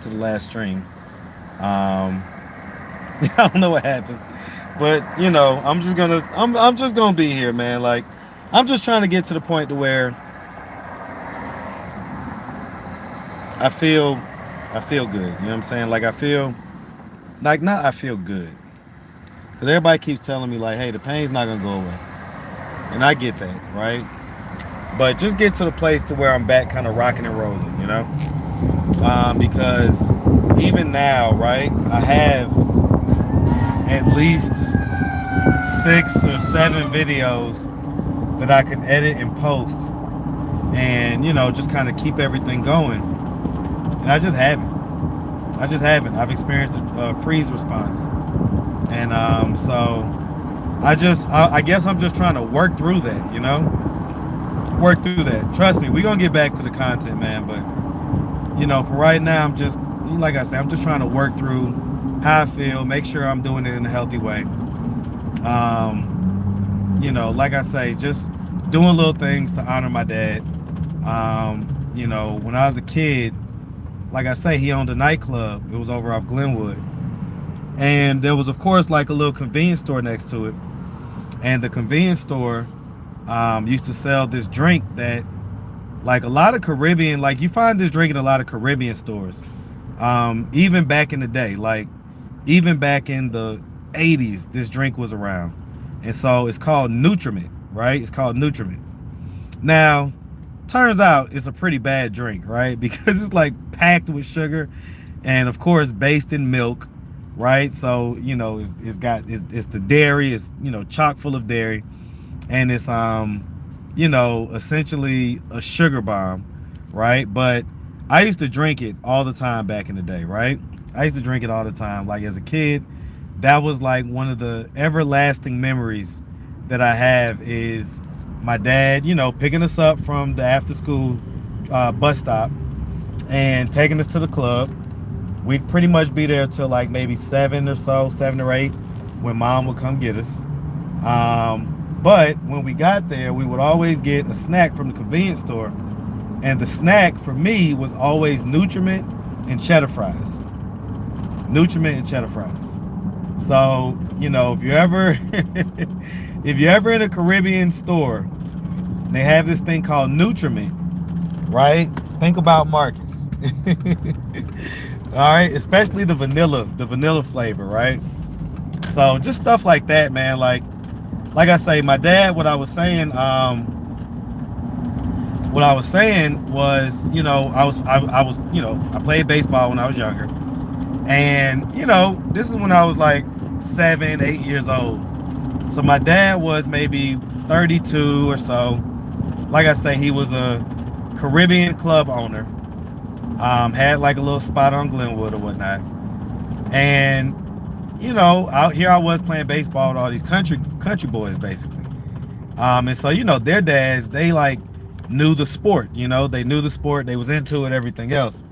happened to the last stream. I don't know what happened, but I'm just gonna be here, man. Like, I'm just trying to get to the point to where I feel, I feel good. You know what I'm saying? Like, I feel like not I feel good because everybody keeps telling me like, hey, the pain's not gonna go away, and I get that, right? But just get to the place to where I'm back, kind of rocking and rolling, because even now, right, I have at least 6 or 7 videos that I can edit and post, and just kind of keep everything going. And I just haven't. I've experienced a freeze response, and so I guess I'm just trying to work through that, work through that. Trust me, we're gonna get back to the content, man. But for right now, I'm just, like I said, I'm just trying to work through how I feel, make sure I'm doing it in a healthy way. Like I say, just doing little things to honor my dad. When I was a kid, like I say, he owned a nightclub. It was over off Glenwood. And there was, of course, like a little convenience store next to it. And the convenience store used to sell this drink that, like, a lot of Caribbean, like, you find this drink in a lot of Caribbean stores. Even back in the day, like, even back in the 80s, this drink was around. And so it's called Nutriment, right? It's called Nutriment. Now, turns out it's a pretty bad drink, right? Because it's like packed with sugar and, of course, based in milk, right? So, it's the dairy, it's, chock full of dairy, and it's, essentially a sugar bomb, right? But I used to drink it all the time back in the day, right? I used to drink it all the time. Like, as a kid, that was like one of the everlasting memories that I have is my dad, picking us up from the after school bus stop and taking us to the club. We'd pretty much be there till like maybe 7 or 8 when mom would come get us. But when we got there, we would always get a snack from the convenience store. And the snack for me was always Nutriment and cheddar fries. Nutriment and cheddar fries. So, if you're ever if you're ever in a Caribbean store, they have this thing called Nutriment, right? Think about Marcus. All right, especially the vanilla flavor, right? So just stuff like that, man. Like I say, my dad, what I was saying was, I played baseball when I was younger. And, this is when I was like 7, 8 years old. So my dad was maybe 32 or so. Like I say, he was a Caribbean club owner. Had like a little spot on Glenwood or whatnot. And, out here I was playing baseball with all these country boys, basically. And so, their dads, they like knew the sport, they knew the sport, they was into it, everything else.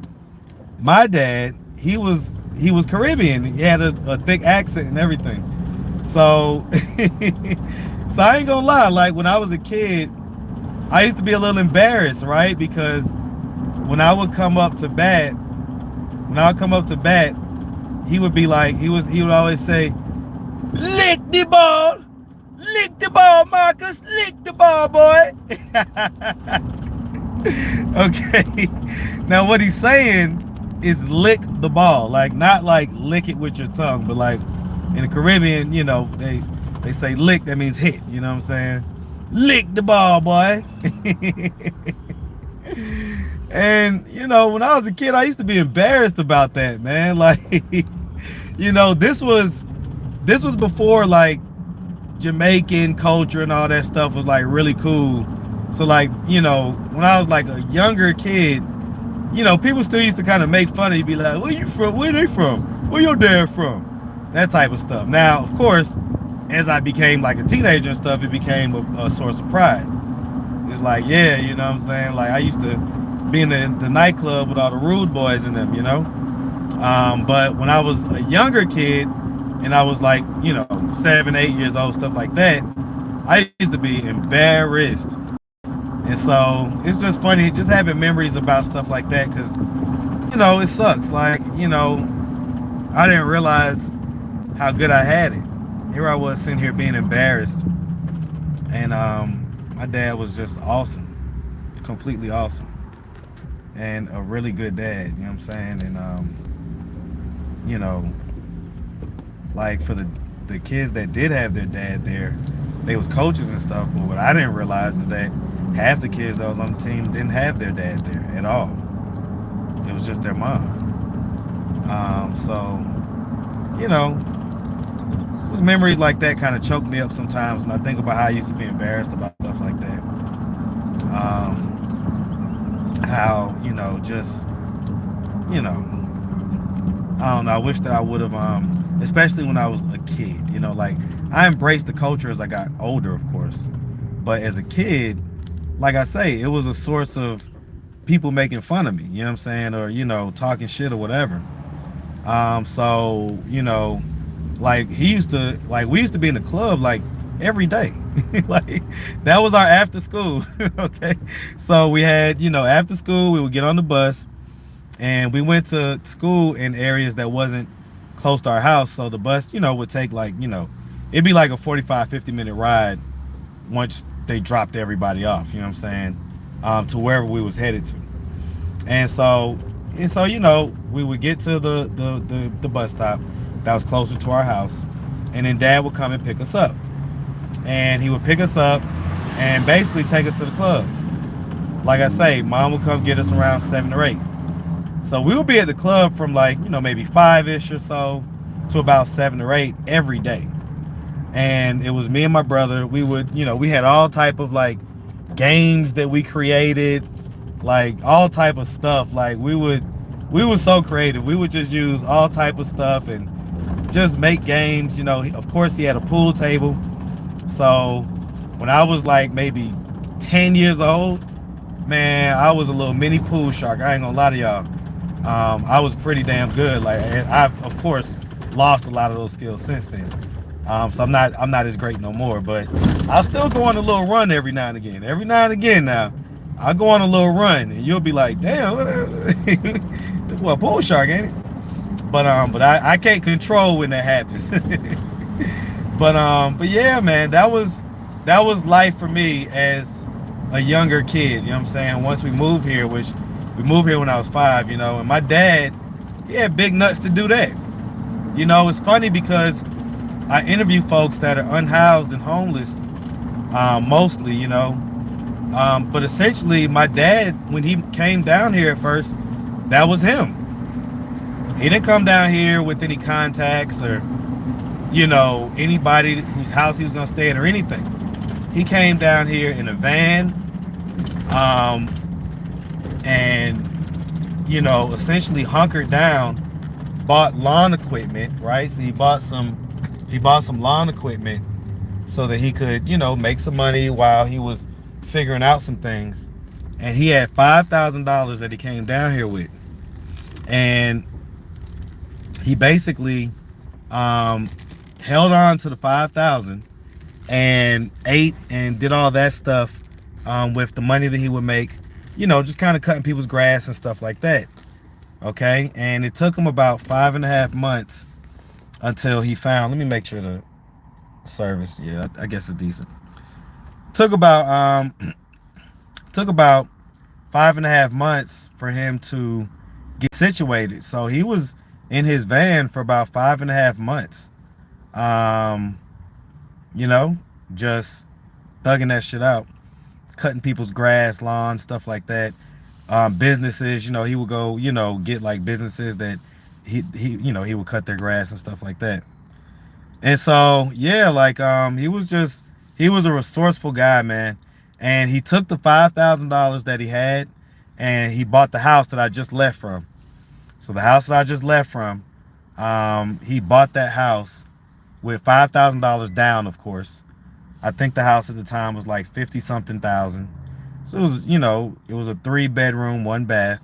My dad, he was Caribbean. He had a thick accent and everything. So, so I ain't gonna lie. Like, when I was a kid, I used to be a little embarrassed, right? Because when I would come up to bat, he would be like, he would always say, lick the ball, Marcus, lick the ball, boy. Okay. Now what he's saying is lick the ball, like not like lick it with your tongue, but like in the Caribbean, they say lick, that means hit, you know what I'm saying? Lick the ball, boy. And when I was a kid, I used to be embarrassed about that, man. Like, this was before like Jamaican culture and all that stuff was like really cool. So like, when I was like a younger kid, people still used to kind of make fun of you, be like, where you from? Where they from? Where your dad from? That type of stuff. Now, of course, as I became like a teenager and stuff, it became a source of pride. It's like, yeah, you know what I'm saying? Like, I used to be in the nightclub with all the rude boys in them, But when I was a younger kid and I was like, 7, 8 years old, stuff like that, I used to be embarrassed. And so it's just funny just having memories about stuff like that, because it sucks. Like, I didn't realize how good I had it. Here I was sitting here being embarrassed, and my dad was just awesome, completely awesome, and a really good dad. You know what I'm saying? And you know, like for the kids that did have their dad there, they was coaches and stuff. But what I didn't realize is that half the kids that was on the team didn't have their dad there at all. It was just their mom. So you know, those memories like that kind of choke me up sometimes when I think about how I used to be embarrassed about stuff like that. How just you know, I don't know. I wish that I would have, especially when I was a kid. Like I embraced the culture as I got older, of course, but as a kid, like I say, it was a source of people making fun of me. You know what I'm saying, or talking shit or whatever. So like we used to be in the club like every day. Like that was our after school. Okay, so we had after school we would get on the bus and we went to school in areas that wasn't close to our house, so the bus would take like it'd be like a 45-50 minute ride once they dropped everybody off, you know what I'm saying, to wherever we was headed to. And so we would get to the bus stop that was closer to our house, and then dad would come and pick us up, and he would pick us up and basically take us to the club. Like I say, mom would come get us around 7 or 8. So we would be at the club from like maybe 5ish or so to about 7 or 8 every day. And it was me and my brother. We would we had all type of like games that we created, like all type of stuff. Like we were so creative. We would just use all type of stuff and just make games. Of course he had a pool table. So when I was like maybe 10 years old, man, I was a little mini pool shark. I ain't gonna lie to y'all. I was pretty damn good. Like I've of course lost a lot of those skills since then. So I'm not as great no more, but I'll still go on a little run every now and again. Every now and again now, I'll go on a little run and you'll be like, damn, what pool shark, ain't it? But I can't control when that happens. But yeah, man, that was life for me as a younger kid. You know what I'm saying? Once we moved here, which we moved here when I was 5, and my dad, he had big nuts to do that. It's funny because I interview folks that are unhoused and homeless, mostly, but essentially my dad, when he came down here at first, that was him. He didn't come down here with any contacts or anybody whose house he was gonna stay at or anything. He came down here in a van, and essentially hunkered down, bought lawn equipment, right? So he bought some lawn equipment so that he could make some money while he was figuring out some things. And he had $5,000 that he came down here with, and he basically held on to the 5,000 and ate and did all that stuff with the money that he would make, just kind of cutting people's grass and stuff like that. Okay, and it took him about 5.5 months until he found. Let me make sure the service. Yeah, I guess it's decent. Took about 5.5 months for him to get situated. So he was in his van for about 5.5 months. Just thugging that shit out, cutting people's grass, lawn, stuff like that. Businesses, he would go, get like businesses that he would cut their grass and stuff like that. And so, yeah, like, he was a resourceful guy, man. And he took the $5,000 that he had and he bought the house that I just left from. So the house that I just left from, he bought that house with $5,000 down, of course. I think the house at the time was like 50 something thousand. So it was, it was a 3-bedroom, 1 bath.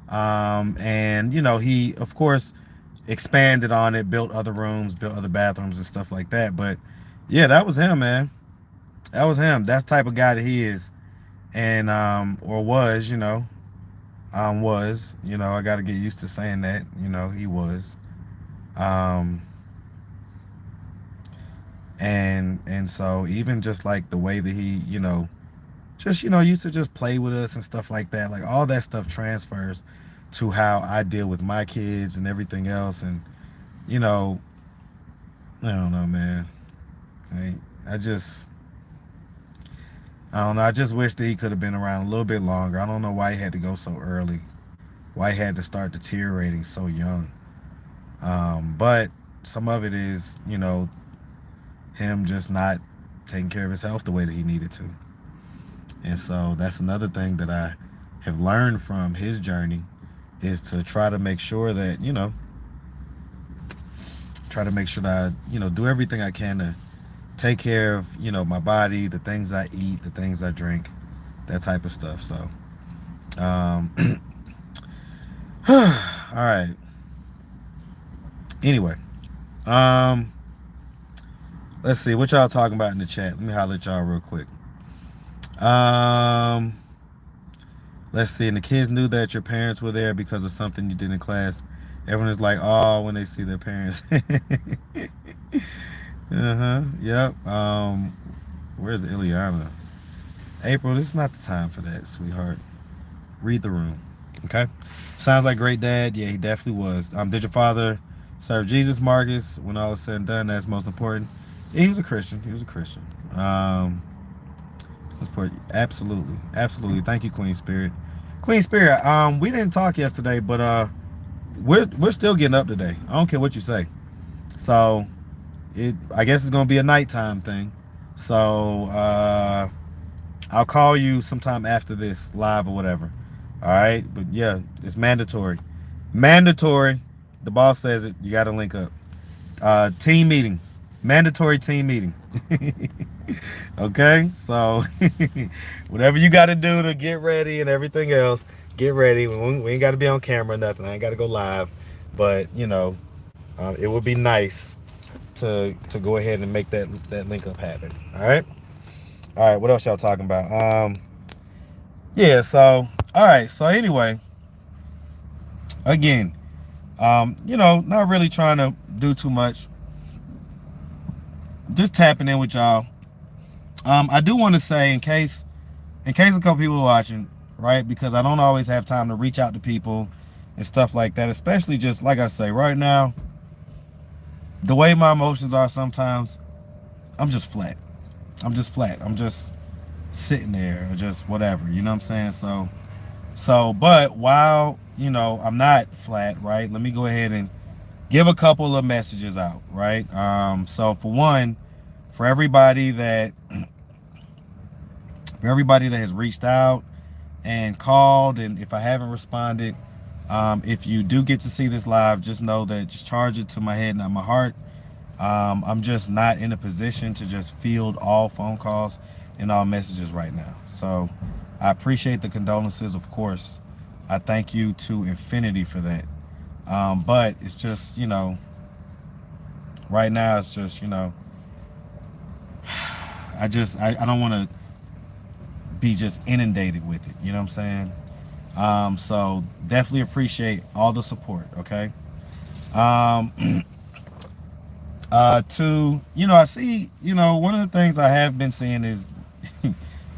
And he of course expanded on it, built other rooms, built other bathrooms and stuff like that. But yeah, that was him, man. That was him. That's the type of guy that he is. And or was, Was, I got to get used to saying that, he was. Um, and so even just like the way that he, just, used to just play with us and stuff like that, like all that stuff transfers to how I deal with my kids and everything else. And, you know, I don't know, man. I, I just, I don't know. I just wish that he could have been around a little bit longer. I don't know why he had to go so early, why he had to start deteriorating so young. But some of it is, him just not taking care of his health the way that he needed to. And so that's another thing that I have learned from his journey is to try to make sure that, do everything I can to take care of, my body, the things I eat, the things I drink, that type of stuff. So, all right. Anyway, let's see what y'all talking about in the chat. Let me holler at y'all real quick. Let's see. And the kids knew that your parents were there because of something you did in class. Everyone is like, oh, when they see their parents. Yep. Where's Ileana? April, this is not the time for that, sweetheart. Read the room. Okay. Sounds like great dad. Yeah, he definitely was. Did your father serve Jesus, Marcus? When all is said and done, that's most important. Yeah, he was a Christian. Absolutely. Absolutely. Thank you, Queen Spirit. Queen Spirit, we didn't talk yesterday, but we're still getting up today. I don't care what you say. So I guess it's gonna be a nighttime thing. So I'll call you sometime after this live or whatever. All right, but yeah, it's mandatory. Mandatory. The boss says it. You got to link up. Team meeting. Mandatory team meeting. Okay, so whatever you got to do to get ready and everything else, get ready. We ain't got to be on camera or nothing. I ain't got to go live, but it would be nice to go ahead and make that link up happen. All right. What else y'all talking about? Yeah. So all right. So anyway, again, not really trying to do too much. Just tapping in with y'all. I do want to say, in case a couple people are watching, right? Because I don't always have time to reach out to people and stuff like that. Especially just like I say, right now, the way my emotions are sometimes, I'm just flat. I'm just sitting there or just whatever. You know what I'm saying? But while I'm not flat, right? Let me go ahead and give a couple of messages out, right? So for one, for everybody that has reached out and called, and if I haven't responded, if you do get to see this live, just know that just charge it to my head, not my heart. I'm just not in a position to just field all phone calls and all messages right now. So I appreciate the condolences, of course. I thank you to infinity for that. But it's just, right now it's just, I don't want to be just inundated with it. You know what I'm saying? So definitely appreciate all the support. Okay. I see, one of the things I have been seeing is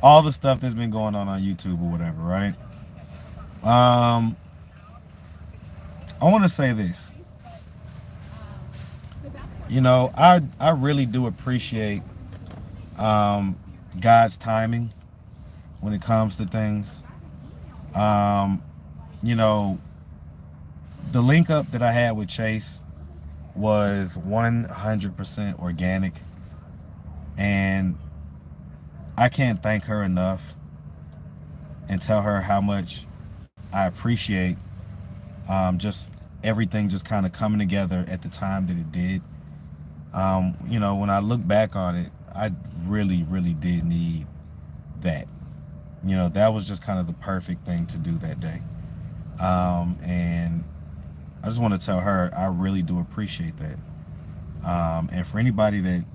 all the stuff that's been going on YouTube or whatever, right? I want to say this. I really do appreciate God's timing when it comes to things. The link up that I had with Chase was 100% organic, and I can't thank her enough and tell her how much I appreciate just everything just kind of coming together at the time that it did. When I look back on it, I really, really did need that. That was just kind of the perfect thing to do that day. And I just want to tell her I really do appreciate that. And for anybody that,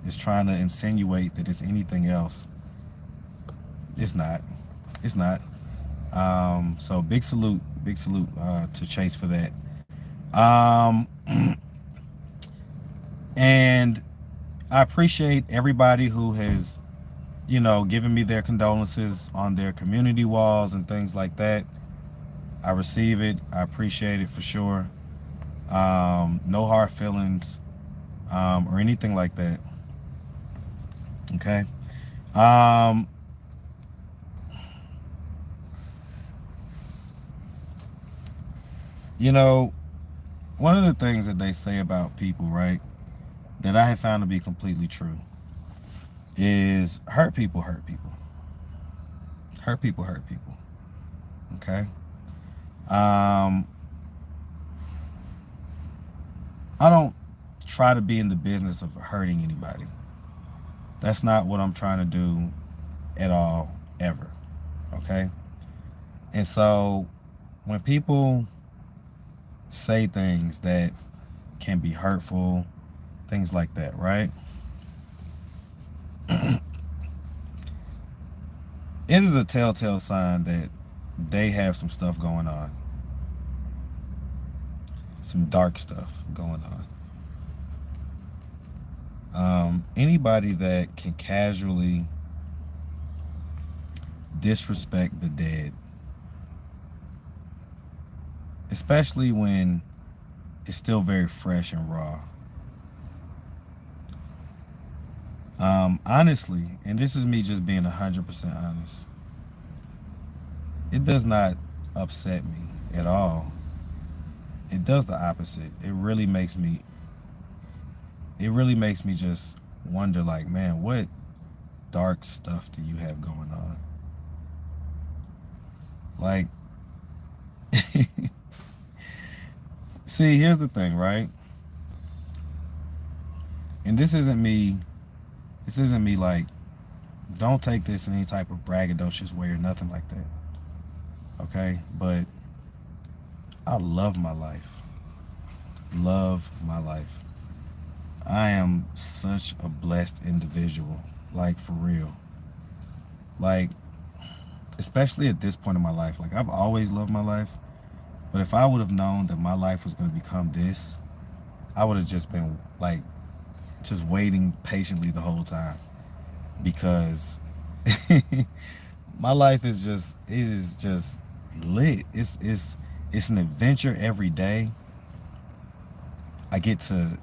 is trying to insinuate that it's anything else, it's not. So big salute to Chase for that. Um, and I appreciate everybody who has, given me their condolences on their community walls and things like that. I receive it. I appreciate it for sure. No hard feelings or anything like that. Okay. Um, you know, one of the things that they say about people, right, that I have found to be completely true is hurt people hurt people. Hurt people hurt people. Okay. Um, I don't try to be in the business of hurting anybody. That's not what I'm trying to do at all, ever. Okay. And so when people say things that can be hurtful, things like that, right? It is a telltale sign that they have some stuff going on, some dark stuff going on. Anybody that can casually disrespect the dead, especially when it's still very fresh and raw. Honestly, and this is me just being 100% honest, it does not upset me at all. It does the opposite. It really makes me just wonder, like, man, what dark stuff do you have going on? Like, see, here's the thing, right? And this isn't me like, don't take this in any type of braggadocious way or nothing like that. Okay? But I love my life. Love my life. I am such a blessed individual. Like, for real. Like, especially at this point in my life. Like, I've always loved my life. But if I would have known that my life was going to become this, I would have just been, like, just waiting patiently the whole time. Because my life is just lit. It's an adventure every day. I get to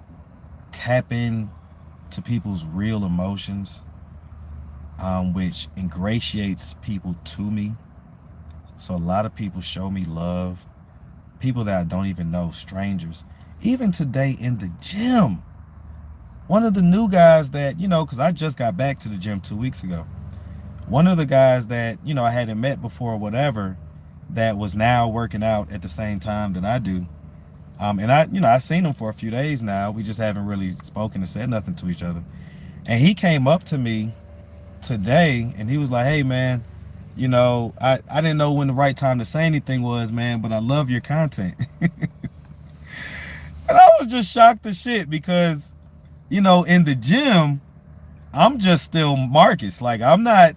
tap in to people's real emotions, which ingratiates people to me. So a lot of people show me love. People that I don't even know, strangers. Even today in the gym, one of the new guys that, because I just got back to the gym 2 weeks ago. One of the guys that, I hadn't met before or whatever, that was now working out at the same time that I do. And I've seen him for a few days now. We just haven't really spoken and said nothing to each other. And he came up to me today and he was like, hey, man, I didn't know when the right time to say anything was, man, but I love your content. And I was just shocked as shit because, in the gym, I'm just still Marcus. Like, I'm not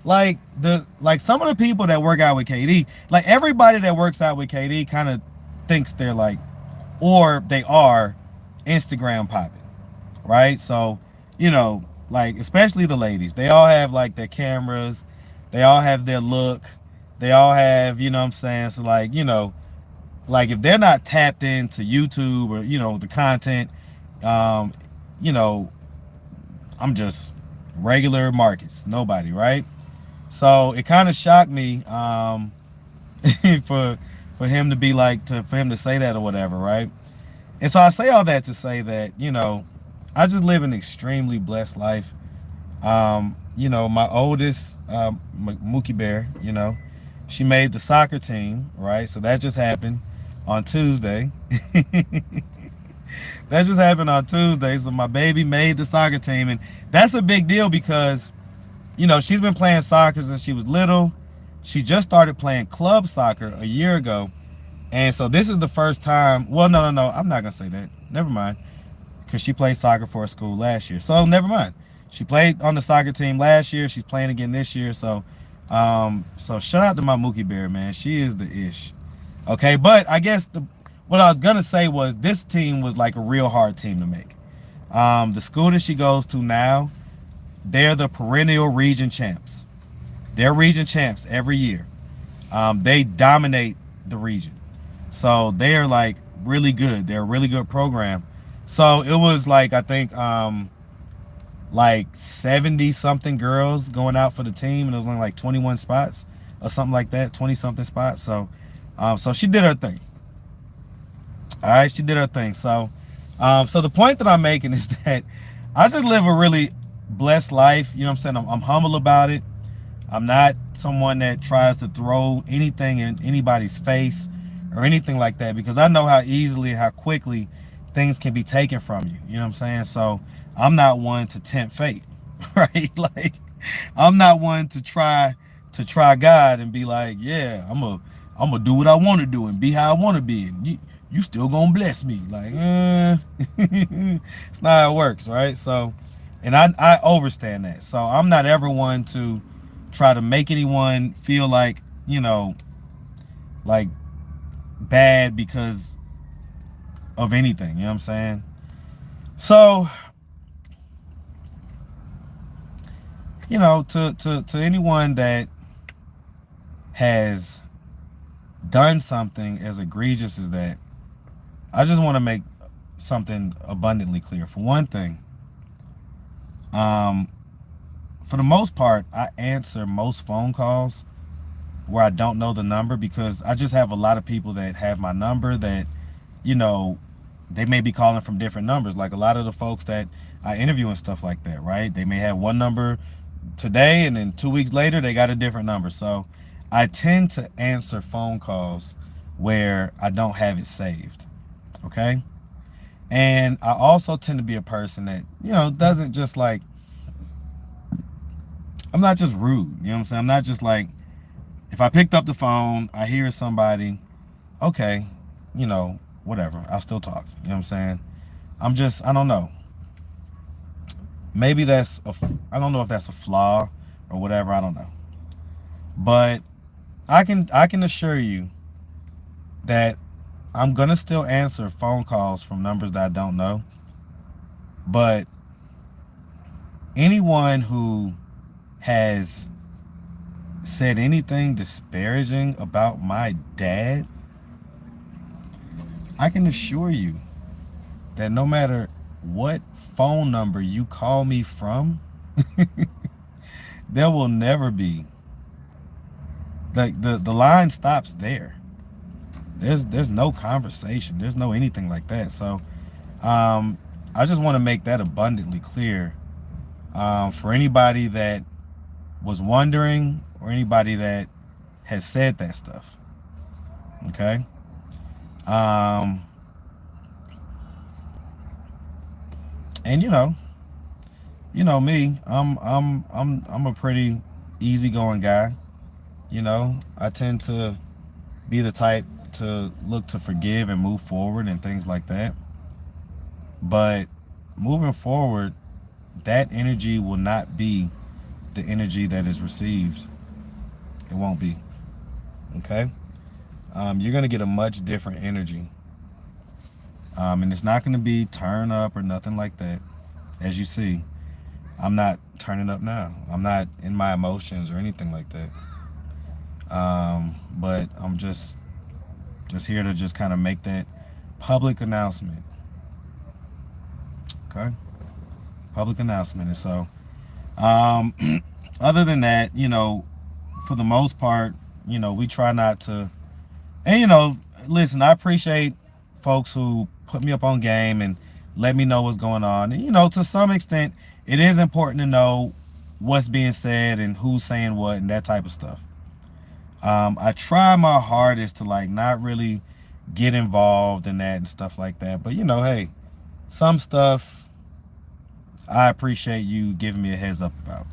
like some of the people that work out with KD, like everybody that works out with KD kind of thinks they're like, or they are Instagram popping, right? So, like especially the ladies, they all have like their cameras, they all have their look, they all have, what I'm saying? So like, like if they're not tapped into YouTube or, the content, I'm just regular Marcus, nobody, right? So it kind of shocked me for him to be like, for him to say that or whatever, right? And so I say all that to say that, I just live an extremely blessed life. My oldest, Mookie Bear, she made the soccer team, right? So that just happened on Tuesday. That just happened on Tuesday. So my baby made the soccer team. And that's a big deal because, she's been playing soccer since she was little. She just started playing club soccer a year ago. And so this is the first time. Well, no. I'm not going to say that. Never mind. Because she played soccer for a school last year. So never mind. She played on the soccer team last year. She's playing again this year. So So shout out to my Mookie Bear, man. She is the ish. Okay, but I guess what I was gonna say was this team was like a real hard team to make. The school that she goes to now, they're the perennial region champs. They're region champs every year. They dominate the region. So they're like really good. They're a really good program. So it was like I think like 70 something girls going out for the team, and it was only like 21 spots or something like that, 20 something spots. So she did her thing. All right, she did her thing. So the point that I'm making is that I just live a really blessed life. You know what I'm saying? I'm humble about it. I'm not someone that tries to throw anything in anybody's face or anything like that, because I know how easily and how quickly things can be taken from you. You know what I'm saying? So I'm not one to tempt fate, right? Like I'm not one to try God and be like, yeah, I'm gonna do what I want to do and be how I want to be, and you still gonna bless me. Like, it's not how it works, right? So, and I understand that. So I'm not ever one to try to make anyone feel like, like bad because of anything. You know what I'm saying? So, to anyone that has done something as egregious as that, I just want to make something abundantly clear. For one thing, for the most part, I answer most phone calls where I don't know the number, because I just have a lot of people that have my number that, they may be calling from different numbers. Like a lot of the folks that I interview and stuff like that, right? They may have one number today, and then 2 weeks later, they got a different number. So I tend to answer phone calls where I don't have it saved. Okay. And I also tend to be a person that, doesn't just like, I'm not just rude. You know what I'm saying? I'm not just like, if I picked up the phone, I hear somebody, okay, whatever, I'll still talk. You know what I'm saying? I don't know. Maybe I don't know if that's a flaw or whatever. I don't know. But I can assure you that I'm gonna still answer phone calls from numbers that I don't know. But anyone who has said anything disparaging about my dad, I can assure you that no matter what phone number you call me from, there will never be, like, the line stops there. There's no conversation. There's no anything like that. So I just want to make that abundantly clear for anybody that was wondering, or anybody that has said that stuff. Okay. And me, I'm a pretty easygoing guy. I tend to be the type to look to forgive and move forward and things like that. But moving forward, that energy will not be the energy that is received. It won't be. Okay? You're going to get a much different energy. And it's not going to be turn up or nothing like that. As you see, I'm not turning up now. I'm not in my emotions or anything like that. But I'm just here to just kind of make that public announcement. Okay? Public announcement. And so, other than that, for the most part, we try not to, and listen, I appreciate folks who put me up on game and let me know what's going on. And, to some extent, it is important to know what's being said and who's saying what and that type of stuff. I try my hardest to like not really get involved in that and stuff like that. But hey, some stuff I appreciate you giving me a heads up about.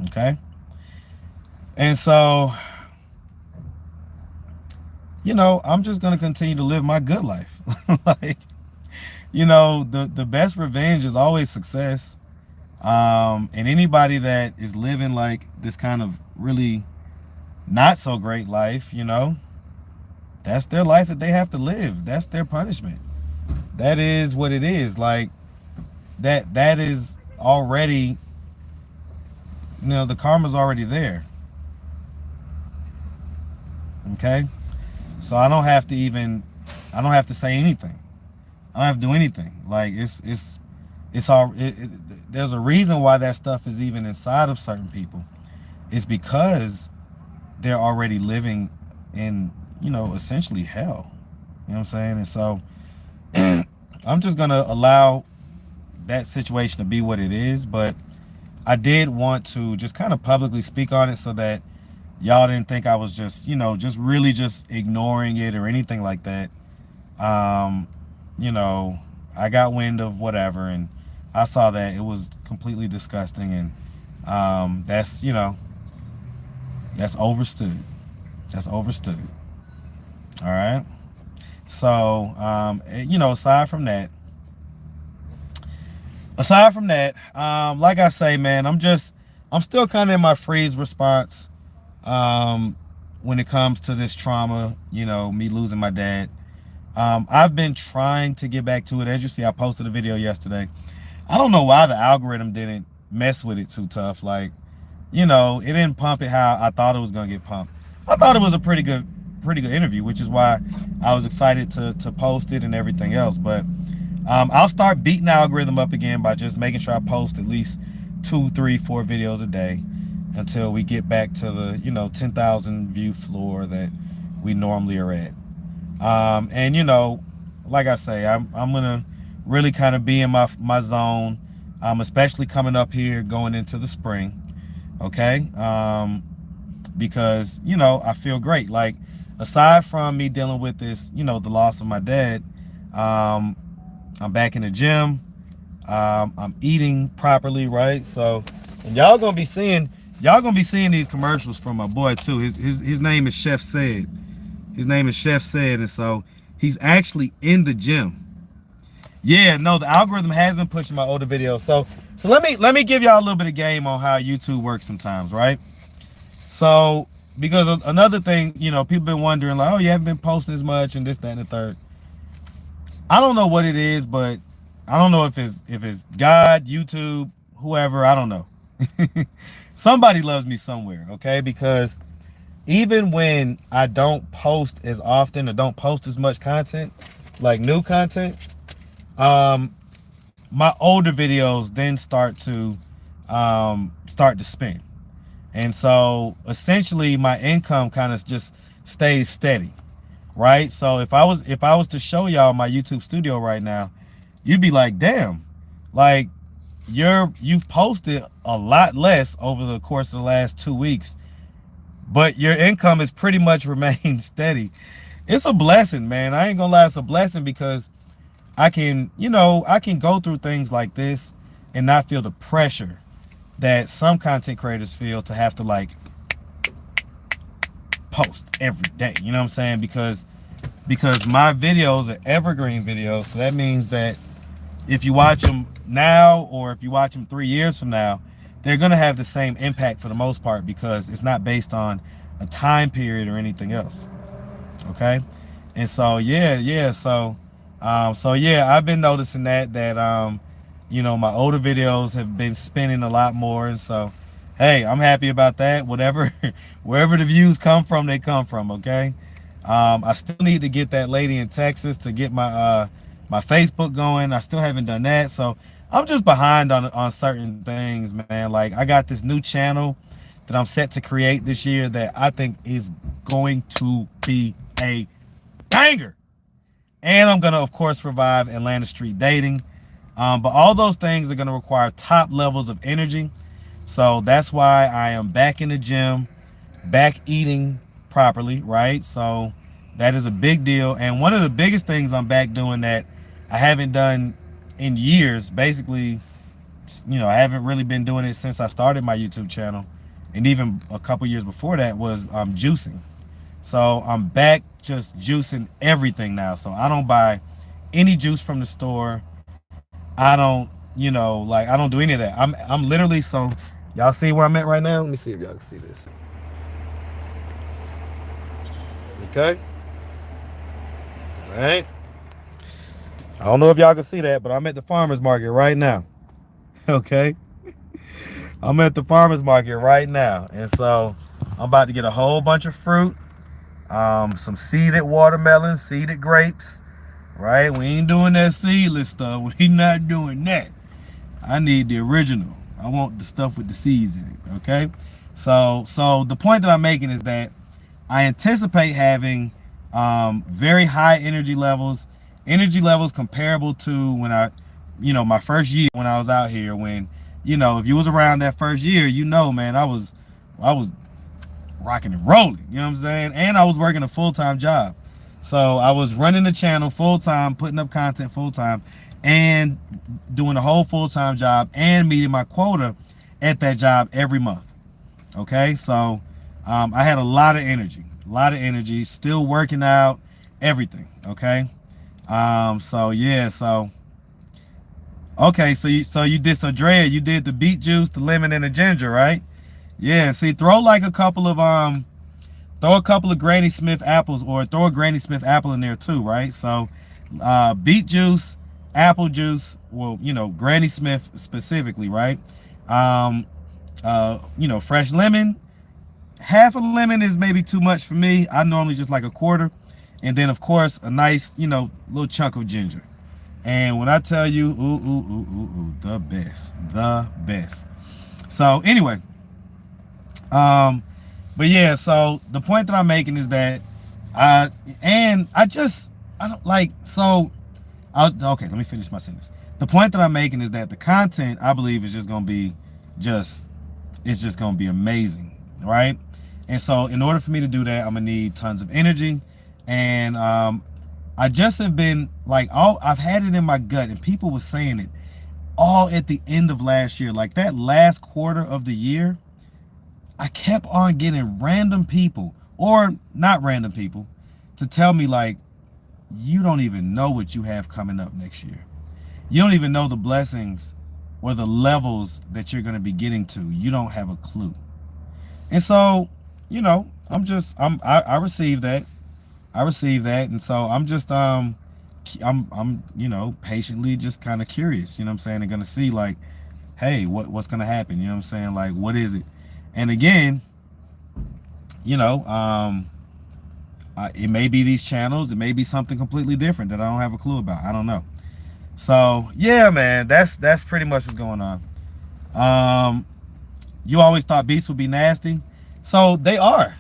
Okay? And so, I'm just gonna continue to live my good life. Like, the best revenge is always success. And anybody that is living like this kind of really not so great life, you know, that's their life that they have to live. That's their punishment. That is what it is. Like that is already, you know, the karma's already there. Okay? So I don't have to say anything. I don't have to do anything. Like there's a reason why that stuff is even inside of certain people. It's because they're already living in, you know, essentially hell. You know what I'm saying? And so I'm just gonna allow that situation to be what it is, but I did want to just kind of publicly speak on it so that y'all didn't think I was just, you know, just really just ignoring it or anything like that. Um, you know, I got wind of whatever, and I saw that it was completely disgusting, and that's, you know, that's overstood. That's overstood. All right. So, you know, like I say, man, I'm still kind of in my freeze response when it comes to this trauma, you know, me losing my dad. I've been trying to get back to it. As you see, I posted a video yesterday. I don't know why the algorithm didn't mess with it too tough. Like, you know, it didn't pump it how I thought it was gonna get pumped. I thought it was a pretty good interview, which is why I was excited to post it and everything else. But I'll start beating the algorithm up again by just making sure I post at least 2, 3, 4 videos a day until we get back to the, you know, 10,000 view floor that we normally are at. And you know, like I say, I'm gonna really kind of be in my zone, especially coming up here going into the spring. Okay. Because, you know, I feel great. Like, aside from me dealing with this, you know, the loss of my dad, I'm back in the gym. I'm eating properly, right? So, and y'all gonna be seeing these commercials from my boy too. His name is Chef Said. His name is Chef Said, and so he's actually in the gym. Yeah, no, the algorithm has been pushing my older videos. So let me give y'all a little bit of game on how YouTube works sometimes, right? So, because another thing, you know, people been wondering, like, oh, you haven't been posting as much and this, that, and the third. I don't know what it is, but I don't know if it's God, YouTube, whoever, I don't know. Somebody loves me somewhere, okay? Because even when I don't post as often or don't post as much content, like new content, my older videos then start to spin. And so essentially my income kind of just stays steady, right? So if I was to show y'all my YouTube studio right now, you'd be like, damn, like you've posted a lot less over the course of the last 2 weeks, but your income has pretty much remained steady. It's a blessing, man. I ain't gonna lie, it's a blessing because I can go through things like this and not feel the pressure that some content creators feel to have to like post every day. You know what I'm saying? Because my videos are evergreen videos. So that means that if you watch them now or if you watch them 3 years from now, they're going to have the same impact for the most part because it's not based on a time period or anything else. Okay? And so, yeah. So yeah, I've been noticing that you know, my older videos have been spinning a lot more. And so, hey, I'm happy about that. Whatever, wherever the views come from, they come from. Okay. I still need to get that lady in Texas to get my Facebook going. I still haven't done that. So I'm just behind on certain things, man. Like, I got this new channel that I'm set to create this year that I think is going to be a banger. And I'm going to, of course, revive Atlanta Street Dating. But all those things are going to require top levels of energy. So that's why I am back in the gym, back eating properly, right? So that is a big deal. And one of the biggest things I'm back doing that I haven't done in years, basically, you know, I haven't really been doing it since I started my YouTube channel. And even a couple years before that was juicing. So I'm back just juicing everything now. So I don't buy any juice from the store. I don't, you know, like, I don't do any of that. I'm literally, so y'all see where I'm at right now? Let me see if y'all can see this. Okay. All right. I don't know if y'all can see that, but I'm at the farmer's market right now. Okay. I'm at the farmer's market right now. And so I'm about to get a whole bunch of fruit, some seeded watermelons, seeded grapes, right? We ain't doing that seedless stuff. We not doing that. I need the original. I want the stuff with the seeds in it, okay? So the point that I'm making is that I anticipate having very high energy levels comparable to when my first year when I was out here. When, if you was around that first year, man, I was rocking and rolling. You know what I'm saying? And I was working a full-time job. So I was running the channel full-time, putting up content full-time, and doing a whole full-time job and meeting my quota at that job every month. Okay, so I had a lot of energy, still working out, everything. Okay, Drea, you did the beet juice, the lemon, and the ginger, right? Yeah. See, throw a couple of Granny Smith apples, or throw a Granny Smith apple in there too, right? So, beet juice, apple juice, well, Granny Smith specifically, right? Fresh lemon. Half a lemon is maybe too much for me. I normally just like a quarter. And then, of course, a nice, little chunk of ginger. And when I tell you, the best. So anyway, but yeah, so the point that I'm making is that, okay, let me finish my sentence. The point that I'm making is that the content, I believe, is just going to be it's just going to be amazing, right? And so in order for me to do that, I'm going to need tons of energy. And I just have been I've had it in my gut, and people were saying it all at the end of last year. Like that last quarter of the year, I kept on getting random people, or not random people, to tell me you don't even know what you have coming up next year. You don't even know the blessings or the levels that you're going to be getting to. You don't have a clue. And so, I received that. And so I'm just, I'm patiently just kind of curious, you know what I'm saying? And going to see hey, what's going to happen? You know what I'm saying? What is it? And again, it may be these channels. It may be something completely different that I don't have a clue about. I don't know. So yeah, man, that's pretty much what's going on. You always thought beets would be nasty. So they are.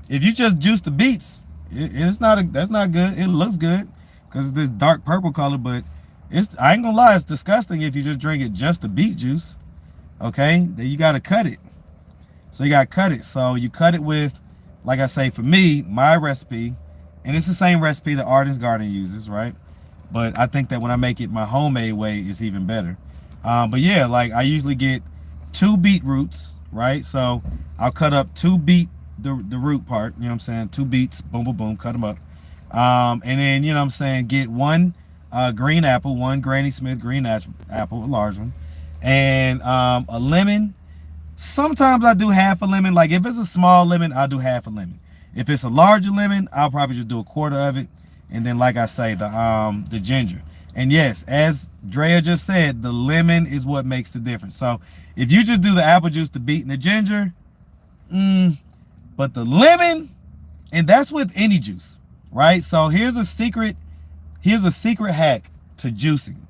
If you just juice the beets, that's not good. It looks good because it's this dark purple color, but I ain't gonna lie, it's disgusting if you just drink it just the beet juice. Okay, then you gotta cut it. So you gotta cut it. So you cut it with, like I say, for me, my recipe, and it's the same recipe that Arden's Garden uses, right? But I think that when I make it my homemade way, it's even better. But yeah, I usually get 2 beetroots, right? So I'll cut up 2 beet, the root part, you know what I'm saying? 2 beets, boom, boom, boom, cut them up. And then, you know what I'm saying, get 1 green apple, 1 Granny Smith green apple, a large one, and a lemon. Sometimes I do half a lemon. If it's a small lemon, I'll do half a lemon. If it's a larger lemon, I'll probably just do a quarter of it. And then, like I say, the ginger. And yes, as Drea just said, the lemon is what makes the difference. So if you just do the apple juice, the beet, and the ginger, but the lemon, and that's with any juice, right? So here's a secret hack to juicing,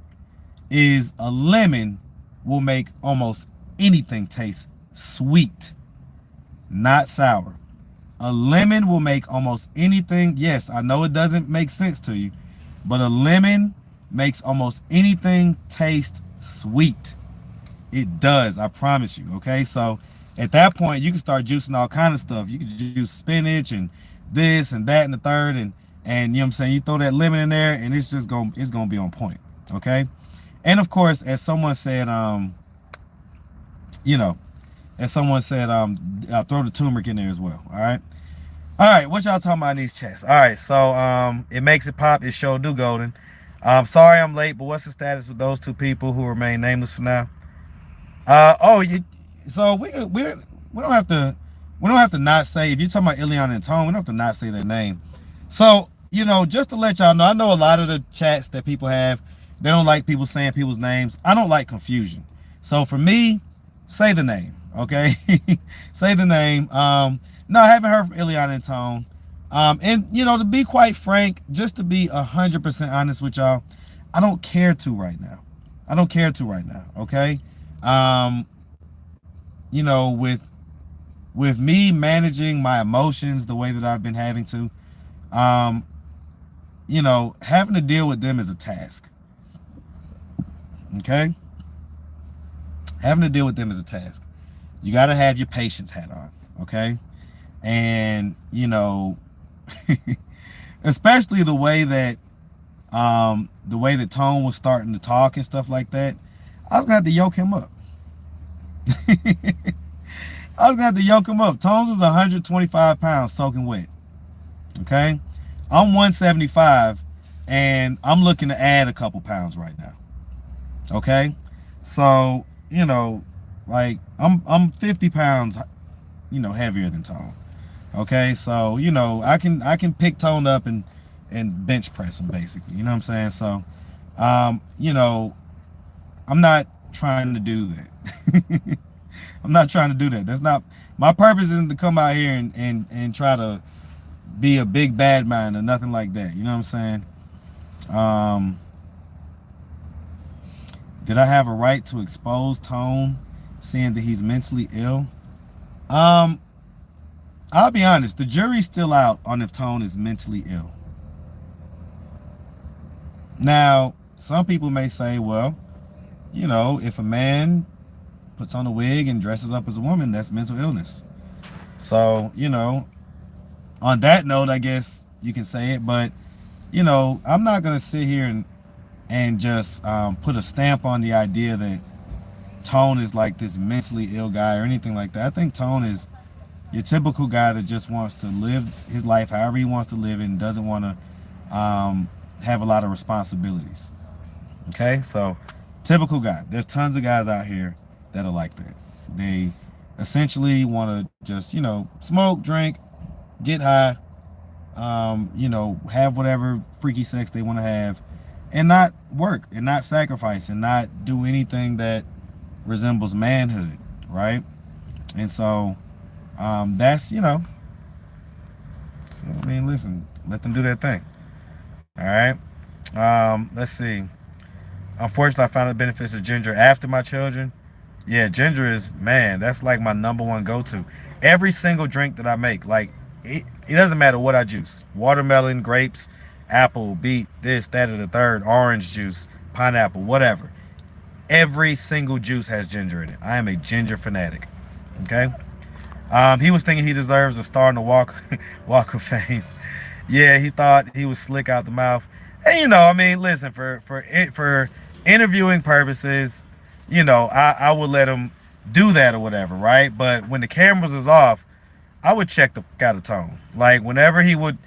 is a lemon will make almost anything taste sweet, not sour. A lemon will make almost anything. Yes, I know it doesn't make sense to you, but a lemon makes almost anything taste sweet. It does, I promise you. Okay, so at that point, you can start juicing all kind of stuff. You can juice spinach and this and that and the third, and you know what I'm saying. You throw that lemon in there, and it's gonna be on point. Okay, and of course, as someone said, throw the turmeric in there as well. All right, what y'all talking about in these chats? All right, so it makes it pop. It sure do, Golden. Sorry I'm late, but what's the status with those 2 people who remain nameless for now? So we don't have to we don't have to not say, if you're talking about Ileana and Tone, we don't have to not say their name. So, just to let y'all know, I know a lot of the chats that people have, they don't like people saying people's names. I don't like confusion. So for me, say the name, okay? Say the name. No, I haven't heard from Ileana and Tone. And to be quite frank, just to be 100% honest with y'all, I don't care to right now. I don't care to right now, okay? With me managing my emotions the way that I've been having to, having to deal with them is a task. Okay? Having to deal with them is a task. You got to have your patience hat on, okay? And, especially the way that Tone was starting to talk and stuff like that, I was going to have to yoke him up. I was going to have to yoke him up. Tones is 125 pounds soaking wet. Okay? I'm 175, and I'm looking to add a couple pounds right now. Okay? So, I'm 50 pounds, heavier than Tone. Okay? So, I can pick Tone up and bench press him, basically. You know what I'm saying? So, I'm not trying to do that. I'm not trying to do that. That's not my purpose. Isn't to come out here and try to be a big bad man or nothing like that. You know what I'm saying? Did I have a right to expose Tone, saying that he's mentally ill? I'll be honest. The jury's still out on if Tone is mentally ill. Now, some people may say, well, if a man puts on a wig and dresses up as a woman, that's mental illness. So, on that note, I guess you can say it, but, I'm not going to sit here and just put a stamp on the idea that Tone is like this mentally ill guy or anything like that. I think Tone is your typical guy that just wants to live his life however he wants to live it and doesn't want to have a lot of responsibilities. Okay, so typical guy. There's tons of guys out here that are like that. They essentially want to just, smoke, drink, get high, have whatever freaky sex they want to have, and not work and not sacrifice and not do anything that resembles manhood, right? And so that's, listen, let them do their thing. All right. Let's see. Unfortunately, I found the benefits of ginger after my children. Yeah, ginger is, man, that's like my number one go-to. Every single drink that I make, like, it doesn't matter what I juice. Watermelon, grapes, apple, beet, this, that, or the third, orange juice, pineapple, whatever. Every single juice has ginger in it. I am a ginger fanatic. Okay? He was thinking he deserves a star in the Walk of Fame. Yeah, he thought he was slick out the mouth. And, listen, for interviewing purposes, I would let him do that or whatever, right? But when the cameras is off, I would check the out of Tone. Like, whenever he would,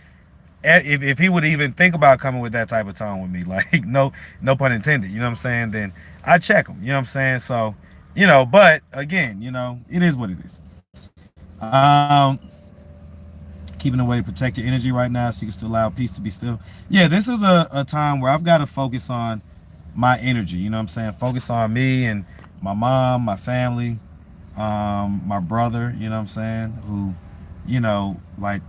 if he would even think about coming with that type of tone with me, like, no pun intended, you know what I'm saying, then I check him, you know what I'm saying? So, but again, it is what it is. Keeping away to protect your energy right now so you can still allow peace to be still. Yeah, this is a time where I've got to focus on my energy, you know what I'm saying? Focus on me and my mom, my family, my brother, you know what I'm saying? Who, like,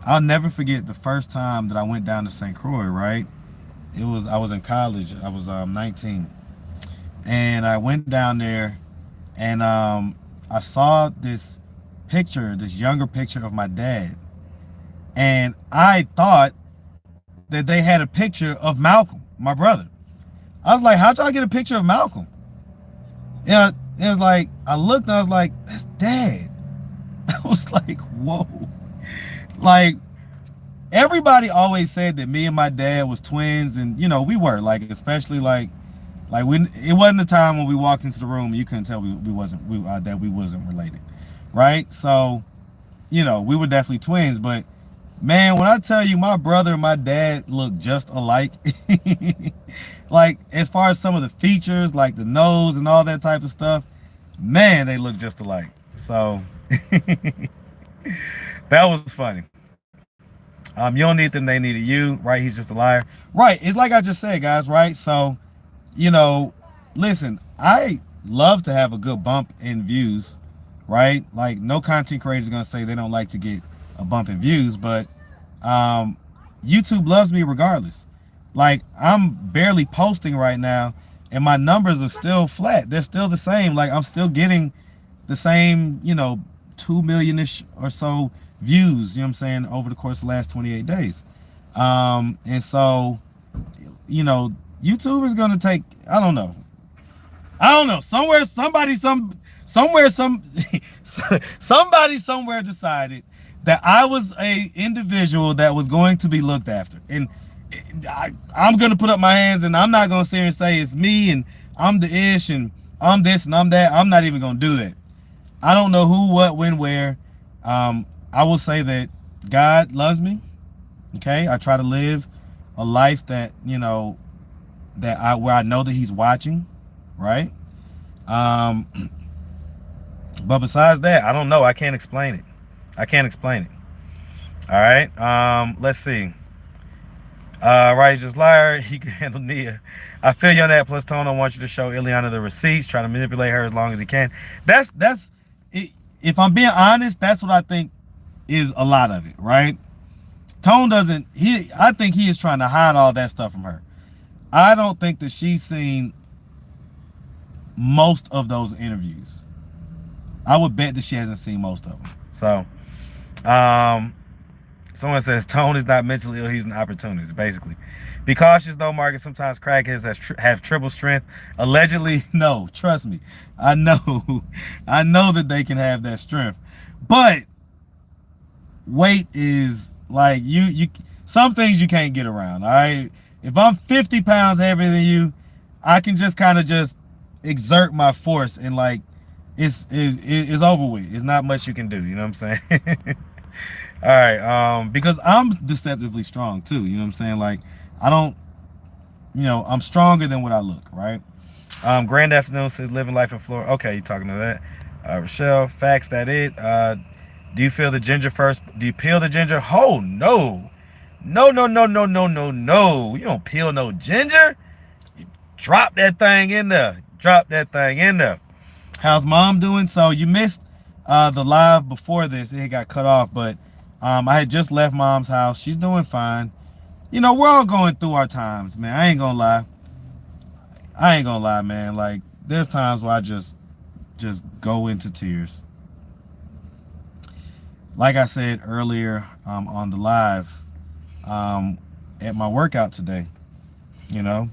I'll never forget the first time that I went down to St. Croix, right? I was in college. I was 19. And I went down there and I saw this younger picture of my dad. And I thought that they had a picture of Malcolm, my brother. I was like, how'd y'all get a picture of Malcolm? Yeah, it was like, I looked and I was like, that's Dad. I was like, whoa. Like, everybody always said that me and my dad was twins, and we were, like, especially like when it wasn't the time when we walked into the room and you couldn't tell that we wasn't related, right? So, we were definitely twins, but man, when I tell you my brother and my dad look just alike, like, as far as some of the features, like the nose and all that type of stuff, man, they look just alike. So That was funny. You don't need them, they needed you, right? He's just a liar. Right. It's like I just said, guys, right? So, you know, listen, I love to have a good bump in views, right? Like no content creator is gonna say they don't like to get a bump in views, but um, YouTube loves me regardless. Like I'm barely posting right now, and my numbers are still flat. They're still the same. Like I'm still getting the same, 2 million-ish or so views. You know what I'm saying over the course of the last 28 days. And so, you know, YouTube is gonna take. I don't know. Somewhere, somebody somewhere decided that I was a individual that was going to be looked after, and I'm gonna put up my hands, and I'm not gonna sit here and say it's me, and I'm the ish, and I'm this, and I'm that. I'm not even gonna do that. I don't know who, what, when, where. I will say that God loves me. Okay, I try to live a life that where I know that He's watching, right? Um, but besides that, I don't know. I can't explain it. I can't explain it. All right. Let's see. Righteous liar. He can handle Nia. I feel you on that. Plus, Tone, I want you to show Ileana the receipts. Try to manipulate her as long as he can. That's. If I'm being honest, that's what I think is a lot of it, right? Tone doesn't. I think he is trying to hide all that stuff from her. I don't think that she's seen most of those interviews. I would bet that she hasn't seen most of them. So, someone says Tone is not mentally ill; he's an opportunist. Basically, be cautious though, Marcus. Sometimes crackheads have triple strength. Allegedly, no. Trust me, I know, I know that they can have that strength, but weight is like you. Some things you can't get around. All right, if I'm 50 pounds heavier than you, I can just kind of just exert my force, and like it's over with. It's not much you can do. You know what I'm saying? All right, because I'm deceptively strong too. You know what I'm saying? Like I don't, I'm stronger than what I look. Right? Grand afternoon says living life in Florida. Okay, you talking to that? Rochelle, facts that it. Do you feel the ginger first? Do you peel the ginger? Oh no, no, no, no, no, no, no, no. You don't peel no ginger. You drop that thing in there. Drop that thing in there. How's mom doing? So you missed the live before this. It got cut off, but I had just left mom's house. She's doing fine. We're all going through our times, man. I ain't gonna lie, man. Like there's times where I just go into tears. Like I said earlier on the live, at my workout today, I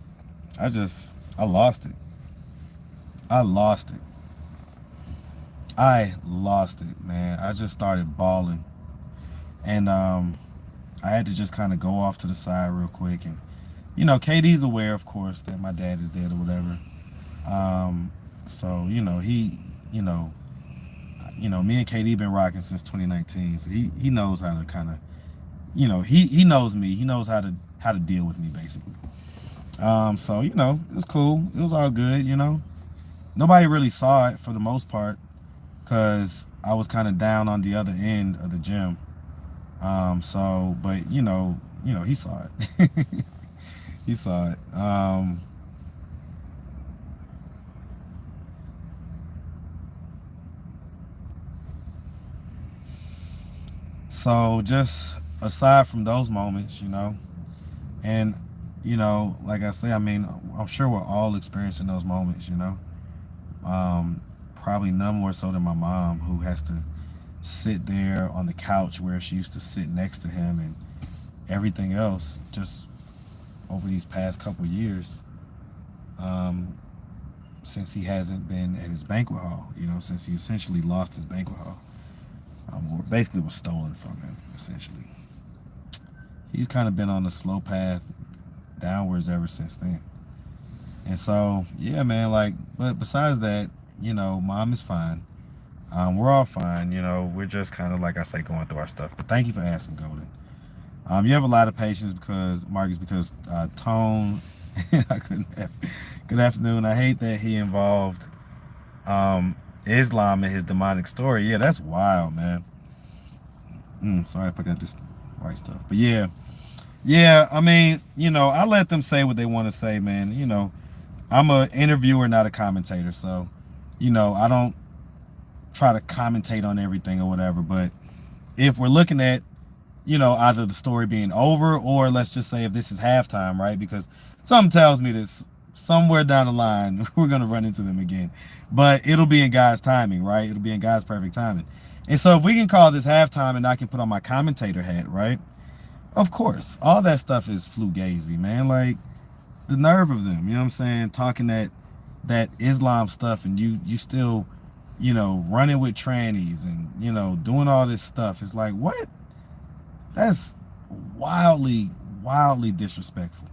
lost it. I lost it, man. I just started bawling. And I had to just kind of go off to the side real quick. And, KD's aware, of course, that my dad is dead or whatever. So, me and KD been rocking since 2019. So he knows how to kind of, he knows me. He knows how to deal with me, basically. So, it was cool. It was all good, Nobody really saw it for the most part because I was kind of down on the other end of the gym. But he saw it. He saw it. So just aside from those moments, and like I say, I mean, I'm sure we're all experiencing those moments, probably none more so than my mom, who has to sit there on the couch where she used to sit next to him, and everything else just over these past couple years, since he hasn't been at his banquet hall, since he essentially lost his banquet hall, or basically was stolen from him, essentially. He's kind of been on a slow path downwards ever since then. And so, yeah, man, but besides that, mom is fine. We're all fine, we're just kind of, like I say, going through our stuff. But thank you for asking, Golden. You have a lot of patience because Tone, good afternoon. I hate that he involved Islam in his demonic story. Yeah, that's wild, man. Sorry if I got this right stuff. But yeah. I mean, I let them say what they want to say, man. I'm a interviewer, not a commentator, so I don't try to commentate on everything or whatever. But if we're looking at either the story being over, or let's just say if this is halftime, right? Because something tells me this somewhere down the line we're gonna run into them again, but it'll be in God's timing, right? It'll be in God's perfect timing. And so if we can call this halftime and I can put on my commentator hat, right? Of course, all that stuff is flugazi, man. Like the nerve of them, you know what I'm saying? Talking that Islam stuff, and you still, running with trannies and doing all this stuff. It's like, what? That's wildly disrespectful.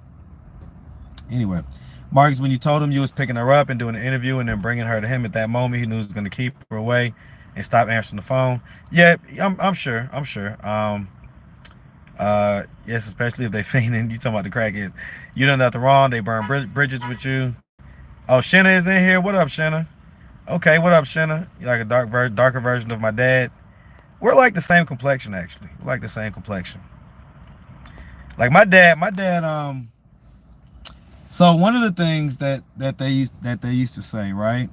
Anyway, Marcus, when you told him you was picking her up and doing an interview and then bringing her to him at that moment, he knew he was going to keep her away and stop answering the phone. Yeah, I'm sure. Yes, especially if they fiending. You talking about the crackheads. You done nothing wrong. They burn bridges with you. Oh, Shanna is in here. What up, Shanna? Okay, what up, Shanna? You like a darker version of my dad? We're like the same complexion, actually. We're like the same complexion. Like my dad. So one of the things that they used to say, right?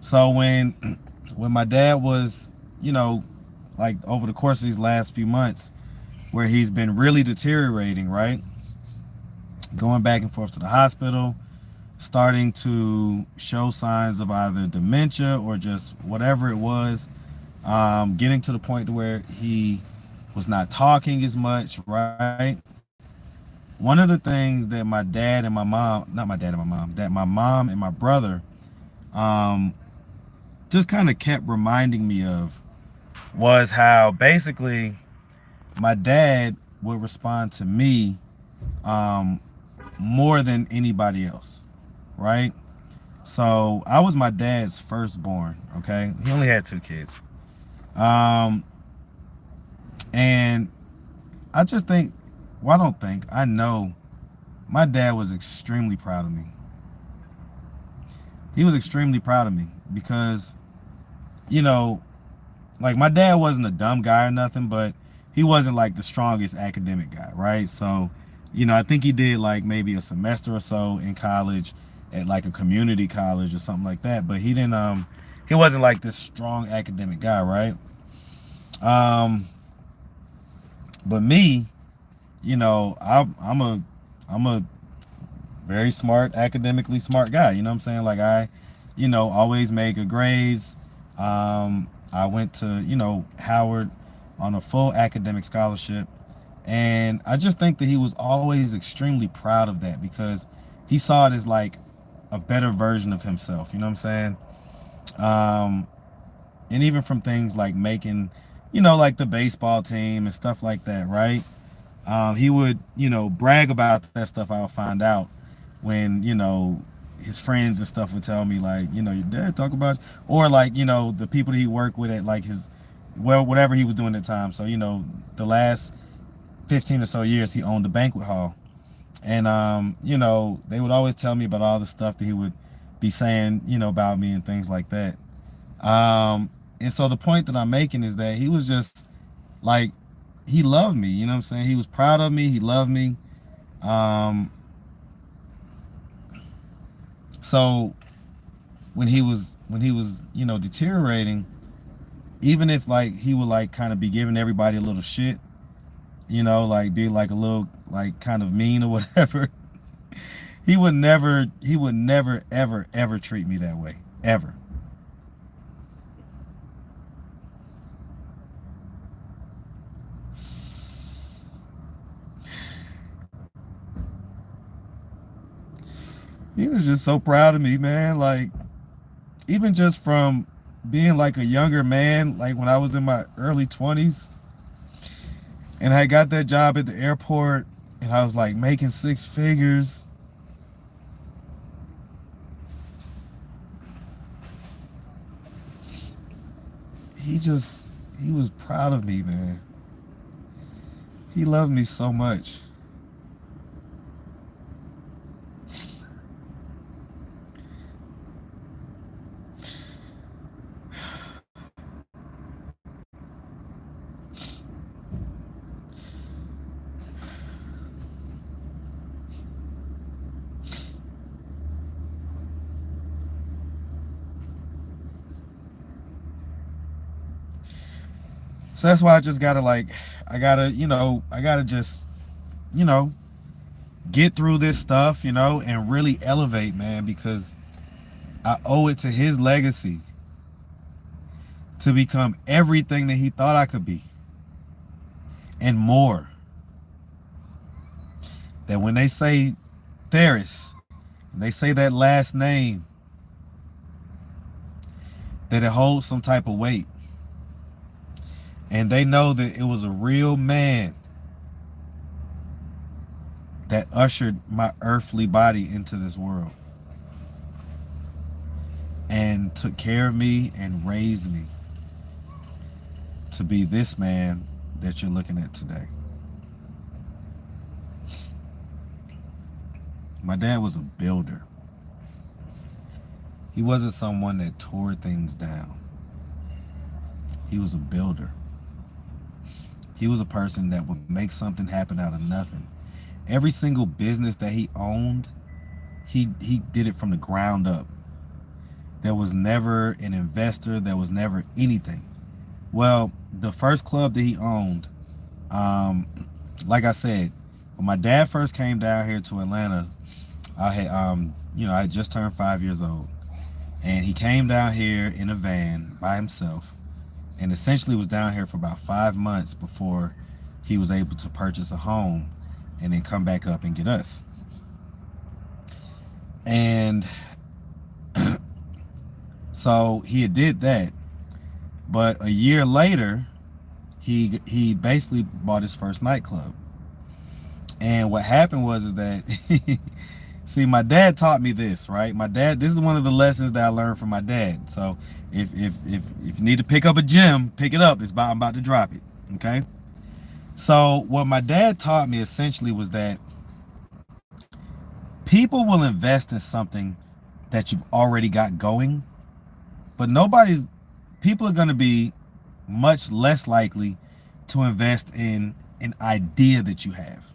So when my dad was, like over the course of these last few months, where he's been really deteriorating, right? Going back and forth to the hospital, starting to show signs of either dementia or just whatever it was, getting to the point to where he was not talking as much, right? One of the things that my dad and my mom, not my dad and my mom, that my mom and my brother um, just kind of kept reminding me of was how basically my dad would respond to me um, more than anybody else, right? So I was my dad's firstborn, okay? He only had two kids. Um, and I just think, well, I don't think, I know my dad was extremely proud of me. He was extremely proud of me because, you know, like my dad wasn't a dumb guy or nothing, but he wasn't like the strongest academic guy, right? So, I think he did like maybe a semester or so in college at like a community college or something like that, but he wasn't like this strong academic guy, right? Um but me, I'm a very smart, academically smart guy. You know what I'm saying? Like I, always make good grades. I went to, Howard on a full academic scholarship. And I just think that he was always extremely proud of that because he saw it as like a better version of himself. You know what I'm saying? Um, and even from things like making, like the baseball team and stuff like that, right? He would, brag about that stuff. I'll find out when, his friends and stuff would tell me like, your dad talk about, or like, the people that he worked with at like his, well, whatever he was doing at the time. So, the last 15 or so years, he owned a banquet hall. And, they would always tell me about all the stuff that he would be saying, about me and things like that. And so the point that I'm making is that he was just like, he loved me, you know what I'm saying? He was proud of me, he loved me. Um, so when he was, deteriorating, even if like he would like kind of be giving everybody a little shit, like be like a little like kind of mean or whatever, he would never ever treat me that way. Ever. He was just so proud of me, man. Like even just from being like a younger man, like when I was in my early 20s and I got that job at the airport and I was like making six figures. He was proud of me, man. He loved me so much. So that's why I just gotta like, I gotta just, you know, get through this stuff, and really elevate, man, because I owe it to his legacy to become everything that he thought I could be and more. That when they say Ferris, and they say that last name, that it holds some type of weight. And they know that it was a real man that ushered my earthly body into this world and took care of me and raised me to be this man that you're looking at today. My dad was a builder. He wasn't someone that tore things down. He was a builder. He was a person that would make something happen out of nothing. Every single business that he owned, he did it from the ground up. There was never an investor. There was never anything. Well, the first club that he owned, like I said, when my dad first came down here to Atlanta, I had, I had just turned 5 years old. And he came down here in a van by himself and essentially was down here for about 5 months before he was able to purchase a home and then come back up and get us. And so he had did that. But a year later, he basically bought his first nightclub. And what happened was that, see, my dad taught me this, right? This is one of the lessons that I learned from my dad. So if you need to pick up a gem, pick it up. I'm about to drop it, okay? So what my dad taught me essentially was that people will invest in something that you've already got going, but people are going to be much less likely to invest in an idea that you have.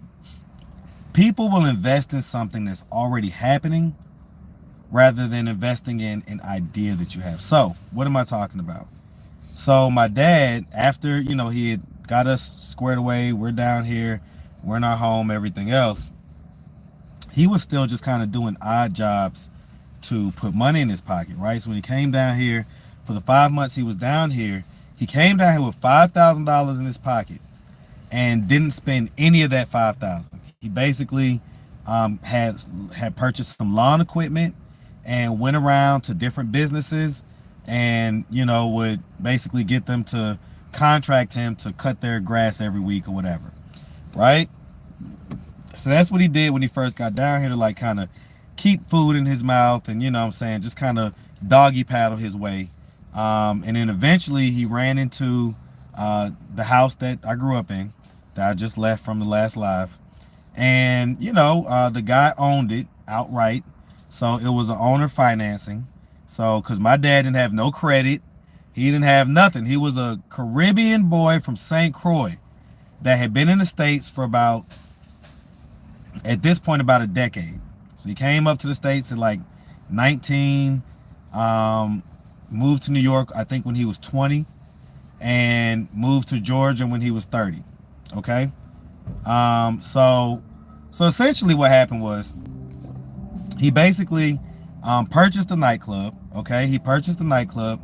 People will invest in something that's already happening rather than investing in an idea that you have. So what am I talking about? So my dad, after, he had got us squared away, we're down here, we're in our home, everything else, he was still just kind of doing odd jobs to put money in his pocket, right? So when he came down here, for the 5 months he was down here, he came down here with $5,000 in his pocket and didn't spend any of that $5,000. He basically had purchased some lawn equipment and went around to different businesses and, would basically get them to contract him to cut their grass every week or whatever, right? So that's what he did when he first got down here, to like kind of keep food in his mouth and, just kind of doggy paddle his way. And then eventually he ran into the house that I grew up in, that I just left from the last live. And, the guy owned it outright. So it was an owner financing. So, because my dad didn't have no credit. He didn't have nothing. He was a Caribbean boy from St. Croix that had been in the States for at this point, about a decade. So he came up to the States at like 19, moved to New York, I think when he was 20, and moved to Georgia when he was 30. Okay? So essentially what happened was he basically purchased the nightclub. Okay? He purchased the nightclub,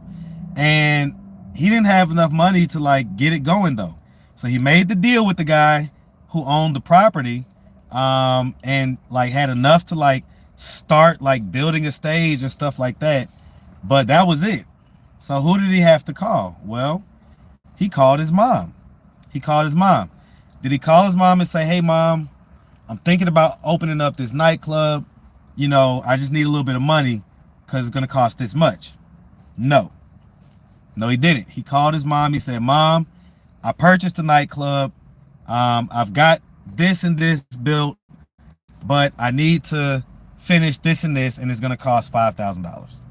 and he didn't have enough money to like get it going though. So he made the deal with the guy who owned the property, and like had enough to like start like building a stage and stuff like that. But that was it. So who did he have to call? Well, he called his mom. Did he call his mom and say, "Hey mom, I'm thinking about opening up this nightclub. I just need a little bit of money because it's going to cost this much"? No, he didn't. He called his mom. He said, "Mom, I purchased a nightclub. I've got this and this built, but I need to finish this and this, and it's going to cost $5,000.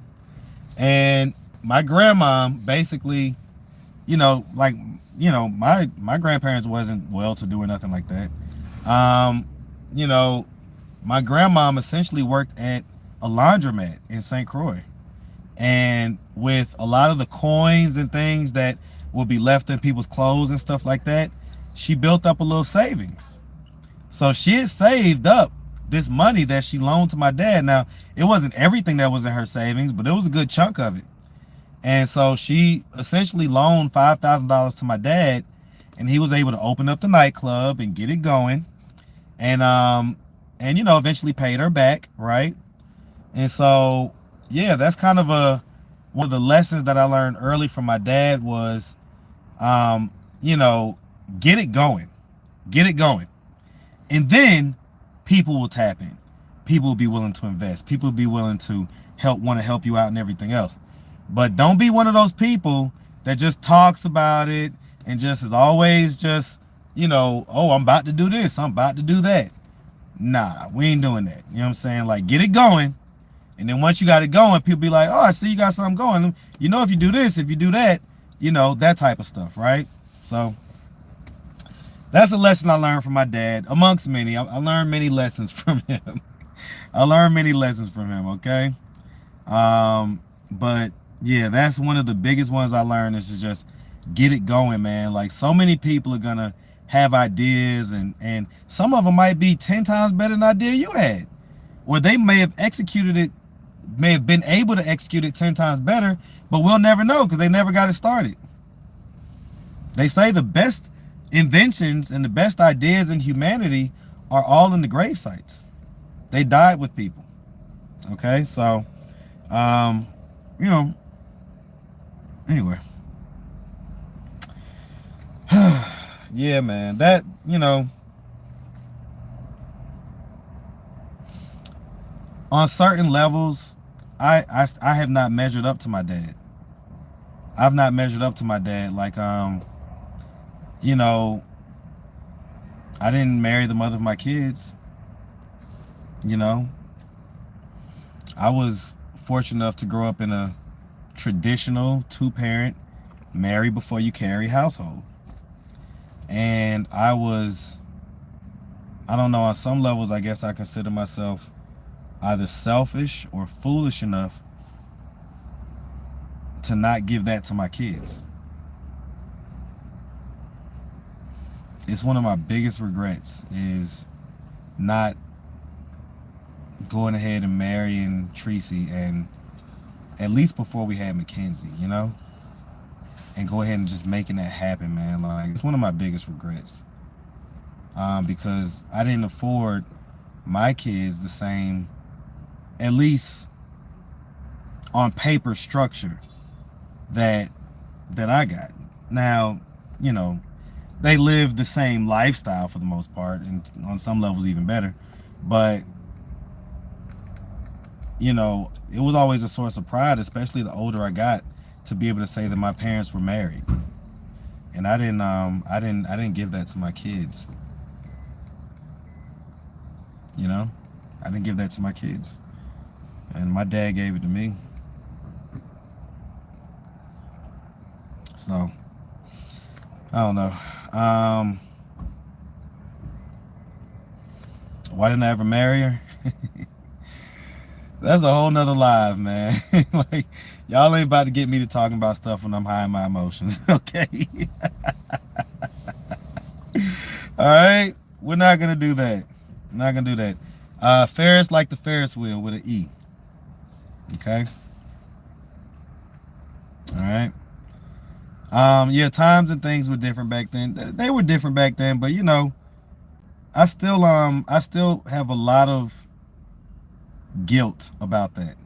And my grandma basically, my grandparents wasn't well-to-do or nothing like that. My grandmom essentially worked at a laundromat in St. Croix. And with a lot of the coins and things that would be left in people's clothes and stuff like that, she built up a little savings. So she had saved up this money that she loaned to my dad. Now, it wasn't everything that was in her savings, but it was a good chunk of it. And so she essentially loaned $5,000 to my dad, and he was able to open up the nightclub and get it going. And you know, eventually paid her back, right? And so, yeah, that's kind of one of the lessons that I learned early from my dad was, you know, get it going. Get it going. And then people will tap in. People will be willing to invest. People will be willing to want to help you out and everything else. But don't be one of those people that just talks about it and just is always just, you know, oh, I'm about to do this, I'm about to do that. Nah, we ain't doing that. You know what I'm saying? Like, get it going. And then once you got it going, people be like, oh, I see you got something going. You know, if you do this, if you do that, you know, that type of stuff, right? So that's a lesson I learned from my dad, amongst many. I learned many lessons from him. I learned many lessons from him, okay? But yeah, that's one of the biggest ones I learned is to just get it going, man. Like, so many people are gonna have ideas, and some of them might be 10 times better than the idea you had. Or they may have executed it, may have been able to execute it 10 times better, but we'll never know because they never got it started. They say the best inventions and the best ideas in humanity are all in the grave sites. They died with people. Okay, so you know, anyway. Yeah, man, that, you know, on certain levels, I have not measured up to my dad. I've not measured up to my dad. Like, you know, I didn't marry the mother of my kids. You know, I was fortunate enough to grow up in a traditional 2-parent, marry before you carry household. And I don't know, on some levels, I guess I consider myself either selfish or foolish enough to not give that to my kids. It's one of my biggest regrets is not going ahead and marrying Tracy, and at least before we had Mackenzie, you know, and go ahead and just making that happen, man. Like, it's one of my biggest regrets, because I didn't afford my kids the same, at least on paper, structure that I got. Now, you know, they live the same lifestyle for the most part, and on some levels even better, but you know, it was always a source of pride, especially the older I got, to be able to say that my parents were married. And I didn't give that to my kids. You know, I didn't give that to my kids, and my dad gave it to me. So I don't know. Why didn't I ever marry her? That's a whole nother live, man. Like, y'all ain't about to get me to talking about stuff when I'm high in my emotions, okay? All right? We're not going to do that. I'm not going to do that. Ferris like the Ferris wheel with an E. Okay? All right? Yeah, times and things were different back then. They were different back then, but, you know, I still have a lot of guilt about that.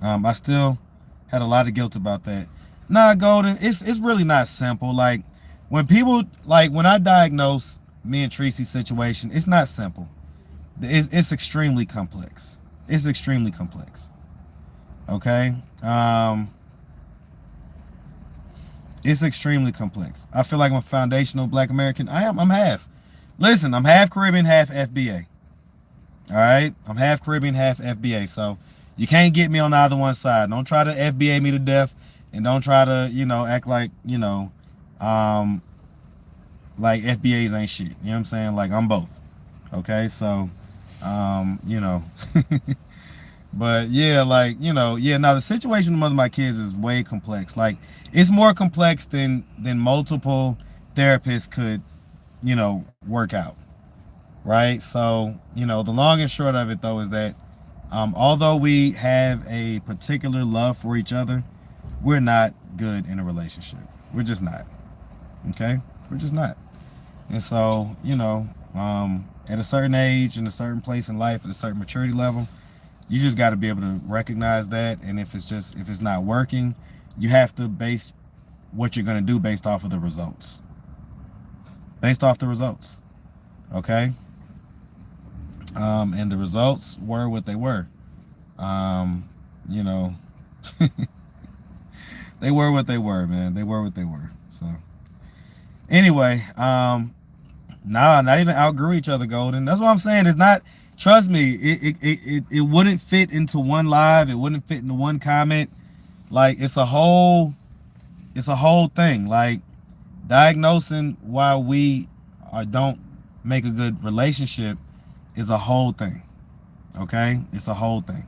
I still had a lot of guilt about that. Nah, Golden, it's really not simple. Like, when I diagnose me and Tracy's situation, it's not simple. It's extremely complex. It's extremely complex. Okay? It's extremely complex. I feel like I'm a foundational Black American. I'm half. Listen, I'm half Caribbean, half FBA. All right? I'm half Caribbean, half FBA. So you can't get me on either one side. Don't try to FBA me to death, and don't try to, you know, act like, you know, like FBAs ain't shit. You know what I'm saying? Like, I'm both. Okay? So, you know, But yeah, like, yeah, now the situation with my kids is way complex. Like, it's more complex than multiple therapists could, work out. Right? So, the long and short of it though is that although we have a particular love for each other, we're not good in a relationship. We're just not. Okay? We're just not. And so, at a certain age, in a certain place in life, at a certain maturity level, you just got to be able to recognize that. And if it's not working, you have to base what you're going to do based off of the results. Based off the results. Okay? And the results were what they were. Um, you know, they were what they were, man. They were what they were. So anyway, nah, not even outgrew each other, Golden. That's what I'm saying. It's not. Trust me, it wouldn't fit into one live. It wouldn't fit into one comment. Like it's a whole thing. Like diagnosing why we don't make a good relationship is a whole thing. Okay, it's a whole thing.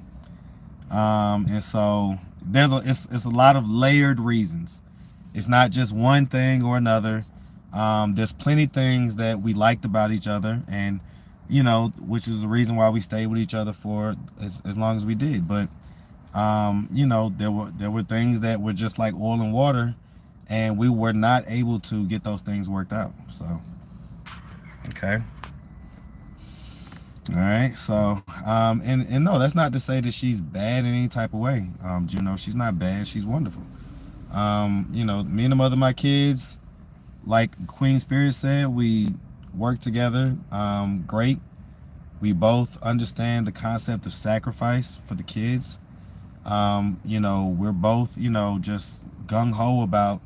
And so it's a lot of layered reasons. It's not just one thing or another. There's plenty things that we liked about each other, and which is the reason why we stayed with each other for as long as we did. But there were things that were just like oil and water, and we were not able to get those things worked out. So, okay. All right. So, and no, that's not to say that she's bad in any type of way. She's not bad. She's wonderful. Me and the mother of my kids, like Queen Spirit said, we work together. Great. We both understand the concept of sacrifice for the kids. We're both, just gung ho about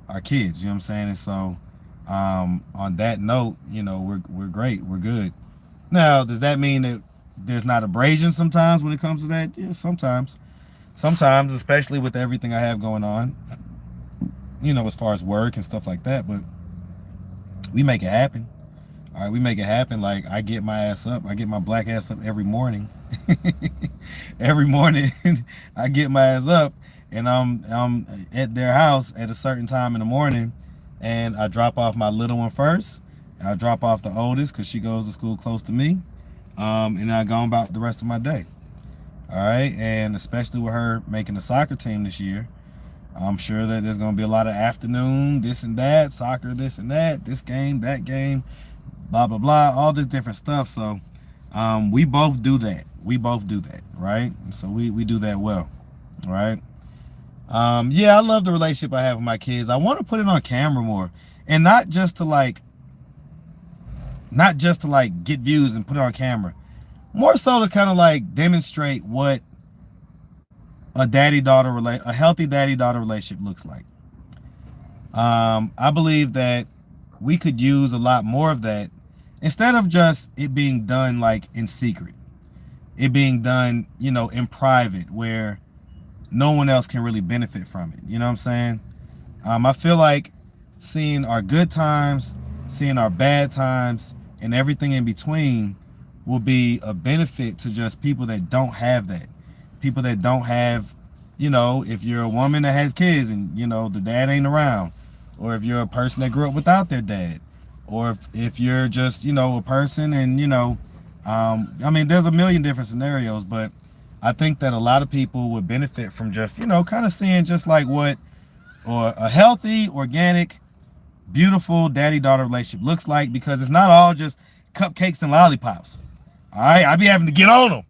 our kids. You know what I'm saying? And so, on that note, we're great. We're good. Now, does that mean that there's not abrasion sometimes when it comes to that? Yeah, sometimes. Sometimes, especially with everything I have going on, as far as work and stuff like that. But we make it happen. All right, we make it happen. Like, I get my ass up. I get my black ass up every morning. Every morning, I get my ass up, and I'm at their house at a certain time in the morning, and I drop off my little one first. I drop off the oldest because she goes to school close to me, and I go about the rest of my day. All right, and especially with her making the soccer team this year, I'm sure that there's going to be a lot of afternoon, this and that, soccer, this and that, this game, that game, blah, blah, blah, all this different stuff. So we both do that. We both do that, right? And so we do that well, right? Yeah, I love the relationship I have with my kids. I want to put it on camera more, and not just to get views and put it on camera. More so to kind of like demonstrate what a healthy daddy-daughter relationship looks like. I believe that we could use a lot more of that instead of just it being done like in secret. It being done, in private where no one else can really benefit from it. You know what I'm saying? I feel like seeing our good times, seeing our bad times, and everything in between will be a benefit to just people that don't have that. People that don't have, if you're a woman that has kids and, the dad ain't around, or if you're a person that grew up without their dad, or if you're just, a person and, there's a million different scenarios, but I think that a lot of people would benefit from just, kind of seeing just like or a healthy, organic, beautiful daddy-daughter relationship looks like, because it's not all just cupcakes and lollipops. All right, I be having to get on them.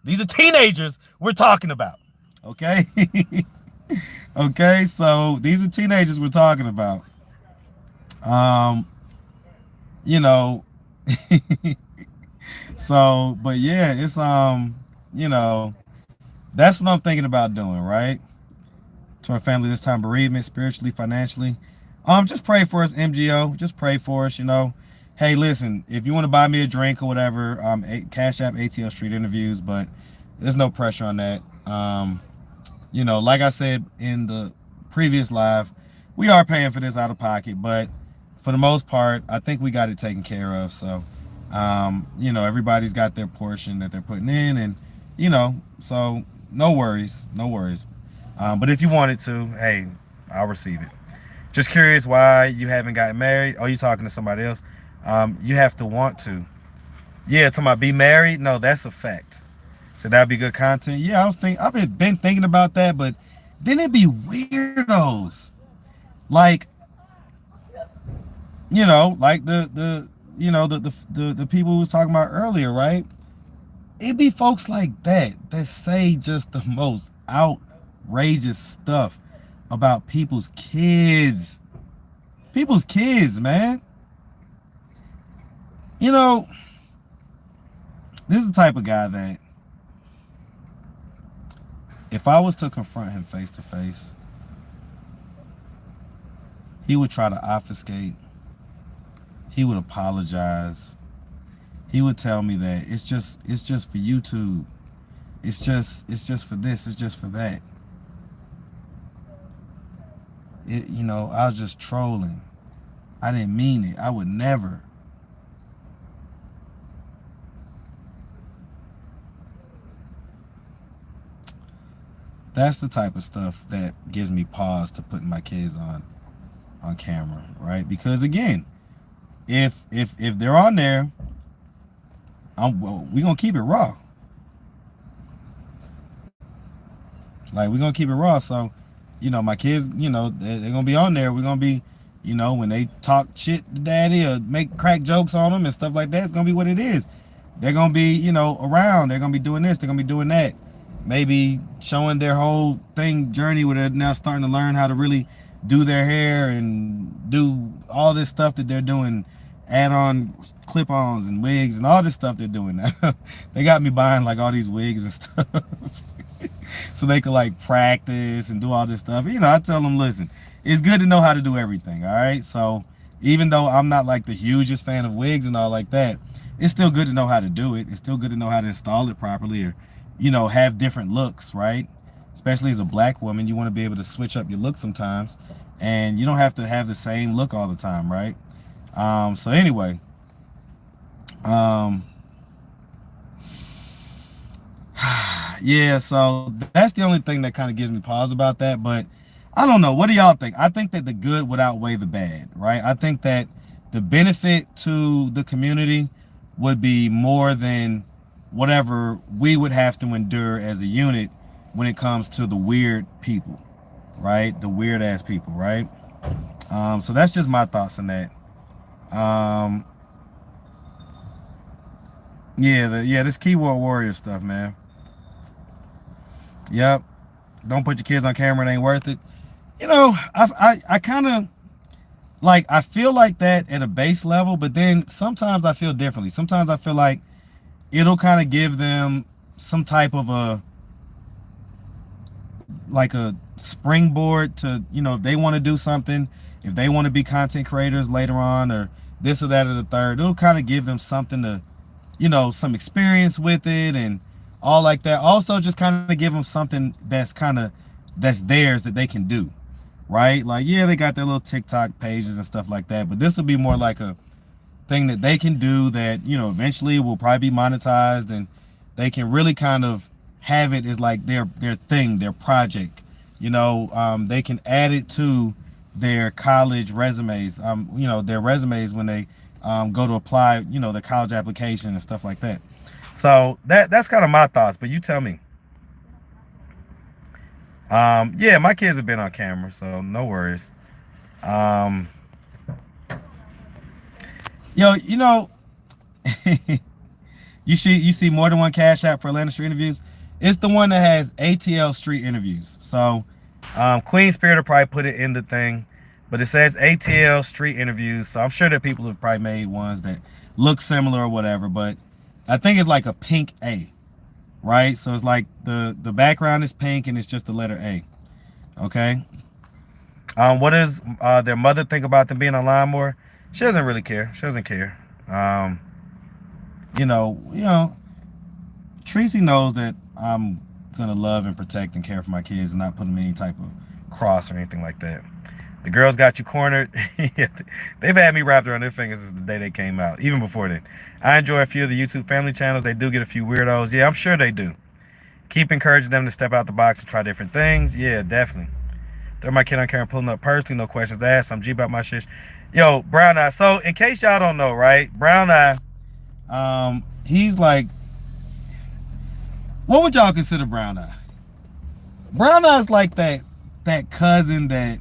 These are teenagers we're talking about. Okay? Okay, so these are teenagers we're talking about. So, but yeah, it's that's what I'm thinking about doing, right? To our family this time, bereavement, spiritually, financially. Just pray for us, MGO. Just pray for us, Hey, listen, if you want to buy me a drink or whatever, Cash App ATL Street Interviews, but there's no pressure on that. Like I said in the previous live, we are paying for this out of pocket, but for the most part, I think we got it taken care of. So, everybody's got their portion that they're putting in, and So no worries, no worries. But if you wanted to, hey, I'll receive it. Just curious why you haven't gotten married. Oh, you talking to somebody else? You have to want to. Yeah, talking about be married. No, that's a fact. So that'd be good content. Yeah, I've been thinking about that, but then it'd be weirdos. Like, like the people we was talking about earlier, right? It'd be folks like that say just the most outrageous stuff about people's kids. People's kids, man. You know, this is the type of guy that if I was to confront him face to face, he would try to obfuscate. He would apologize. He would tell me that it's just for YouTube. It's just for this. It's just for that. I was just trolling. I didn't mean it. I would never. That's the type of stuff that gives me pause to putting my kids on camera, right? Because again, if they're on there, we gonna keep it raw. Like we're gonna keep it raw. So, my kids, they're gonna be on there. We're gonna be, when they talk shit to daddy or make crack jokes on them and stuff like that, it's gonna be what it is. They're gonna be, around. They're gonna be doing this. They're gonna be doing that. Maybe showing their whole thing journey where they're now starting to learn how to really do their hair and do all this stuff that they're doing, add on clip-ons and wigs and all this stuff they're doing now. They got me buying like all these wigs and stuff so they could like practice and do all this stuff. I tell them, listen, it's good to know how to do everything, all right? So even though I'm not like the hugest fan of wigs and all like that, it's still good to know how to do it. It's still good to know how to install it properly or, have different looks, right? Especially as a black woman, you want to be able to switch up your look sometimes, and you don't have to have the same look all the time, right? So anyway, yeah, so that's the only thing that kind of gives me pause about that. But I don't know. What do y'all think? I think that the good would outweigh the bad, right? I think that the benefit to the community would be more than whatever we would have to endure as a unit when it comes to the weird people, right? The weird ass people, right? So that's just my thoughts on that. Um, yeah, this keyboard warrior stuff, man. Yep. Don't put your kids on camera. It ain't worth it. I kind of like, I feel like that at a base level, but then sometimes I feel differently. Sometimes I feel like it'll kind of give them some type of a springboard to, if they want to do something, if they want to be content creators later on or this or that or the third, it'll kind of give them something to, some experience with it and all like that. Also just kind of give them something that's theirs that they can do, right? Like, yeah, they got their little TikTok pages and stuff like that, but this will be more like a thing that they can do that, eventually will probably be monetized, and they can really kind of have it as like their thing, their project. They can add it to their college resumes, their resumes when they go to apply, their college application and stuff like that. So that's kind of my thoughts, but you tell me. Yeah, my kids have been on camera, so no worries. Um, yo, you see more than one cash app for Atlanta Street Interviews. It's the one that has ATL Street Interviews. So Queen Spirit will probably put it in the thing, but it says ATL Street Interviews. So I'm sure that people have probably made ones that look similar or whatever, but I think it's like a pink A, right? So it's like the background is pink and it's just the letter A. Okay. What does their mother think about them being online more? She doesn't really care. She doesn't care. You know, Tracy knows that I'm gonna love and protect and care for my kids and not put them in any type of cross or anything like that. The girls got you cornered. They've had me wrapped around their fingers since the day they came out, even before then. I enjoy a few of the YouTube family channels. They do get a few weirdos. Yeah, I'm sure they do. Keep encouraging them to step out the box and try different things. Yeah, definitely. They're my kid on camera pulling up personally, no questions asked. I'm G about my shit. Yo, Brown Eye. So in case y'all don't know, right? Brown Eye, he's like, what would y'all consider Brown Eye? Brown Eye's like that cousin that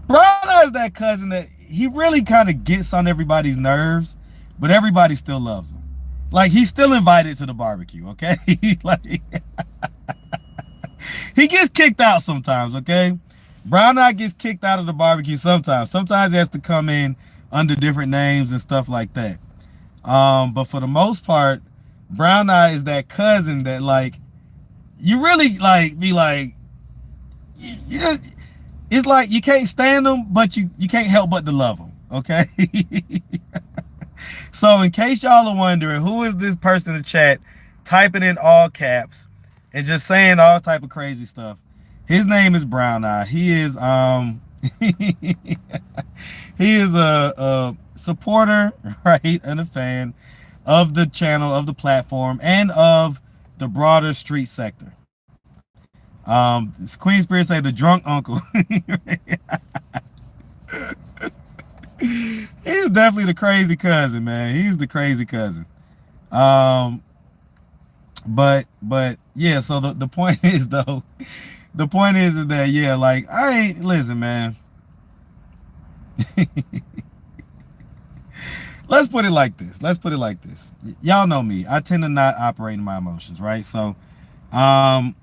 Brown Eye's that cousin that he really kind of gets on everybody's nerves, but everybody still loves him. Like he's still invited to the barbecue, okay? Like he gets kicked out sometimes, okay? Brown Eye gets kicked out of the barbecue sometimes. Sometimes he has to come in under different names and stuff like that. But for the most part, Brown Eye is that cousin that like you really like be like you just, it's like you can't stand them, but you can't help but to love them, okay? So in case y'all are wondering who is this person in the chat typing in all caps and just saying all type of crazy stuff, his name is Brown Eye. He is he is a supporter, right, and a fan of the channel, of the platform, and of the broader street sector. Queen Spirit say the drunk uncle. He's definitely the crazy cousin, man. He's the crazy cousin. But yeah, so the point is though, the point is that yeah, like I ain't listen, man. Let's put it like this. Y'all know me. I tend to not operate in my emotions, right? So I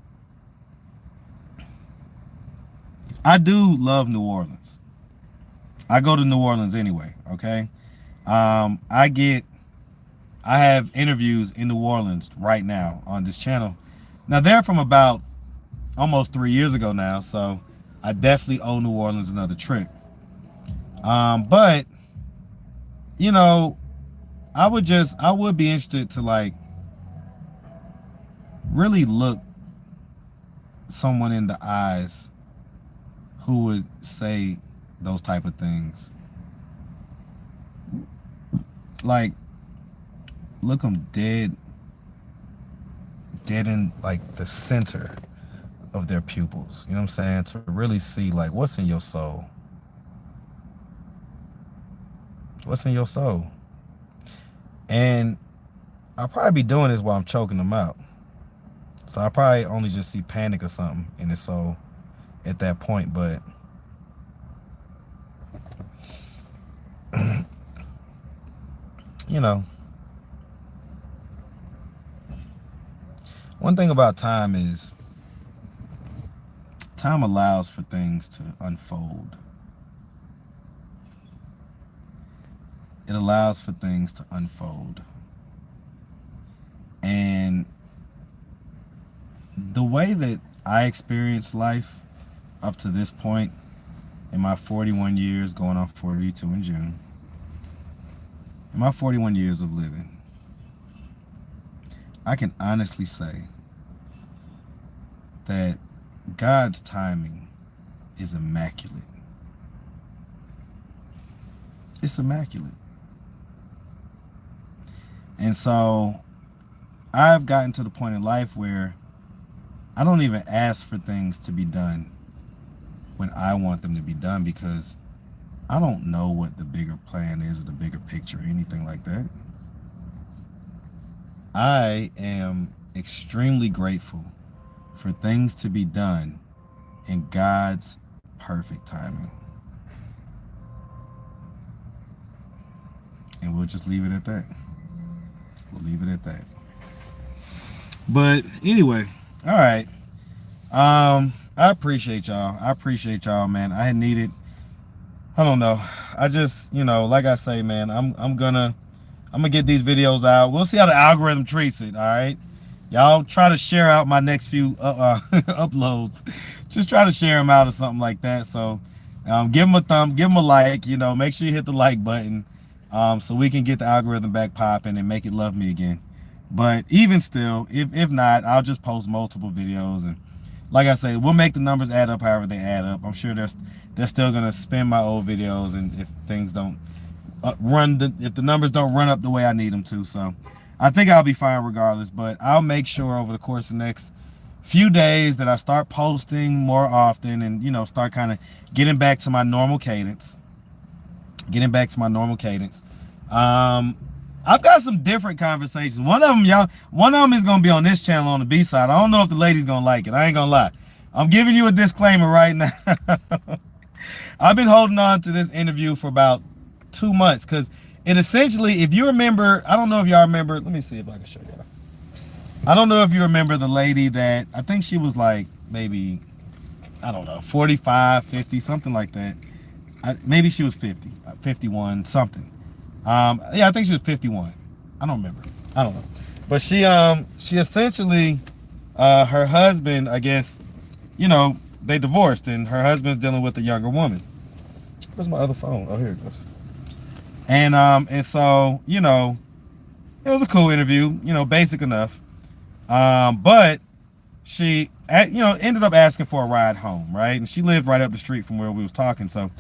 do love New Orleans. I go to New Orleans anyway, okay? I have interviews in New Orleans right now on this channel. Now they're from about almost 3 years ago now, so I definitely owe New Orleans another trip. But you know, I would be interested to like really look someone in the eyes who would say those type of things. Like look them dead in like the center of their pupils. You know what I'm saying? To really see like what's in your soul. What's in your soul? And I'll probably be doing this while I'm choking them out. So I probably only just see panic or something in his soul at that point, but you know, one thing about time is time allows for things to unfold. It allows for things to unfold. And the way that I experienced life up to this point in my 41 years, going on 42 in June, in my 41 years of living, I can honestly say that God's timing is immaculate. It's immaculate. And so I've gotten to the point in life where I don't even ask for things to be done when I want them to be done, because I don't know what the bigger plan is or the bigger picture or anything like that. I am extremely grateful for things to be done in God's perfect timing. And we'll just leave it at that. We'll leave it at that. But anyway, all right. I appreciate y'all. Man. I had needed, I don't know. I just, you know, like I say, man, I'm gonna get these videos out. We'll see how the algorithm treats it, all right? Y'all try to share out my next few uploads. Just try to share them out or something like that. So give them a thumb, give them a like, you know, make sure you hit the like button so we can get the algorithm back popping and make it love me again. But even still, if not, I'll just post multiple videos. And like I say, we'll make the numbers add up however they add up. I'm sure they're still going to spin my old videos, and if things don't if the numbers don't run up the way I need them to. So I think I'll be fine regardless, but I'll make sure over the course of the next few days that I start posting more often and, start kind of getting back to my normal cadence. I've got some different conversations. One of them is going to be on this channel on the B side. I don't know if the lady's going to like it. I ain't going to lie. I'm giving you a disclaimer right now. I've been holding on to this interview for about 2 months because it essentially, if you remember, I don't know if y'all remember. Let me see if I can show y'all. I don't know if you remember the lady that, I think she was like maybe, I don't know, 45, 50, something like that. Maybe she was 50, 51, something. Yeah, I think she was 51. I don't remember. I don't know. But she essentially, her husband, I guess, they divorced and her husband's dealing with a younger woman. Where's my other phone? Oh, here it goes. And so, it was a cool interview, basic enough. But she, ended up asking for a ride home, right? And she lived right up the street from where we was talking. So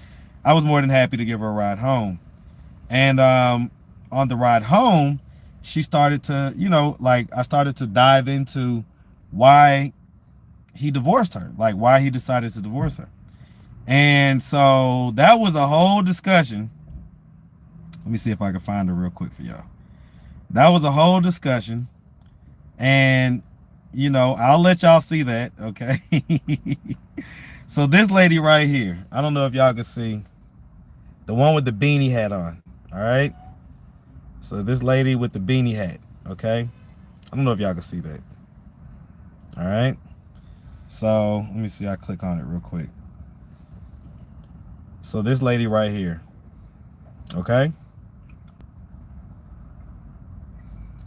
I was more than happy to give her a ride home. And on the ride home, she started to, I started to dive into why he divorced her, like why he decided to divorce her. And so that was a whole discussion. Let me see if I can find her real quick for y'all. That was a whole discussion. And, I'll let y'all see that, okay? So this lady right here, I don't know if y'all can see, the one with the beanie hat on, all right? So this lady with the beanie hat, okay? I don't know if y'all can see that. All right? So let me see, I click on it real quick. So this lady right here, okay?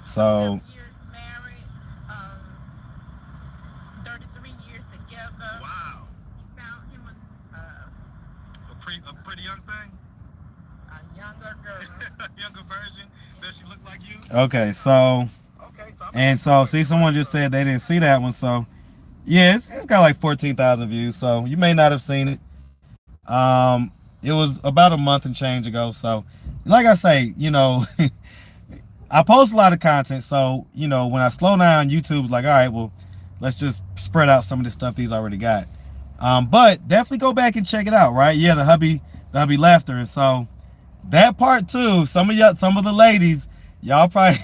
So married, 33 years together. Wow. You found him A pretty young thing? a younger girl. Younger version. Does she look like you? Okay, so and so see, someone just said they didn't see that one. So yeah, it's got like 14,000 views. So you may not have seen it. It was about a month and change ago. So like I say, I post a lot of content. So, when I slow down, YouTube's like, all right, well, let's just spread out some of the stuff these already got. But definitely go back and check it out, right? Yeah, the hubby left her. And so that part too, some of the ladies, y'all probably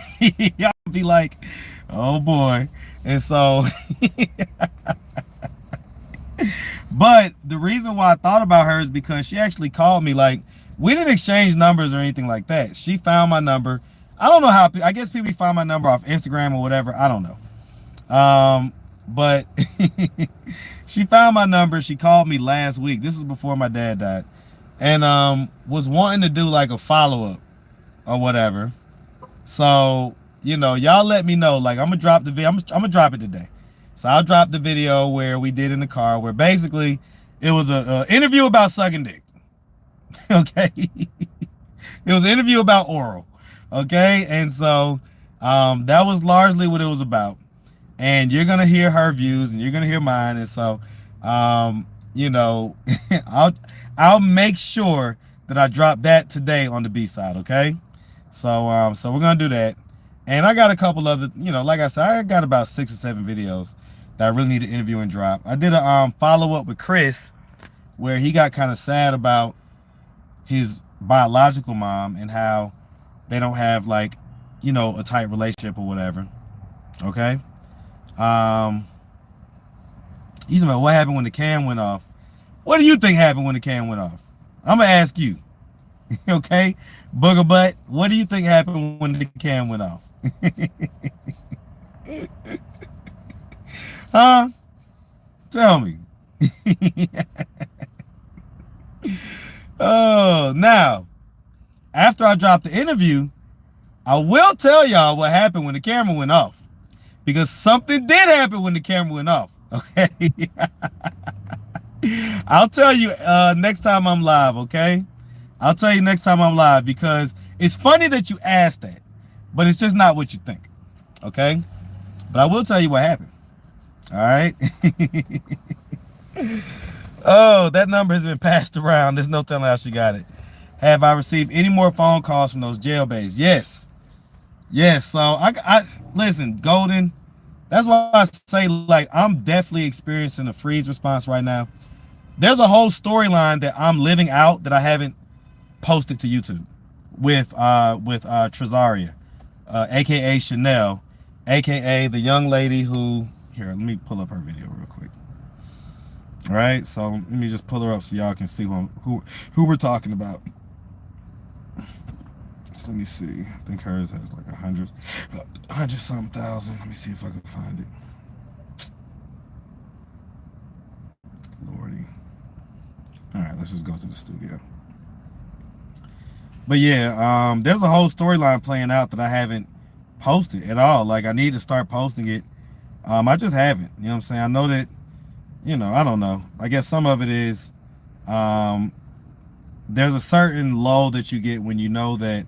y'all be like, oh boy. And so but the reason why I thought about her is because she actually called me. Like, we didn't exchange numbers or anything like that. She found my number. I don't know how, I guess people find my number off Instagram or whatever. I don't know. But she found my number. She called me last week. This was before my dad died. And was wanting to do like a follow-up or whatever. So, y'all let me know. Like, I'm going to drop the video. I'm going to drop it today. So I'll drop the video where we did in the car, where basically it was a interview about sucking dick. Okay. It was an interview about oral. Okay. And so that was largely what it was about. And you're going to hear her views and you're going to hear mine. And so, I'll make sure that I drop that today on the B side. Okay. So, so we're going to do that. And I got a couple other, like I said, I got about 6 or 7 videos that I really need to interview and drop. I did a follow-up with Chris where he got kind of sad about his biological mom and how they don't have like, a tight relationship or whatever. Okay. He's about what happened when the cam went off. What do you think happened when the cam went off? I'm going to ask you. Okay. Booger butt. What do you think happened when the cam went off? Huh? Tell me. Oh, now, after I dropped the interview, I will tell y'all what happened when the camera went off. Because something did happen when the camera went off. Okay? I'll tell you next time I'm live, okay? I'll tell you next time I'm live, because it's funny that you asked that, but it's just not what you think, okay? But I will tell you what happened, all right? Oh, that number has been passed around. There's no telling how she got it. Have I received any more phone calls from those jailbaits? Yes. Yeah, so I listen, Golden. That's why I say like I'm definitely experiencing a freeze response right now. There's a whole storyline that I'm living out that I haven't posted to YouTube with Trezaria, aka Chanel, aka the young lady who here. Let me pull up her video real quick. All right, so let me just pull her up so y'all can see who we're talking about. So let me see. I think hers has like 100 something thousand. Let me see if I can find it. Lordy. All right, let's just go to the studio. But yeah, there's a whole storyline playing out that I haven't posted at all. Like I need to start posting it. I just haven't. You know what I'm saying? I know that, I don't know. I guess some of it is there's a certain lull that you get when you know that,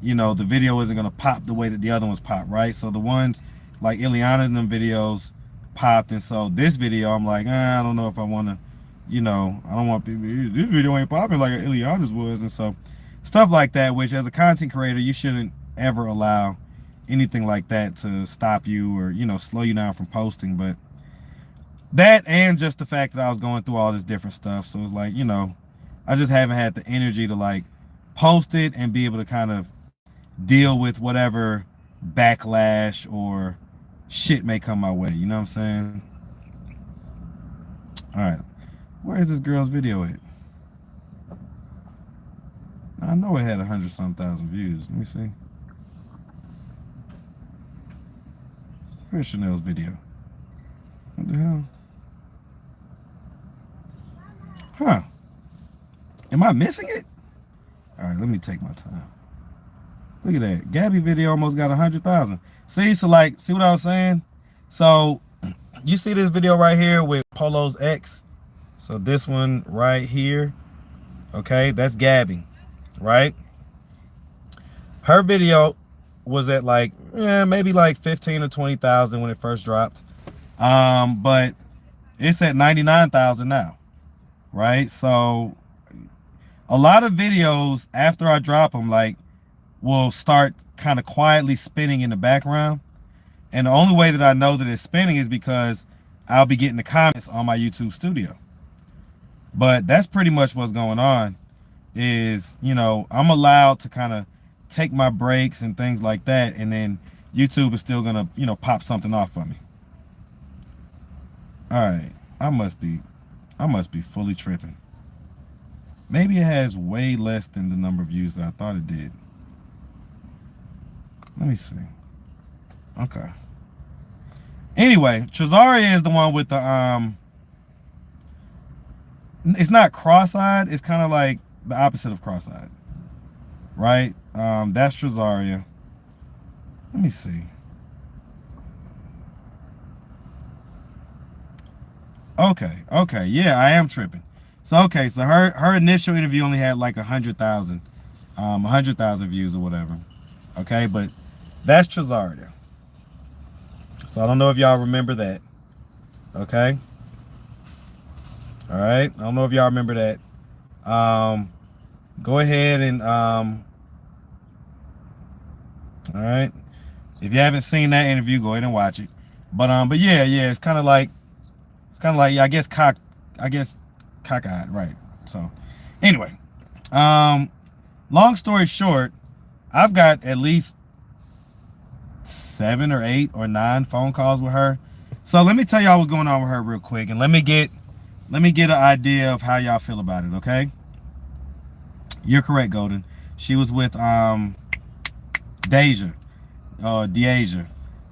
the video isn't gonna pop the way that the other ones pop, right? So the ones like Ileana's and them videos popped, and so this video I'm like, I don't know if I wanna, I don't want people, this video ain't popping like Ileana's was, and so stuff like that, which as a content creator, you shouldn't ever allow anything like that to stop you or, slow you down from posting. But that and just the fact that I was going through all this different stuff. So it's like, I just haven't had the energy to like post it and be able to kind of deal with whatever backlash or shit may come my way. You know what I'm saying? All right. Where is this girl's video at? I know it had 100-some thousand views. Let me see. Where's Chanel's video? What the hell? Huh. Am I missing it? All right, let me take my time. Look at that. Gabby video almost got 100,000. See, so like, see what I was saying? So you see this video right here with Polo's ex? So this one right here, okay, that's Gabby, right? Her video was at like, maybe like 15 or 20,000 when it first dropped. But it's at 99,000 now, right? So a lot of videos after I drop them, like, will start kind of quietly spinning in the background. And the only way that I know that it's spinning is because I'll be getting the comments on my YouTube studio. But that's pretty much what's going on is, I'm allowed to kind of take my breaks and things like that. And then YouTube is still going to, pop something off for me. All right. I must be fully tripping. Maybe it has way less than the number of views that I thought it did. Let me see. Okay. Anyway, Trezaria is the one with the it's not cross-eyed, it's kind of like the opposite of cross-eyed. Right? That's Trezaria. Let me see. Okay, yeah, I am tripping. So okay, so her initial interview only had like 100,000 views or whatever. Okay, but that's Trezaria. So I don't know if y'all remember that. Okay. All right. I don't know if y'all remember that. Go ahead and all right. If you haven't seen that interview, go ahead and watch it. But yeah, it's kind of like I guess cockeyed, right? So anyway, long story short, I've got at least 7 or 8 or 9 phone calls with her. So let me tell y'all what's going on with her real quick, and let me get an idea of how y'all feel about it. Okay, you're correct, Golden. She was with Deja.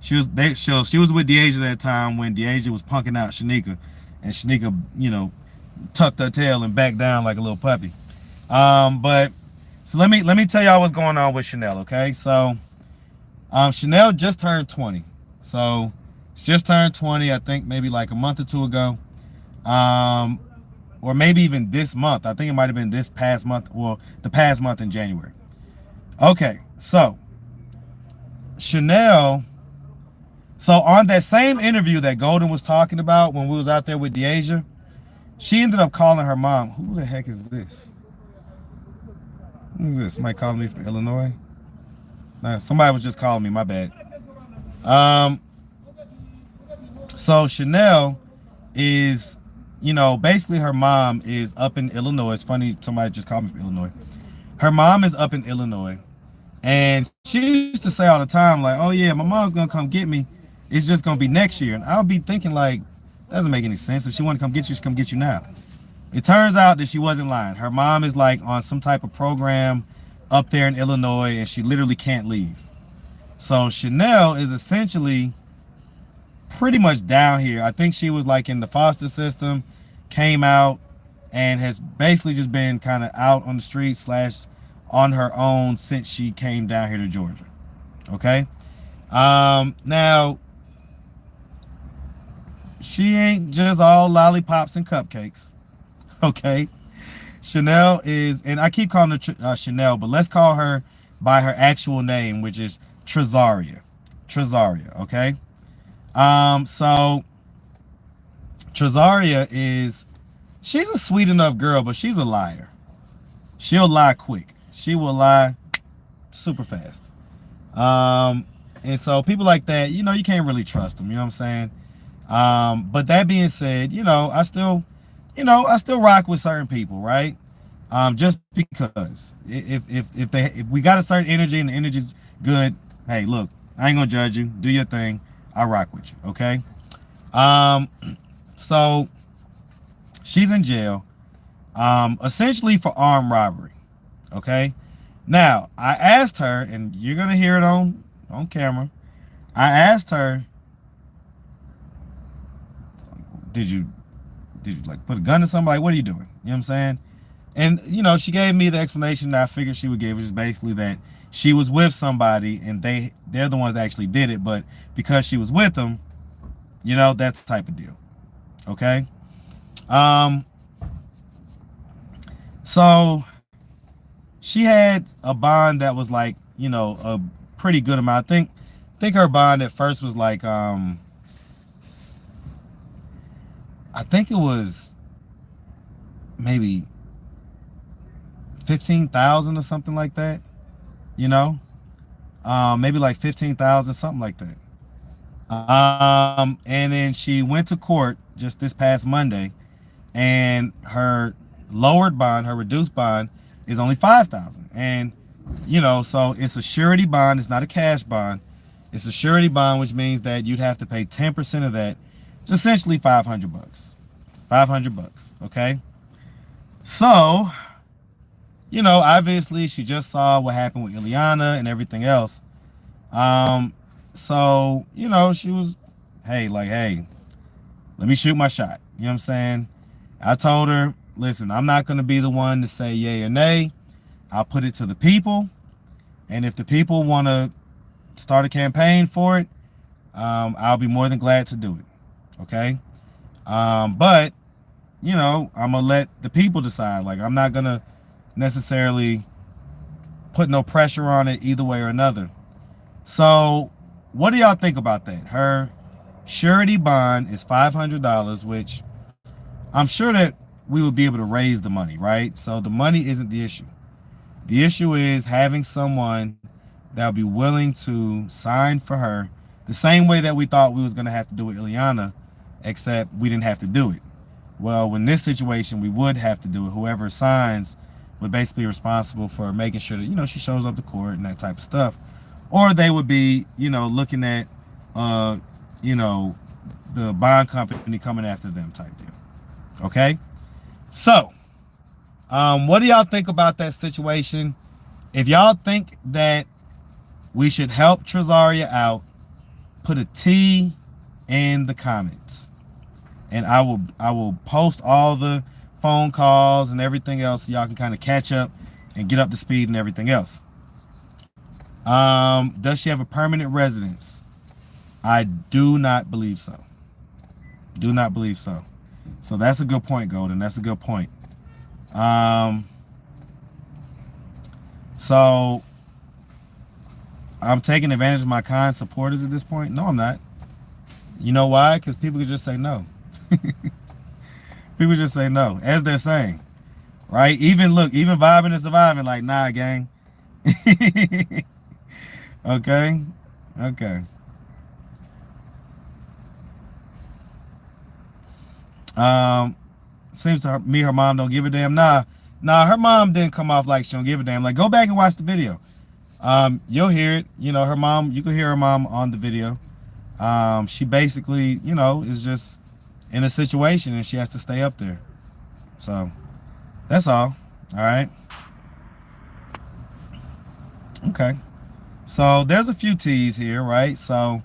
She was with Deja that time when Deja was punking out Shanika, and Shanika, tucked her tail and backed down like a little puppy. But so let me tell y'all what's going on with Chanel. Okay, so Chanel just turned 20. So she just turned 20, I think maybe like a month or two ago. Or maybe even this month. I think it might have been this past month, well, the past month in January. Okay, so Chanel, so on that same interview that Golden was talking about when we was out there with Deja, she ended up calling her mom. Who the heck is this? Who is this? Somebody calling me from Illinois? Somebody was just calling me. My bad. Um, so Chanel is, basically her mom is up in Illinois. It's funny, somebody just called me from Illinois. Her mom is up in Illinois, and she used to say all the time, like, "Oh yeah, my mom's gonna come get me. It's just gonna be next year." And I'll be thinking like, that doesn't make any sense. If she want to come get you, she come get you now. It turns out that she wasn't lying. Her mom is like on some type of program up there in Illinois, and she literally can't leave. So Chanel is essentially pretty much down here. I think she was like in the foster system, came out, and has basically just been kind of out on the street slash on her own since she came down here to Georgia. Okay. Now she ain't just all lollipops and cupcakes. Okay. Chanel is, and I keep calling her Chanel, but let's call her by her actual name, which is Trezaria. Trezaria, okay? So Trezaria is, she's a sweet enough girl, but she's a liar. She'll lie quick. She will lie super fast. And so people like that, you can't really trust them, you know what I'm saying? But that being said, I still rock with certain people, right? Just because if we got a certain energy and the energy's good, hey, look, I ain't gonna judge you. Do your thing. I rock with you, okay? So she's in jail, essentially for armed robbery, okay? Now, I asked her, and you're gonna hear it on camera. I asked her, did you like put a gun to somebody? What are you doing? You know what I'm saying? And she gave me the explanation that I figured she would give, which is basically that she was with somebody and they're the ones that actually did it, but because she was with them, that's the type of deal. Okay. So she had a bond that was like, a pretty good amount. I think her bond at first was like, I think it was maybe 15,000 or something like that, maybe like 15,000, something like that. And then she went to court just this past Monday, and her lowered bond, her reduced bond, is only 5,000. And so it's a surety bond. It's not a cash bond. It's a surety bond, which means that you'd have to pay 10% of that. It's essentially $500. $500. Okay. So, obviously she just saw what happened with Ileana and everything else. So, she was, hey, let me shoot my shot. You know what I'm saying? I told her, listen, I'm not going to be the one to say yay or nay. I'll put it to the people. And if the people want to start a campaign for it, I'll be more than glad to do it. Okay. But, I'm going to let the people decide. Like, I'm not going to necessarily put no pressure on it either way or another. So what do y'all think about that? Her surety bond is $500, which I'm sure that we would be able to raise the money, right? So the money isn't the issue. The issue is having someone that will be willing to sign for her the same way that we thought we was going to have to do with Ileana, except we didn't have to do it. Well, in this situation, we would have to do it. Whoever signs would basically be responsible for making sure that, she shows up to court and that type of stuff. Or they would be, looking at, the bond company coming after them type deal. Okay? So, what do y'all think about that situation? If y'all think that we should help Trezaria out, put a T in the comments. And I will post all the phone calls and everything else so y'all can kind of catch up and get up to speed and everything else. Does she have a permanent residence? I do not believe so. Do not believe so. So that's a good point, Golden. That's a good point. So I'm taking advantage of my kind supporters at this point? No, I'm not. You know why? Because people could just say no. People just say no, as they're saying, right? Even vibing and surviving, like, nah, gang. Okay. Okay. Um, seems to me her mom don't give a damn. Nah, her mom didn't come off like she don't give a damn. Like, go back and watch the video. You'll hear it. You know, her mom. You can hear her mom on the video. She basically, is just in a situation and she has to stay up there. So that's all. All right. Okay. So there's a few T's here, right? So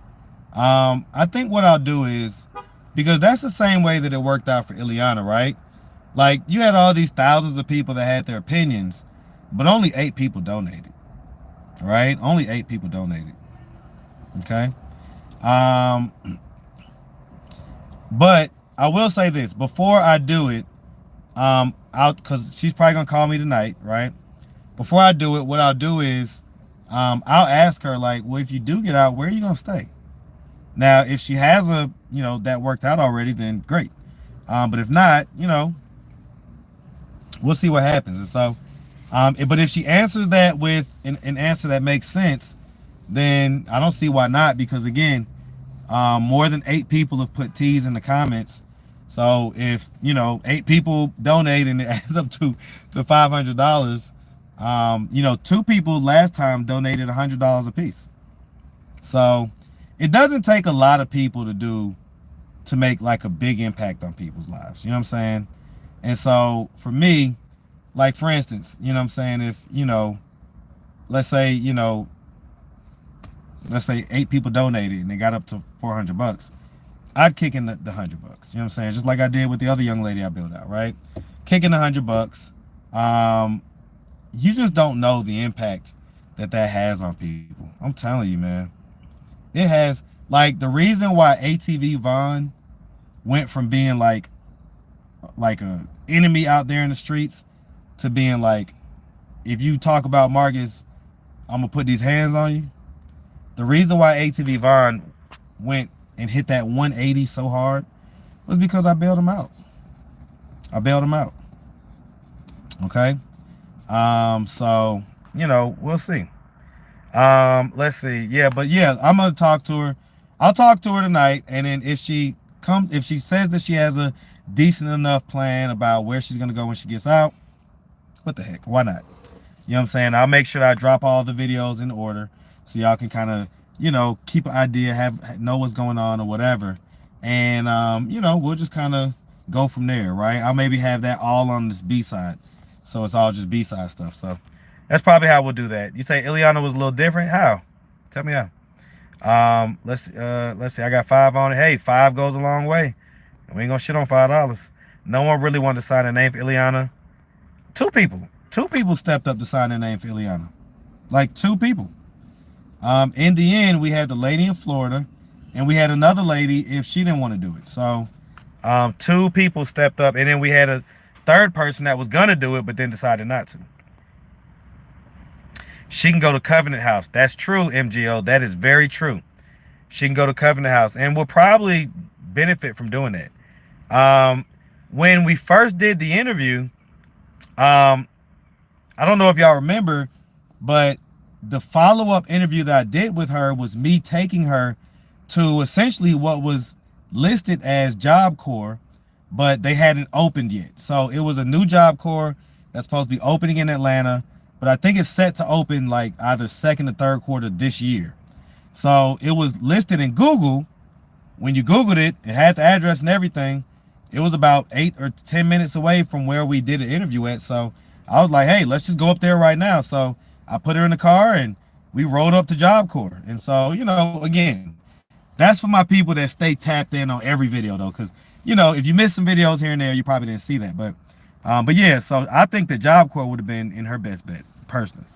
I think what I'll do is, because that's the same way that it worked out for Ileana, right? Like, you had all these thousands of people that had their opinions, but only 8 people donated, right? Only 8 people donated. Okay. Um, but I will say this before I do it, because she's probably gonna call me tonight, right? Before I do it, what I'll do is, I'll ask her, like, well, if you do get out, where are you gonna stay? Now, if she has that worked out already, then great. But if not, we'll see what happens. And so, but if she answers that with an answer that makes sense, then I don't see why not. Because again, more than 8 people have put T's in the comments. So if 8 people donate and it adds up to $500, 2 people last time donated $100 a piece. So it doesn't take a lot of people to make like a big impact on people's lives. You know what I'm saying? And so for me, like, for instance, you know what I'm saying, if let's say 8 people donated and they got up to $400, I'd kick in the $100. You know what I'm saying? Just like I did with the other young lady I built out, right? Kicking $100. You just don't know the impact that has on people. I'm telling you, man. It has, like, the reason why ATV Vaughn went from being like a enemy out there in the streets to being like, if you talk about Marcus, I'm gonna put these hands on you. The reason why ATV Vaughn went and hit that 180 so hard was because I bailed him out. I bailed him out. Okay. So, we'll see. Let's see. Yeah, but yeah, I'm gonna talk to her. I'll talk to her tonight, and then if she says that she has a decent enough plan about where she's gonna go when she gets out, what the heck? Why not? You know what I'm saying? I'll make sure that I drop all the videos in order so y'all can kind of, keep an idea, know what's going on or whatever. And we'll just kind of go from there, right? I'll maybe have that all on this B-side. So it's all just B-side stuff. So that's probably how we'll do that. You say Ileana was a little different? How? Tell me how. Let's see. I got 5 on it. Hey, 5 goes a long way. We ain't gonna shit on $5. No one really wanted to sign a name for Ileana. 2 people. 2 people stepped up to sign their name for Ileana. Like 2 people. In the end, we had the lady in Florida, and we had another lady if she didn't want to do it. So 2 people stepped up, and then we had a 3rd person that was gonna do it, but then decided not to. She can go to Covenant House. That's true, MGO. That is very true. She can go to Covenant House, and will probably benefit from doing that. When we first did the interview, I don't know if y'all remember, but the follow-up interview that I did with her was me taking her to essentially what was listed as Job Corps, but they hadn't opened yet. So it was a new Job Corps that's supposed to be opening in Atlanta, but I think it's set to open like either 2nd or 3rd quarter this year. So it was listed in Google. When you Googled it, it had the address and everything. It was about 8 or 10 minutes away from where we did an interview at. So I was like, hey, let's just go up there right now. So I put her in the car and we rode up to Job Corps. And so, again, that's for my people that stay tapped in on every video though. Cause if you miss some videos here and there, you probably didn't see that. But yeah, so I think the Job Corps would have been in her best bet, personally.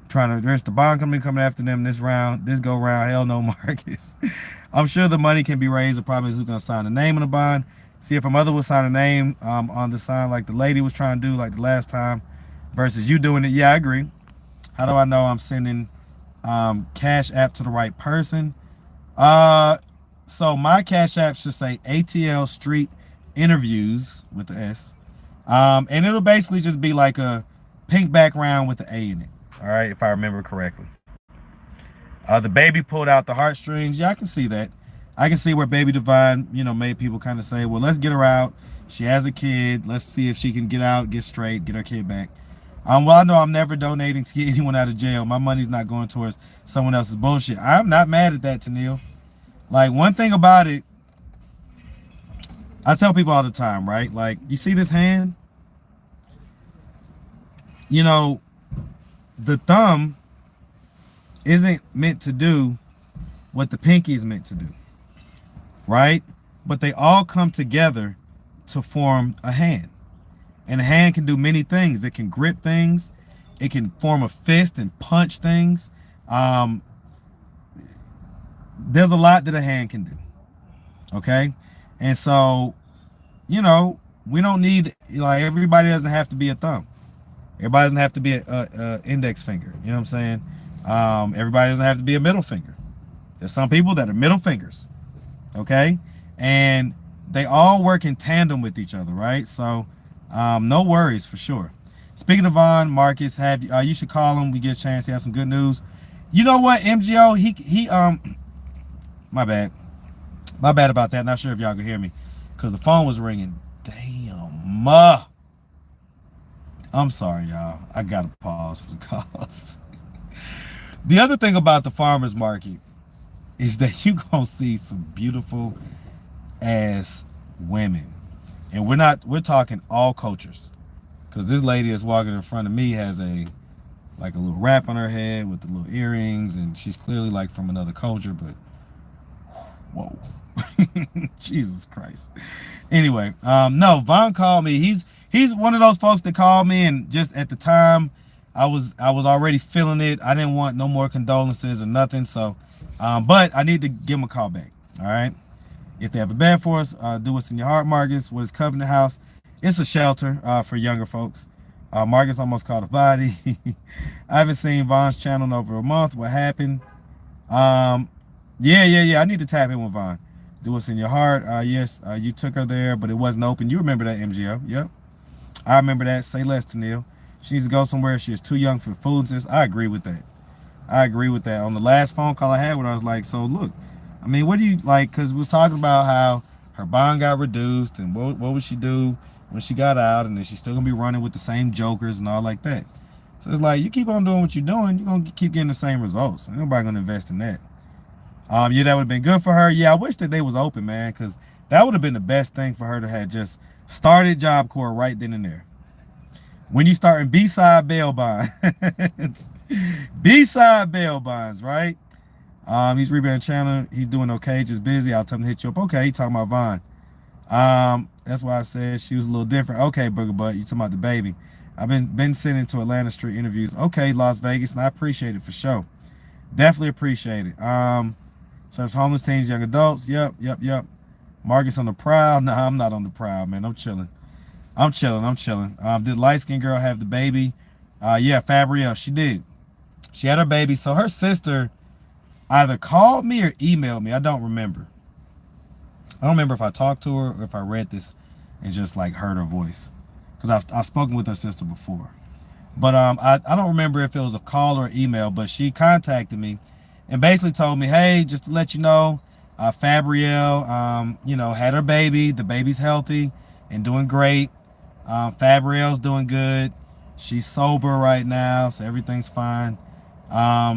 Trying to address the bond company coming after them this go round. Hell no, Marcus. I'm sure the money can be raised. The problem is who's gonna sign the name on the bond. See if her mother would sign a name on the sign like the lady was trying to do like the last time, versus you doing it. Yeah, I agree. How do I know I'm sending Cash App to the right person? So my Cash App should say ATL Street Interviews with the S. And it'll basically just be like a pink background with the A in it. All right, if I remember correctly. The baby pulled out the heartstrings. Yeah, I can see that. I can see where Baby Divine, made people kind of say, well, let's get her out. She has a kid. Let's see if she can get out, get straight, get her kid back. Well, I know I'm never donating to get anyone out of jail. My money's not going towards someone else's bullshit. I'm not mad at that, Tennille. Like, one thing about it, I tell people all the time, right? Like, you see this hand? The thumb isn't meant to do what the pinky is meant to do, right? But they all come together to form a hand. And a hand can do many things. It can grip things. It can form a fist and punch things. There's a lot that a hand can do. Okay? And so, we don't need, like, everybody doesn't have to be a thumb. Everybody doesn't have to be a index finger. You know what I'm saying? Everybody doesn't have to be a middle finger. There's some people that are middle fingers. Okay? And they all work in tandem with each other, right? So, no worries for sure. Speaking of Von, Marcus, you should call him. We get a chance. He has some good news. You know what, MGO? He my bad about that. Not sure if y'all can hear me because the phone was ringing. Damn. I'm sorry, y'all. I gotta pause for the calls. The other thing about the farmers market is that you gonna see some beautiful ass women. And we're talking all cultures. Because this lady that's walking in front of me has a little wrap on her head with the little earrings, and she's clearly like from another culture, but whoa. Jesus Christ. Anyway, no, Von called me. He's one of those folks that called me, and just at the time I was already feeling it. I didn't want no more condolences or nothing. So but I need to give him a call back. All right. If they have a bed for us, do what's in your heart, Marcus. What is Covenant House? It's a shelter for younger folks. Marcus almost caught a body. I haven't seen Von's channel in over a month. What happened? Yeah. I need to tap in with Von. Do what's in your heart. Yes, you took her there, but it wasn't open. You remember that, MGO? Yep. I remember that. Say less to Neil. She needs to go somewhere. She is too young for foolishness. I agree with that. On the last phone call I had with her, I was like, so look, I mean, what do you like? Because we was talking about how her bond got reduced and what would she do when she got out, and then she's still gonna be running with the same jokers and all like that. So it's like, you keep on doing what you're doing, you're gonna keep getting the same results. Ain't nobody gonna invest in that. Yeah, that would have been good for her. Yeah, I wish that they was open, man, because that would have been the best thing for her to have just started Job Corps right then and there. When you start in B-side bail bonds, B-side bail bonds, right? He's rebranding channel. He's doing okay, just busy. I'll tell him to hit you up. Okay, he talking about Vaughn. That's why I said she was a little different. Okay, Booger Butt, you talking about the baby. I've been sending to Atlanta Street interviews. Okay, Las Vegas, and I appreciate it for sure. Definitely appreciate it. Serves homeless teens, young adults. Yep. Marcus on the prowl. No, I'm not on the prowl, man. I'm chilling. Did light skinned girl have the baby? Yeah, Fabrielle, she did. She had her baby. So her sister either called me or emailed me. I don't remember. I don't remember if I talked to her or if I read this and just like heard her voice, because I've spoken with her sister before. But I don't remember if it was a call or email, but she contacted me and basically told me, hey, just to let you know, Fabrielle, had her baby. The baby's healthy and doing great. Fabrielle's doing good. She's sober right now, so everything's fine.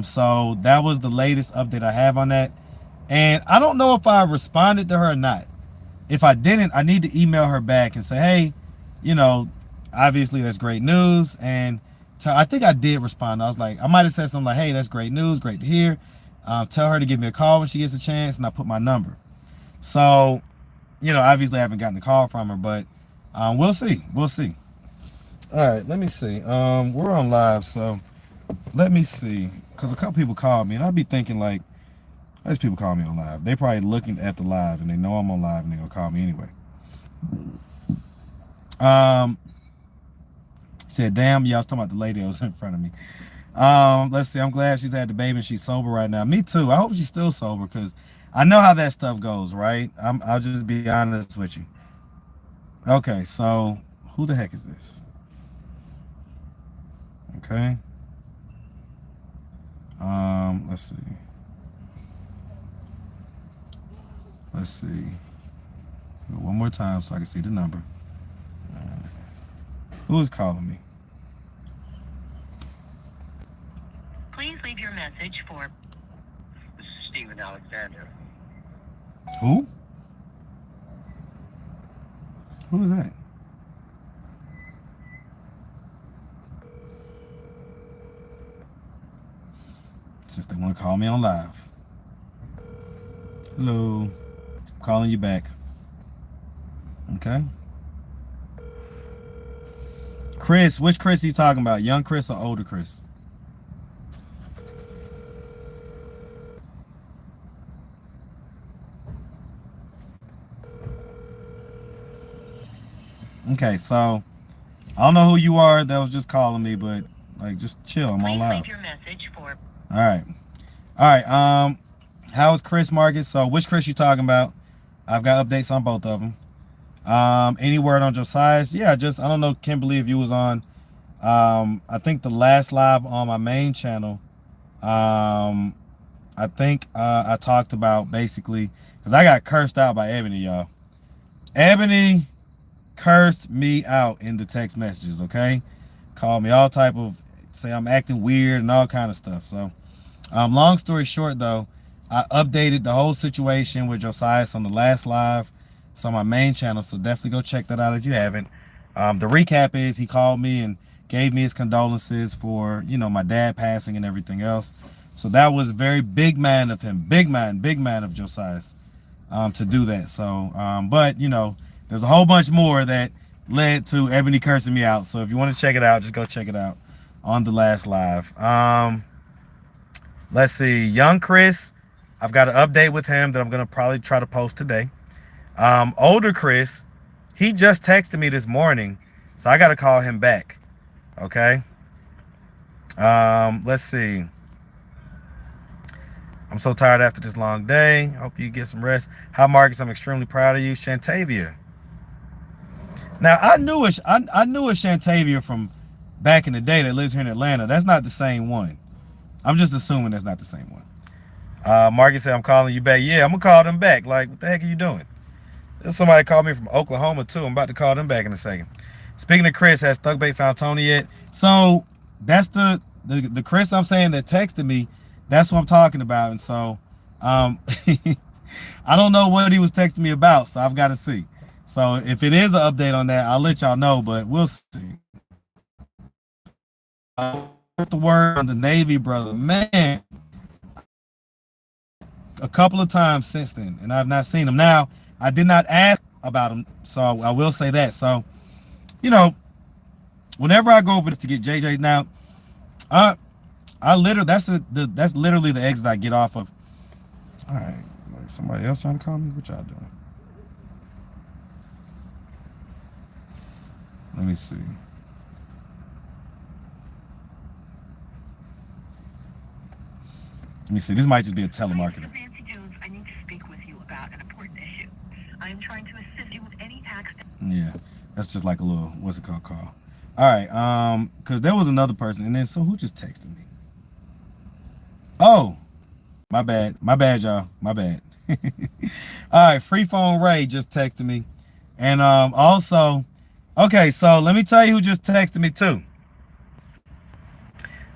So that was the latest update I have on that. And I don't know if I responded to her or not. If I didn't, I need to email her back and say, hey, obviously that's great news. And I think I did respond. I was like, I might have said something like, hey, that's great news, great to hear. Tell her to give me a call when she gets a chance, and I put my number. So, obviously I haven't gotten a call from her, but we'll see. All right, let me see. We're on live, so let me see. Because a couple people called me, and I'd be thinking like, these people call me on live. They probably looking at the live, and they know I'm on live, and they're going to call me anyway. Said, damn, y'all was talking about the lady that was in front of me. Let's see. I'm glad she's had the baby and she's sober right now. Me too. I hope she's still sober, because I know how that stuff goes, right? I'll just be honest with you. Okay, so who the heck is this? Okay. Let's see. Let's see. One more time so I can see the number. Who is calling me? Please leave your message for... This is Stephen Alexander. Who? Who is that? Since they want to call me on live. Hello. I'm calling you back. Okay. Chris, which Chris are you talking about? Young Chris or older Chris? Okay, so I don't know who you are that was just calling me, but like just chill. I'm on live. Leave your message for... All right. How is Chris Marcus? So which Chris you talking about? I've got updates on both of them. Any word on Josiah's? Yeah, I don't know, Kimberly, if you was on I think the last live on my main channel. I think I talked about basically because I got cursed out by Ebony, y'all. Ebony cursed me out in the text messages, okay? Called me all type of, say I'm acting weird and all kind of stuff. So long story short though, I updated the whole situation with Josiah on the last live. It's on my main channel, so definitely go check that out if you haven't. The recap is he called me and gave me his condolences for, you know, my dad passing and everything else. So that was very big man of him, big man of Josiah's to do that. So, but you know, there's a whole bunch more that led to Ebony cursing me out. So if you want to check it out, just go check it out on the last live. Let's see, young Chris, I've got an update with him that I'm going to probably try to post today. Older Chris, he just texted me this morning, so I got to call him back. Okay. Let's see. I'm so tired after this long day. Hope you get some rest. Hi, Marcus. I'm extremely proud of you. Shantavia. Now, I knew a Shantavia from back in the day that lives here in Atlanta. That's not the same one. I'm just assuming that's not the same one. Marcus said, I'm calling you back. Yeah, I'm going to call them back. Like, what the heck are you doing? There's somebody called me from Oklahoma, too. I'm about to call them back in a second. Speaking of Chris, has Thugbait found Tony yet? So, that's the Chris I'm saying that texted me. That's what I'm talking about. And so, I don't know what he was texting me about, so I've got to see. So, if it is an update on that, I'll let y'all know, but we'll see. The word on the Navy, brother, man, a couple of times since then, and I've not seen him. Now, I did not ask about him, so I will say that. So, you know, whenever I go over this to get JJ's now, I literally that's literally the exit I get off of. All right, somebody else trying to call me. What y'all doing? Let me see. Let me see. This might just be a telemarketer. Nancy Jones, I need to speak with you about an important issue. I am trying to assist you with any tax. Yeah, that's just like a little, what's it called, call. All right, because there was another person, and then so who just texted me? Oh, my bad, y'all, my bad. All right, Free Phone Ray just texted me, and also, okay, so let me tell you who just texted me too.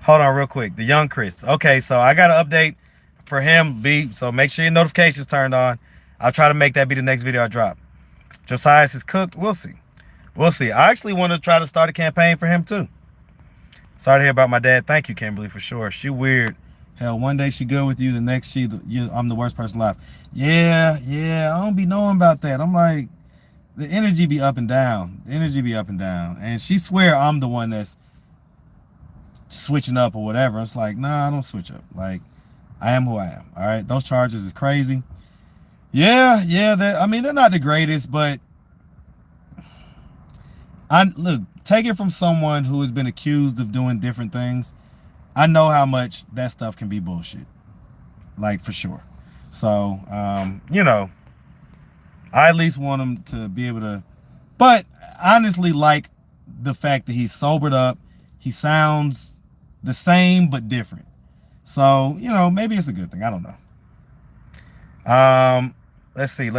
Hold on real quick. The young Chris. Okay, so I got an update for him, B. So make sure your notifications turned on. I'll try to make that be the next video I drop. Josiah's is cooked. We'll see. We'll see. I actually want to try to start a campaign for him too. Sorry to hear about my dad. Thank you, Kimberly, for sure. She weird. Hell, one day she good with you, the next I'm the worst person alive. Yeah, I don't be knowing about that. I'm like, the energy be up and down. The energy be up and down. And she swear I'm the one that's switching up or whatever. It's like, nah, I don't switch up. Like, I am who I am. All right, those charges is crazy. Yeah, I mean, they're not the greatest, but look, take it from someone who has been accused of doing different things. I know how much that stuff can be bullshit, like for sure. So, you know, I at least want him to be able to, but honestly, like the fact that he's sobered up, he sounds the same but different. So, you know, maybe it's a good thing. I don't know. let's see.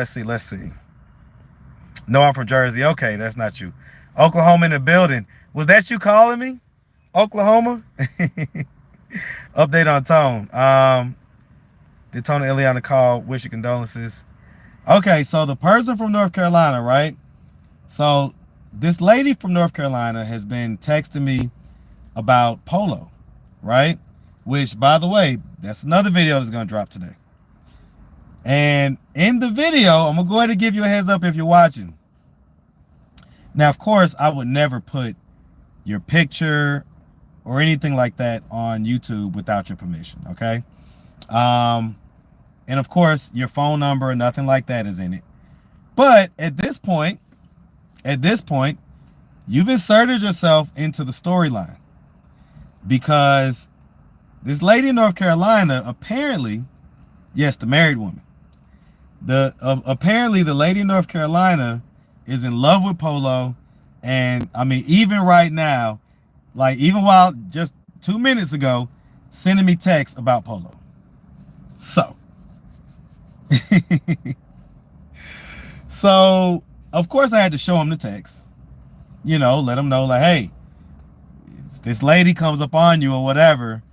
No, I'm from Jersey. Okay, that's not you. Oklahoma in the building. Was that you calling me? Oklahoma? Update on Tone. Did Tone and Ileana call? Wish your condolences. Okay, so the person from North Carolina, right? So this lady from North Carolina has been texting me about polo, right? Which, by the way, that's another video that's going to drop today. And in the video, I'm going to go ahead and give you a heads up if you're watching. Now, of course, I would never put your picture or anything like that on YouTube without your permission, okay? And of course, your phone number or nothing like that is in it. But at this point, you've inserted yourself into the storyline because this lady in North Carolina, apparently, yes, the married woman, apparently the lady in North Carolina is in love with polo. And I mean, even right now, like even while just 2 minutes ago, sending me texts about polo. So, so of course I had to show him the text, you know, let him know like, hey, if this lady comes up on you or whatever,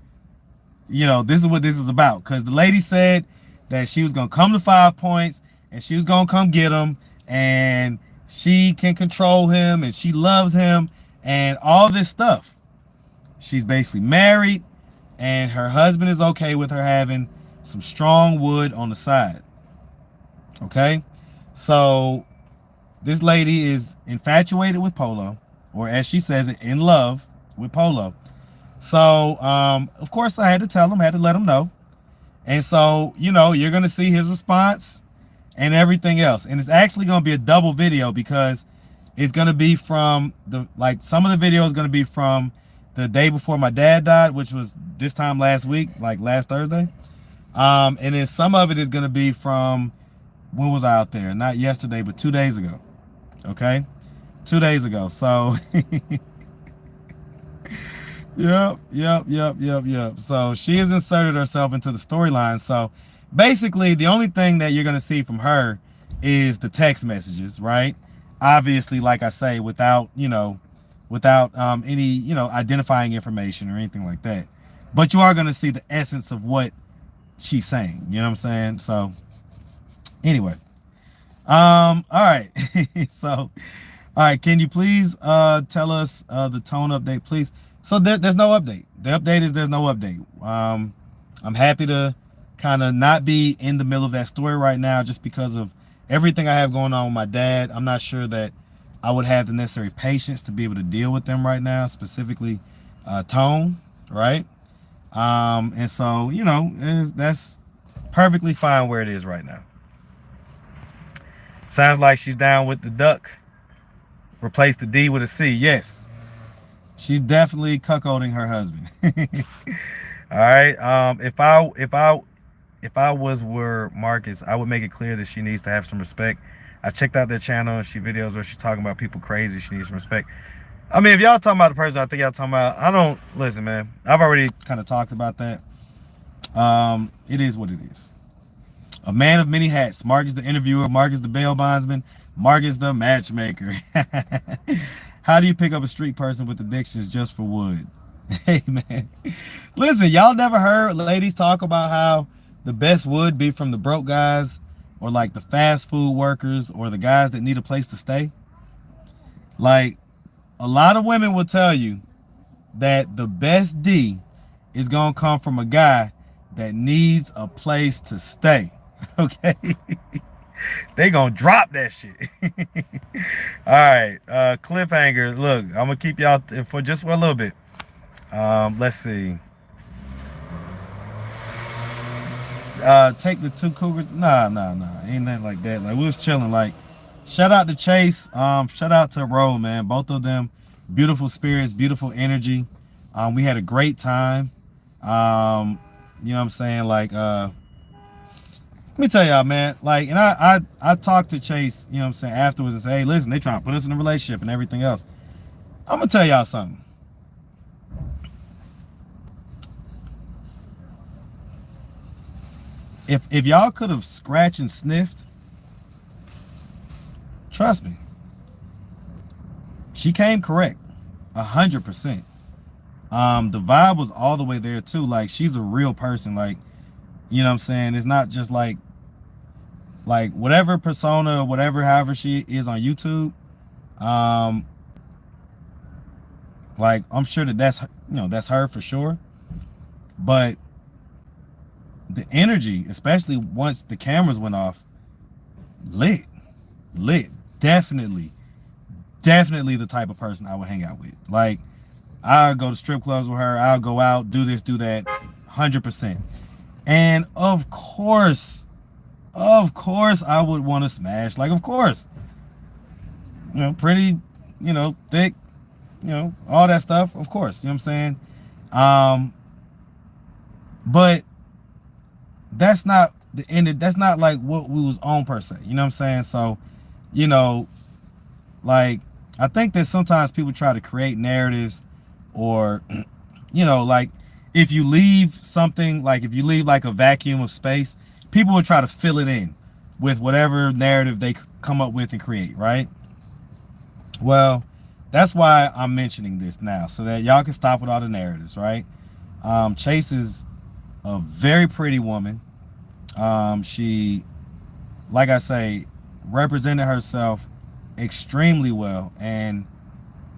you know, this is what this is about. Because the lady said that she was going to come to 5 Points and she was going to come get him and she can control him and she loves him and all this stuff. She's basically married and her husband is okay with her having some strong wood on the side. Okay? So this lady is infatuated with polo, or as she says it, in love with polo. So, of course, I had to tell him, I had to let him know. And so, you know, you're going to see his response and everything else. And it's actually going to be a double video because it's going to be from some of the video is going to be from the day before my dad died, which was this time last week, like last Thursday. And then some of it is going to be from, when was I out there? Not yesterday, but 2 days ago. Okay? 2 days ago. So, Yep. So she has inserted herself into the storyline. So basically, the only thing that you're going to see from her is the text messages, right? Obviously, like I say, without any, identifying information or anything like that. But you are going to see the essence of what she's saying. You know what I'm saying? So anyway, all right. So, all right. Can you please tell us the Tone update, please? So there's no update. The update is there's no update. I'm happy to kind of not be in the middle of that story right now just because of everything I have going on with my dad. I'm not sure that I would have the necessary patience to be able to deal with them right now, specifically Tone, right? And so, that's perfectly fine where it is right now. Sounds like she's down with the duck. Replace the D with a C. Yes. She's definitely cuckolding her husband. All right. If I were Marcus, I would make it clear that she needs to have some respect. I checked out their channel and she videos where she's talking about people crazy. She needs some respect. I mean, if y'all talking about the person I think y'all talking about, listen, man. I've already kind of talked about that. It is what it is. A man of many hats. Mark is the interviewer. Mark is the bail bondsman. Mark is the matchmaker. How do you pick up a street person with addictions just for wood? Hey, man. Listen, y'all never heard ladies talk about how the best would be from the broke guys or like the fast food workers or the guys that need a place to stay? Like, a lot of women will tell you that the best D is going to come from a guy that needs a place to stay. Okay? They gonna drop that shit. All right, cliffhanger. Look, I'm gonna keep y'all for just a little bit. Let's see. Take the 2 cougars. Nah, ain't nothing like that. Like, we was chilling. Like, shout out to Chase. Shout out to Ro, man. Both of them, beautiful spirits, beautiful energy. We had a great time. You know what I'm saying? Like, let me tell y'all, man, like, and I talked to Chase, you know what I'm saying, afterwards and say, hey, listen, they trying to put us in a relationship and everything else. I'm going to tell y'all something. If y'all could have scratched and sniffed Trust me. She came correct. 100%. The vibe was all the way there too. Like, she's a real person. Like, you know what I'm saying? It's not just like whatever persona, whatever, however she is on YouTube. Like, I'm sure that's, you know, that's her for sure. But the energy, especially once the cameras went off, lit. Definitely the type of person I would hang out with. Like, I'll go to strip clubs with her. I'll go out, do this, do that, 100%. And of course, I would want to smash. Like, of course, you know, pretty, you know, thick, you know, all that stuff. Of course, you know what I'm saying. But that's not the end. That's not like what we was on per se. You know what I'm saying? So, you know, like, I think that sometimes people try to create narratives, or, you know, like, if you leave something, like if you leave like a vacuum of space, people will try to fill it in with whatever narrative they come up with and create, right? Well, that's why I'm mentioning this now, so that y'all can stop with all the narratives, right? Chase is a very pretty woman. She, like I say, represented herself extremely well. And,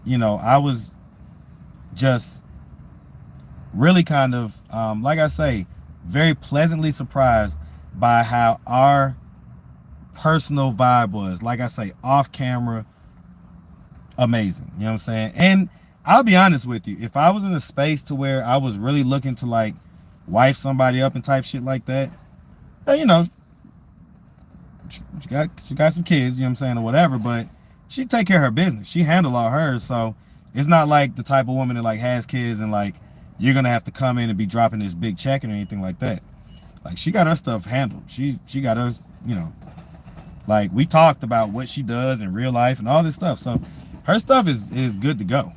you know, I was just really kind of, like I say, very pleasantly surprised by how our personal vibe was. Like I say, off camera, amazing. You know what I'm saying? And I'll be honest with you, if I was in a space to where I was really looking to like wife somebody up and type shit like that, you know, she got some kids, you know what I'm saying, or whatever, but she take care of her business. She handle all hers. So it's not like the type of woman that like has kids and like you're gonna have to come in and be dropping this big check or anything like that. Like, she got her stuff handled. She got her, you know, like, we talked about what she does in real life and all this stuff. So her stuff is good to go.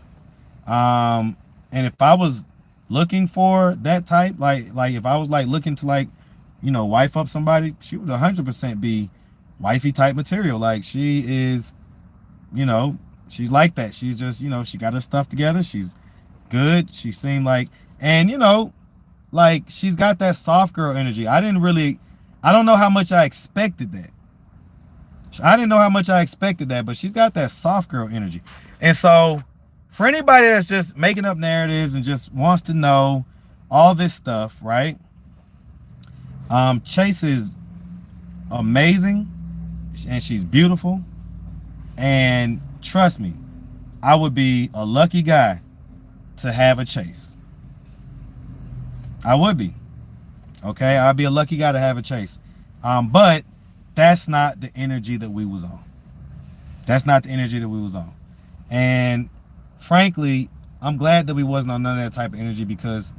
And if I was looking for that type, like if I was like looking to like, you know, wife up somebody, she would 100% be wifey type material. Like, she is, you know, she's like that. She's just, you know, she got her stuff together. She's good. She seemed like, and, you know, like, she's got that soft girl energy. I don't know how much I expected that. I didn't know how much I expected that, but she's got that soft girl energy. And so for anybody that's just making up narratives and just wants to know all this stuff, right? Chase is amazing, and she's beautiful. And trust me, I would be a lucky guy to have a Chase. I would be. Okay, I'd be a lucky guy to have a Chase. But that's not the energy that we was on. That's not the energy that we was on. And frankly, I'm glad that we wasn't on none of that type of energy, because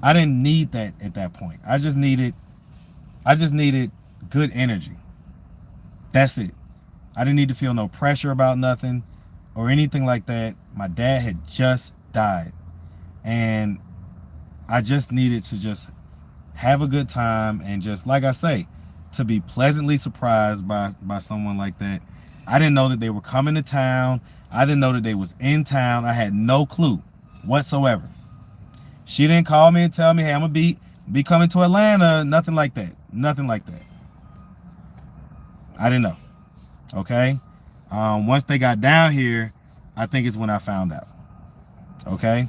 I didn't need that at that point. I just needed good energy. That's it. I didn't need to feel no pressure about nothing or anything like that. My dad had just died, and I just needed to just have a good time, and just, like I say, to be pleasantly surprised by someone like that. I didn't know that they were coming to town. I didn't know that they was in town. I had no clue whatsoever. She didn't call me and tell me, hey, I'm gonna be coming to Atlanta. Nothing like that. Nothing like that. I didn't know. Okay. Once they got down here, I think it's when I found out. Okay.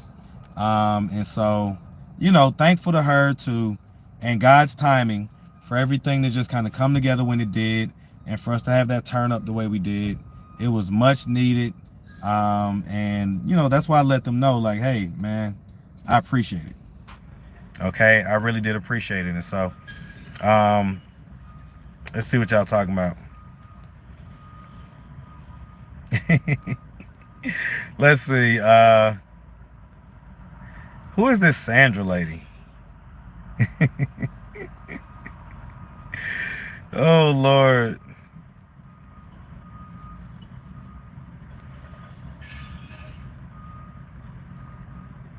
And so, you know, thankful to her too, and God's timing for everything to just kind of come together when it did, and for us to have that turn up the way we did. It was much needed. And, you know, that's why I let them know, like, hey, man, I appreciate it. Okay, I really did appreciate it. And so, let's see what y'all talking about. Let's see. Who is this Sandra lady? Oh, Lord.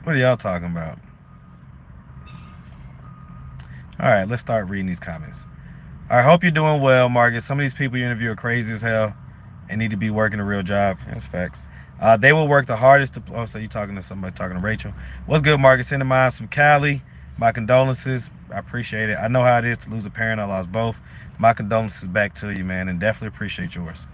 What are y'all talking about? All right, let's start reading these comments. I hope you're doing well, Marcus. Some of these people you interview are crazy as hell. and need to be working a real job. That's facts. They will work the hardest to. Oh, so you talking to somebody? Talking to Rachel? What's good, Marcus? Sending mine from Cali. My condolences. I appreciate it. I know how it is to lose a parent. I lost both. My condolences back to you, man, and definitely appreciate yours.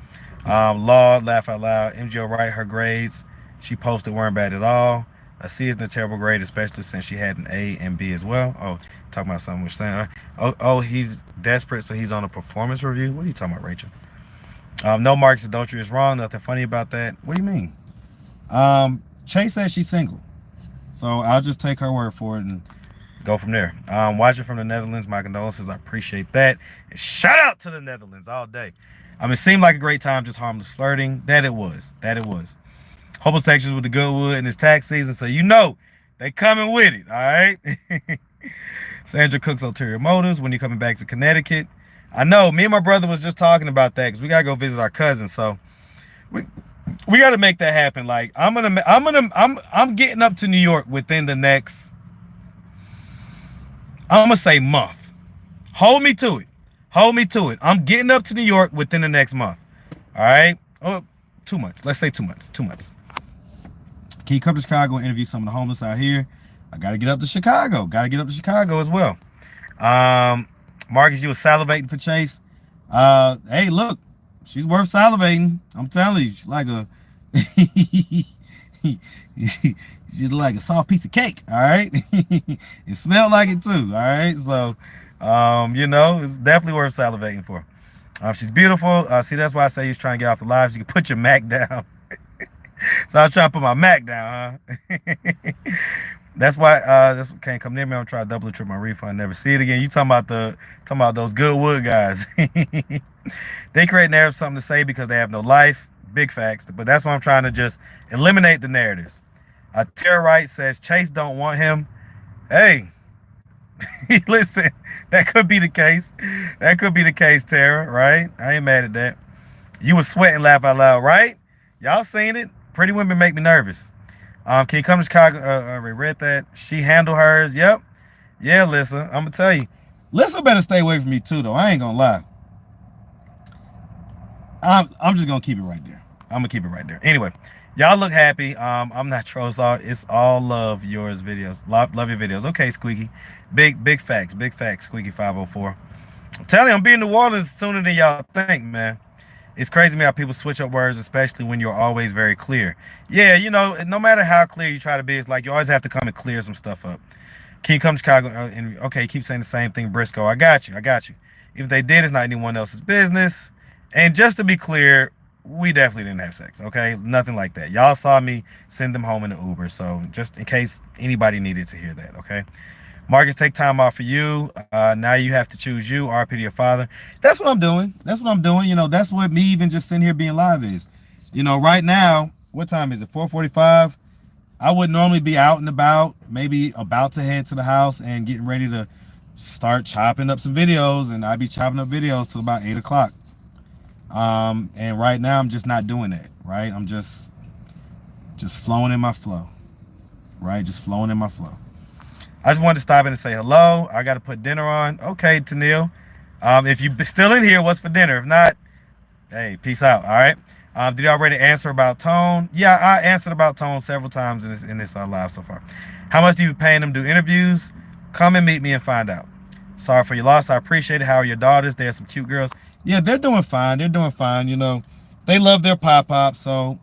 Law, laugh out loud. MGO right, her grades she posted weren't bad at all. A C isn't a terrible grade, especially since she had an A and B as well. Oh, talking about something we're saying. Oh, he's desperate, so he's on a performance review. What are you talking about, Rachel? No, Marcus, adultery is wrong. Nothing funny about that. What do you mean? Chase says she's single, so I'll just take her word for it and go from there. Watching from the Netherlands, my condolences. I appreciate that. And shout out to the Netherlands all day. It seemed like a great time, just harmless flirting. That it was. Homosexuals with the Goodwood and it's tax season, so you know they coming with it, all right? Sandra cooks ulterior motives when you're coming back to Connecticut. I know, me and my brother was just talking about that because we gotta go visit our cousin, so we gotta make that happen. Like I'm getting up to New York within the next, I'm gonna say month. Hold me to it. I'm getting up to New York within the next month. All right? Oh, 2 months. Let's say 2 months. 2 months. Can you come to Chicago and interview some of the homeless out here? I got to get up to Chicago. As well. Marcus, you were salivating for Chase. Hey, look, she's worth salivating. I'm telling you, she's like a she's like a soft piece of cake. All right, it smelled like it too. All right, so it's definitely worth salivating for. She's beautiful. See, that's why I say you're trying to get off the lives. You can put your Mac down. So I was trying to put my Mac down, huh? That's why this can't come near me. I'm trying to double or triple my refund. Never see it again. You talking about those Goodwood guys? They create narratives, something to say because they have no life. Big facts. But that's why I'm trying to just eliminate the narratives. Tara Wright says Chase don't want him. Hey, listen, that could be the case. Tara. Right? I ain't mad at that. You was sweating, laugh out loud, right? Y'all seen it? Pretty women make me nervous. Can you come to Chicago? I read that. She handled hers. Yep. Yeah, Lissa. I'm gonna tell you. Lissa better stay away from me too, though. I ain't gonna lie. I'm just gonna keep it right there. Anyway, y'all look happy. I'm not trolls. It's all love yours videos. Love your videos. Okay, Squeaky. Big facts. Squeaky 504. I'm telling you, I'm being New Orleans sooner than y'all think, man. It's crazy to me how people switch up words, especially when you're always very clear. Yeah, no matter how clear you try to be, it's like you always have to come and clear some stuff up. Can you come to Chicago? Okay, keep saying the same thing, Briscoe. I got you. If they did, it's not anyone else's business. And just to be clear, we definitely didn't have sex, okay? Nothing like that. Y'all saw me send them home in an Uber, so just in case anybody needed to hear that, okay? Marcus, take time off for you. Now you have to choose you, RP to your father. That's what I'm doing. That's what me even just sitting here being live is. Right now, what time is it? 4:45. I would normally be out and about, maybe about to head to the house and getting ready to start chopping up some videos, and I'd be chopping up videos till about 8 o'clock. And right now I'm just not doing that, right? I'm just flowing in my flow, right? Just flowing in my flow. I just wanted to stop in and say hello. I got to put dinner on. Okay, Tanil. If you still in here, what's for dinner? If not, hey, peace out. All right. Did you already answer about tone? Yeah, I answered about tone several times in this live so far. How much do you paying them to do interviews? Come and meet me and find out. Sorry for your loss. I appreciate it. How are your daughters? There's some cute girls. Yeah, they're doing fine. They love their pop-pop, so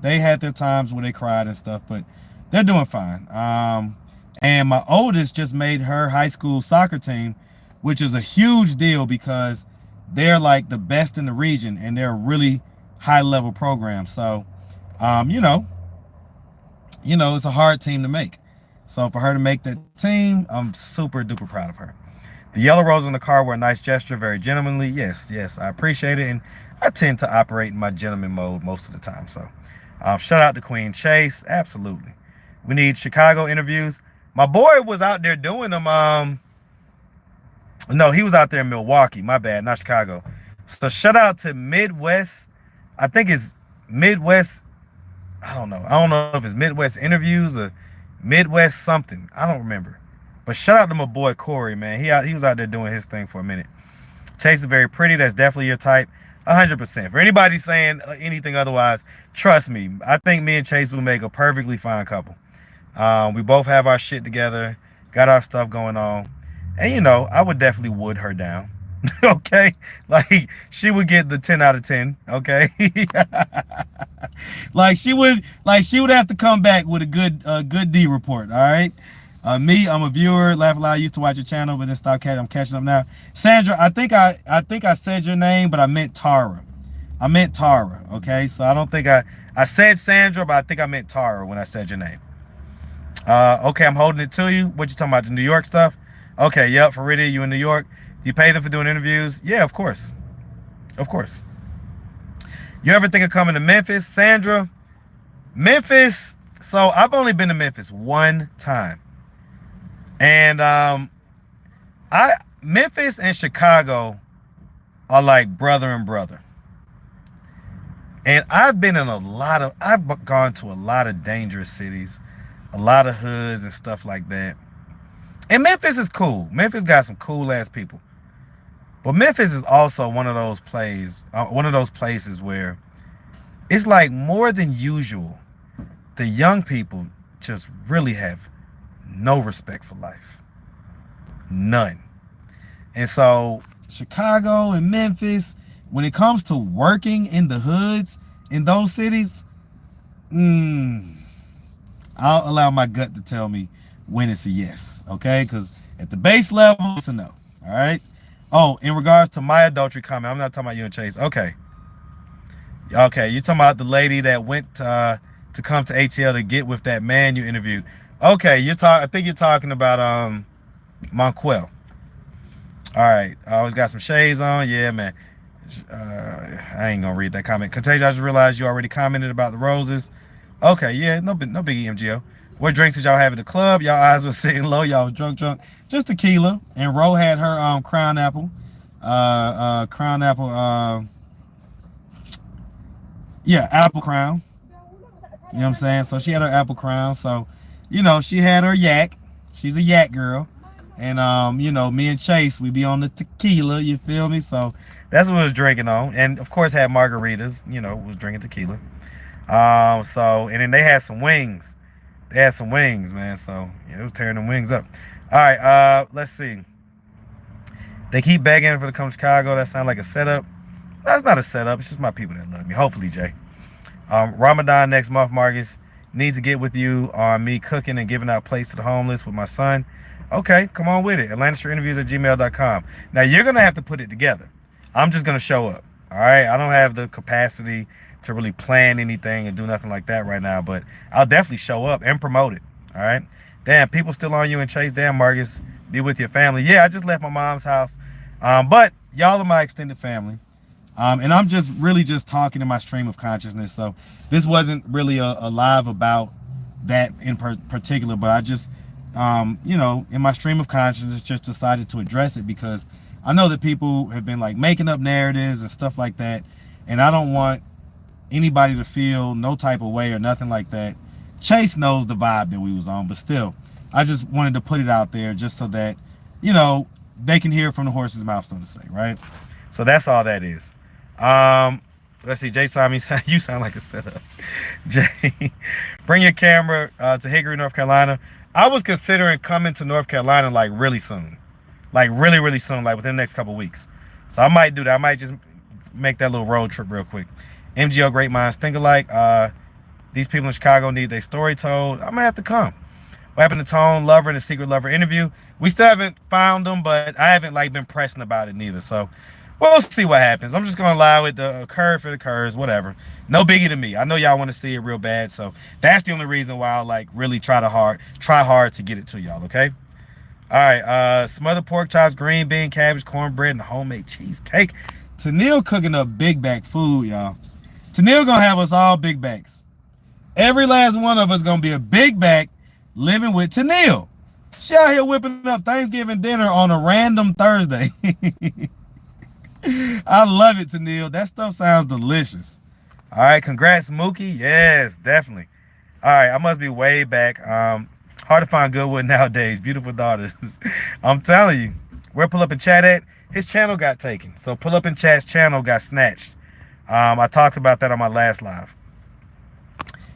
they had their times when they cried and stuff, but they're doing fine. And my oldest just made her high school soccer team, which is a huge deal because they're like the best in the region and they're a really high level program. So, it's a hard team to make. So for her to make that team, I'm super duper proud of her. The yellow rose in the car were a nice gesture, very gentlemanly. Yes, I appreciate it. And I tend to operate in my gentleman mode most of the time. So shout out to Queen Chase. Absolutely. We need Chicago interviews. My boy was out there doing them. No, he was out there in Milwaukee. My bad, not Chicago. So shout out to Midwest. I think it's Midwest. I don't know if it's Midwest interviews or Midwest something. I don't remember. But shout out to my boy Corey, man. He was out there doing his thing for a minute. Chase is very pretty. That's definitely your type. 100%. For anybody saying anything otherwise, trust me. I think me and Chase will make a perfectly fine couple. We both have our shit together, got our stuff going on, and you know, I would definitely wood her down. Okay, like she would get the 10 out of 10. Okay, like she would have to come back with a good D report. All right. Me, I'm a viewer. Laugh Loud. I used to watch your channel, but then stopped catching. I'm catching up now. Sandra, I think I said your name, but I meant Tara. I meant Tara. Okay, so I don't think I said Sandra, but I think I meant Tara when I said your name. Okay, I'm holding it to you. What you talking about? The New York stuff? Okay, yep. For real, you in New York? You pay them for doing interviews? Yeah, of course. Of course. You ever think of coming to Memphis, Sandra? Memphis. So I've only been to Memphis one time. And Memphis and Chicago are like brother and brother. And I've gone to a lot of dangerous cities, a lot of hoods and stuff like that. And Memphis is cool. Memphis got some cool ass people. But Memphis is also one of those places where it's like more than usual. The young people just really have no respect for life. None. And so Chicago and Memphis, when it comes to working in the hoods in those cities, I'll allow my gut to tell me when it's a yes. Okay? Because at the base level, it's a no. All right? Oh, in regards to my adultery comment, I'm not talking about you and Chase. Okay. Okay, you're talking about the lady that went to come to ATL to get with that man you interviewed. Okay, I think you're talking about Monquel. All right, I always got some shades on. Yeah, man. I ain't gonna read that comment. Contagious, I just realized you already commented about the roses. Okay, yeah, no biggie, MGO. What drinks did y'all have at the club? Y'all eyes were sitting low. Y'all was drunk. Just tequila. And Ro had her crown apple. Apple crown. You know what I'm saying? So she had her apple crown. So, you know, she had her yak. She's a yak girl. And, you know, me and Chase, we be on the tequila. You feel me? So that's what we was drinking on. And, of course, had margaritas. You know, was drinking tequila. And then they had some wings. They had some wings, man. So, yeah, it was tearing them wings up. All right, let's see. They keep begging for to come to Chicago. That sounds like a setup. That's not a setup. It's just my people that love me. Hopefully, Jay. Ramadan next month, Marcus. Need to get with you on me cooking and giving out plates to the homeless with my son. Okay, come on with it. AtlantaStreetInterviews@gmail.com. Now, you're going to have to put it together. I'm just going to show up. All right? I don't have the capacity to really plan anything and do nothing like that right now, but I'll definitely show up and promote it. All right? Damn, people still on you and Chase. Damn, Marcus, be with your family. Yeah, I just left my mom's house. But y'all are my extended family. And I'm just really just talking in my stream of consciousness. So this wasn't really a live about that in particular, but I just, you know, in my stream of consciousness, just decided to address it because I know that people have been like making up narratives and stuff like that. And I don't want anybody to feel no type of way or nothing like that. Chase knows the vibe that we was on, but still, I just wanted to put it out there just so that, you know, they can hear from the horse's mouth, so to say, right? So that's all that is. Let's see, Jay Simon, you sound like a setup. Jay, bring your camera to Hickory, North Carolina. I was considering coming to North Carolina like really soon. Like really, really soon, like within the next couple weeks. So I might do that. I might just make that little road trip real quick. MGO, great minds think alike. These people in Chicago need their story told. I'm gonna have to come. What happened to Tone Lover and the Secret Lover interview? We still haven't found them, but I haven't like been pressing about it neither. So we'll see what happens. I'm just gonna allow it to occur if it occurs, whatever. No biggie to me. I know y'all want to see it real bad, so that's the only reason why I'll like really try hard to get it to y'all. Okay. All right. Smothered pork chops, green bean, cabbage, cornbread, and homemade cheesecake. Tennille cooking up big back food, y'all. Tennille gonna have us all big backs. Every last one of us gonna be a big back living with Tennille. She out here whipping up Thanksgiving dinner on a random Thursday. I love it, Tennille. That stuff sounds delicious. All right, congrats, Mookie. Yes, definitely. All right, I must be way back. Hard to find good wood nowadays. Beautiful daughters. I'm telling you. Where Pull Up and Chat at? His channel got taken. So Pull Up and Chat's channel got snatched. I talked about that on my last live.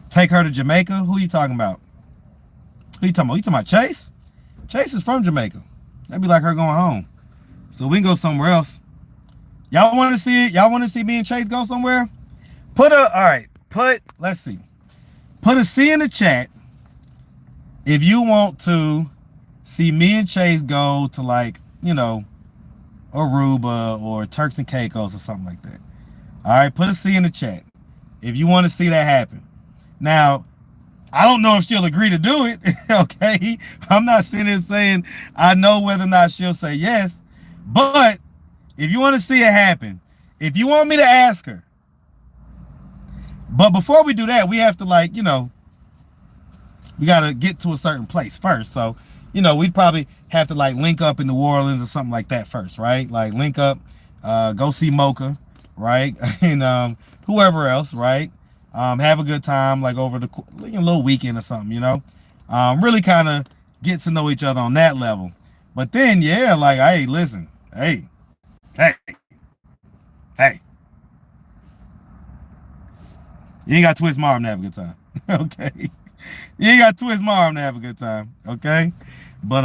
Take her to Jamaica. Who you talking about? Who you talking about? You talking about Chase? Chase is from Jamaica. That'd be like her going home. So we can go somewhere else. Y'all want to see it? Y'all want to see me and Chase go somewhere? Let's see. Put a C in the chat if you want to see me and Chase go to, like, you know, Aruba or Turks and Caicos or something like that. All right, put a C in the chat if you want to see that happen. Now, I don't know if she'll agree to do it, okay? I'm not sitting here saying I know whether or not she'll say yes, but if you want to see it happen, if you want me to ask her, but before we do that, we have to, like, you know, we got to get to a certain place first. So, you know, we'd probably have to, like, link up in New Orleans or something like that first, right? Like, link up, go see Mocha, right? And whoever else, right? Have a good time, like, over the little weekend or something, you know? Really kind of get to know each other on that level. But then, yeah, like, hey, listen, hey. You ain't got to twist my arm to have a good time, okay? You ain't got to twist my arm to have a good time, okay? But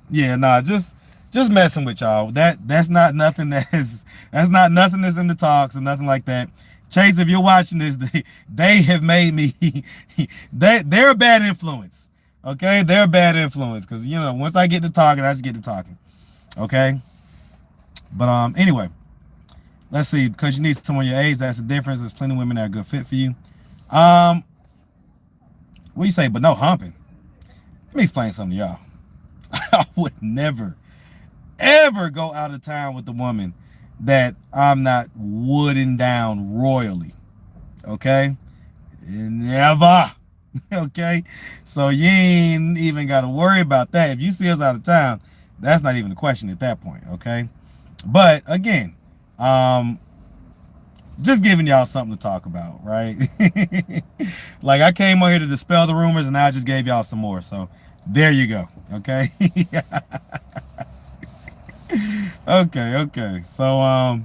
yeah, nah, just messing with y'all. That's not nothing that's nothing that's in the talks or nothing like that. Chase, if you're watching this, they have made me they're a bad influence, okay? They're a bad influence because, you know, once I get to talking, I just get to talking, okay? But anyway, let's see. Because you need someone your age, that's the difference. There's plenty of women that are a good fit for you. What do you say? But no humping. Let me explain something to y'all. I would never, ever go out of town with a woman that I'm not wooden down royally. Okay? Never. Okay? So you ain't even got to worry about that. If you see us out of town, that's not even a question at that point. Okay? But again, just giving y'all something to talk about, right? Like, I came on here to dispel the rumors, and now I just gave y'all some more. So there you go. Okay. Okay. So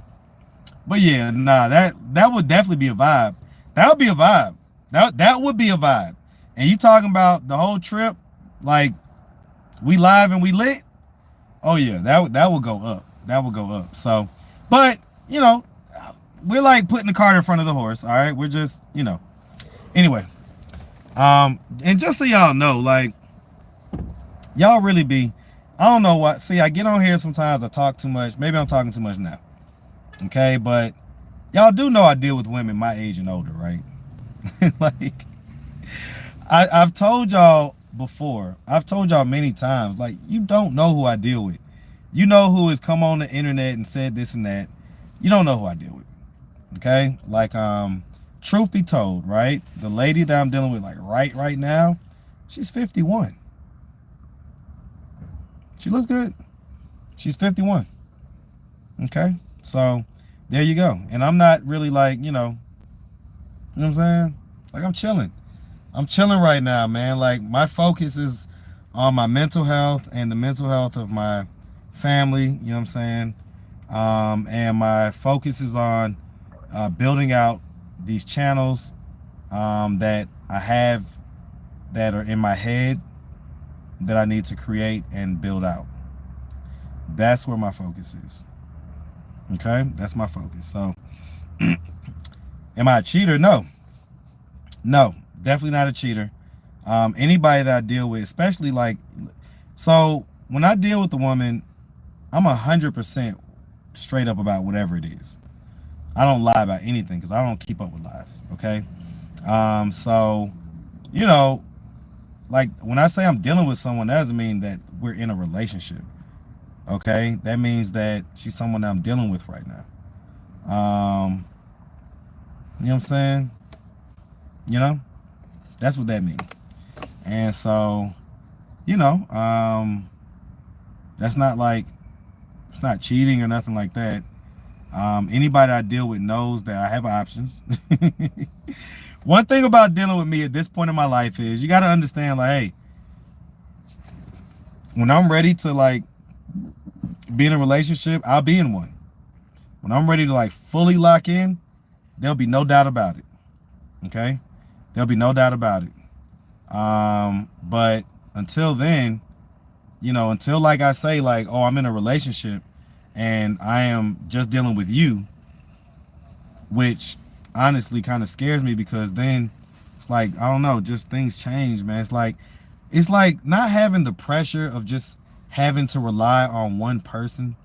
but yeah, nah, that would definitely be a vibe. That would be a vibe. That would be a vibe. And you talking about the whole trip, like, we live and we lit? Oh yeah, that would go up. That would go up. So, but you know, we're like putting the cart in front of the horse. All right, we're just, you know. Anyway, and just so y'all know, like, y'all really be, I don't know what. See, I get on here sometimes, I talk too much. Maybe I'm talking too much now. Okay, but y'all do know I deal with women my age and older, right? Like, I've told y'all before. I've told y'all many times, like, you don't know who I deal with. You know who has come on the internet and said this and that. You don't know who I deal with. Okay? Like, truth be told, right? The lady that I'm dealing with, like, right now, she's 51. She looks good. She's 51. Okay? So, there you go. And I'm not really, like, you know what I'm saying? Like, I'm chilling. I'm chilling right now, man. Like, my focus is on my mental health and the mental health of my family, you know what I'm saying? And my focus is on building out these channels that I have that are in my head that I need to create and build out. That's where my focus is. Okay? That's my focus. So, am I a cheater? No. No, definitely not a cheater. Anybody that I deal with, especially, like, so when I deal with a woman, I'm 100% straight up about whatever it is. I don't lie about anything because I don't keep up with lies, okay? So, you know, like, when I say I'm dealing with someone, that doesn't mean that we're in a relationship, okay? That means that she's someone that I'm dealing with right now. You know what I'm saying? You know? That's what that means. And so, you know, that's not like, it's not cheating or nothing like that. Anybody I deal with knows that I have options. One thing about dealing with me at this point in my life is you got to understand, like, hey, when I'm ready to, like, be in a relationship, I'll be in one. When I'm ready to, like, fully lock in, There'll be no doubt about it. Okay? There'll be no doubt about it. But until then, until like I say, like, oh, I'm in a relationship and I am just dealing with you, which honestly kind of scares me because then it's like, I don't know, just things change, man. It's like not having the pressure of just having to rely on one person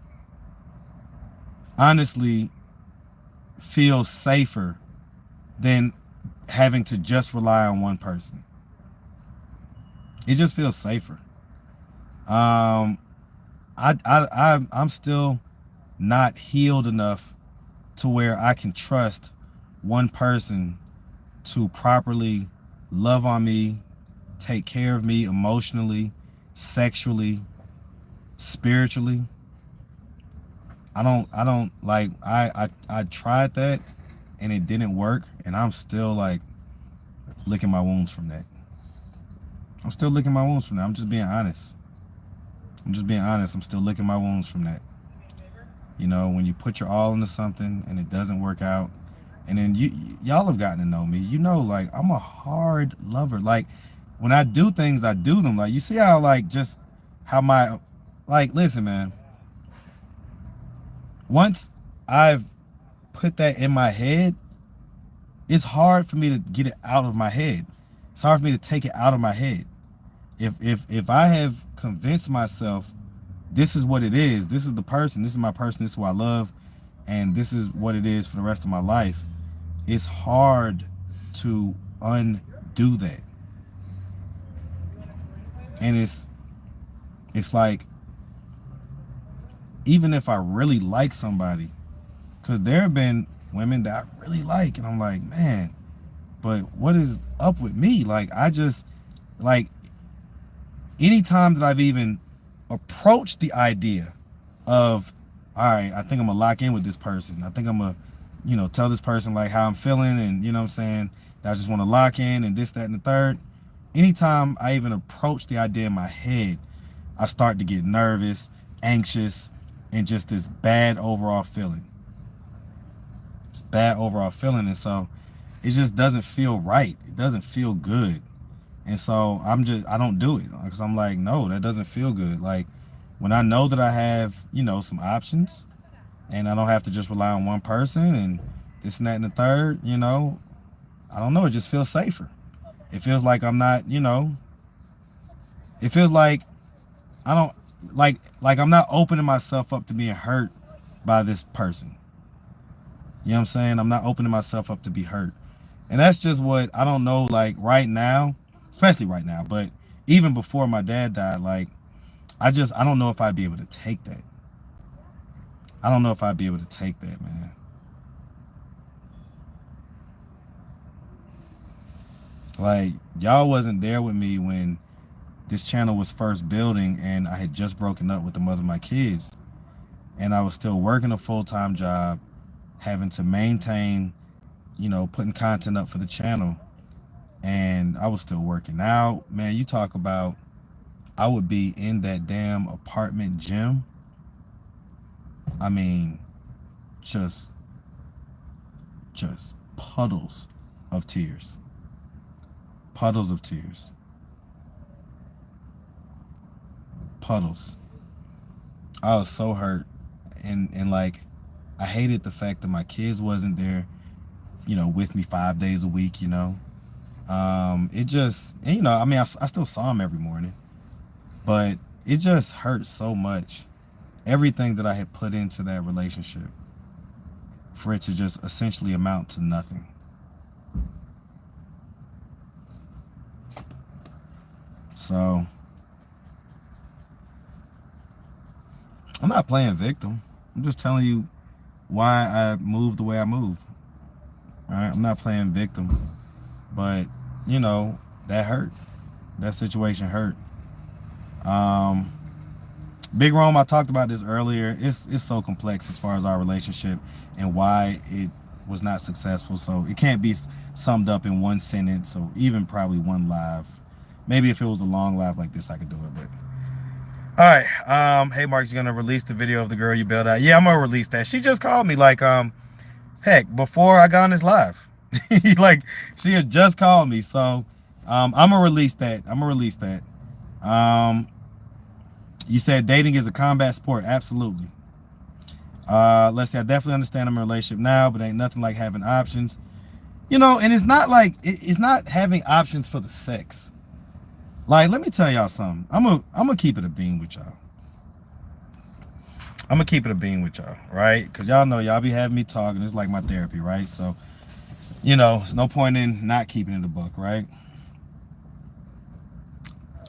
honestly feels safer than having to just rely on one person. It just feels safer. I'm still not healed enough to where I can trust one person to properly love on me, take care of me emotionally, sexually, spiritually. I tried that and it didn't work, and I'm still like licking my wounds from that. I'm still licking my wounds from that. I'm just being honest. I'm still licking my wounds from that. When you put your all into something and it doesn't work out, and then y'all have gotten to know me. Like, I'm a hard lover. Like, when I do things, I do them. Like, you see how, like, just how listen, man. Once I've put that in my head, it's hard for me to get it out of my head. It's hard for me to take it out of my head. If I have convinced myself this is what it is, this is the person, this is my person, this is who I love, and this is what it is for the rest of my life, it's hard to undo that. And it's like, even if I really like somebody, because there have been women that I really like, and I'm like, man, but what is up with me? Like, I just, like, anytime that I've even approached the idea of, all right, I think I'm gonna lock in with this person. I think I'm gonna, tell this person like how I'm feeling, and what I'm saying, that I just want to lock in and this, that, and the third. Anytime I even approach the idea in my head, I start to get nervous, anxious, and just this bad overall feeling. It's bad overall feeling, and so it just doesn't feel right. It doesn't feel good. And so I don't do it because I'm like, no, that doesn't feel good. Like, when I know that I have, some options and I don't have to just rely on one person and this and that and the third, I don't know. It just feels safer. It feels like I'm not, it feels like I don't like I'm not opening myself up to being hurt by this person. You know what I'm saying? I'm not opening myself up to be hurt. And that's just what, I don't know, like right now, especially right now, but even before my dad died, like, I don't know if I'd be able to take that. I don't know if I'd be able to take that, man. Like, y'all wasn't there with me when this channel was first building and I had just broken up with the mother of my kids. And I was still working a full-time job, having to maintain, putting content up for the channel. And I was still working out. Man, you talk about, I would be in that damn apartment gym. I mean, just puddles of tears. Puddles of tears. Puddles. I was so hurt. And like, I hated the fact that my kids wasn't there, with me 5 days a week, It just, and, I mean, I still saw them every morning, but it just hurt so much. Everything that I had put into that relationship, for it to just essentially amount to nothing. So, I'm not playing victim. I'm just telling you why I moved the way I moved. All right, I'm not playing victim, but that hurt. That situation hurt. Big Rome, I talked about this earlier. It's so complex as far as our relationship and why it was not successful. So it can't be summed up in one sentence or even probably one live. Maybe if it was a long live like this, I could do it. But all right. Hey, Mark, you gonna release the video of the girl you bailed out? Yeah, I'm gonna release that. She just called me like Heck, before I got on this live. Like, she had just called me. So I'm gonna release that. Um, you said dating is a combat sport. Absolutely. Let's see, I definitely understand I'm in a relationship now, but ain't nothing like having options. And it's not like it's not having options for the sex. Like, let me tell y'all something. I'm gonna keep it a bean with y'all. Right? Because y'all know y'all be having me talking. It's like my therapy, right? So, there's no point in not keeping it a book, right?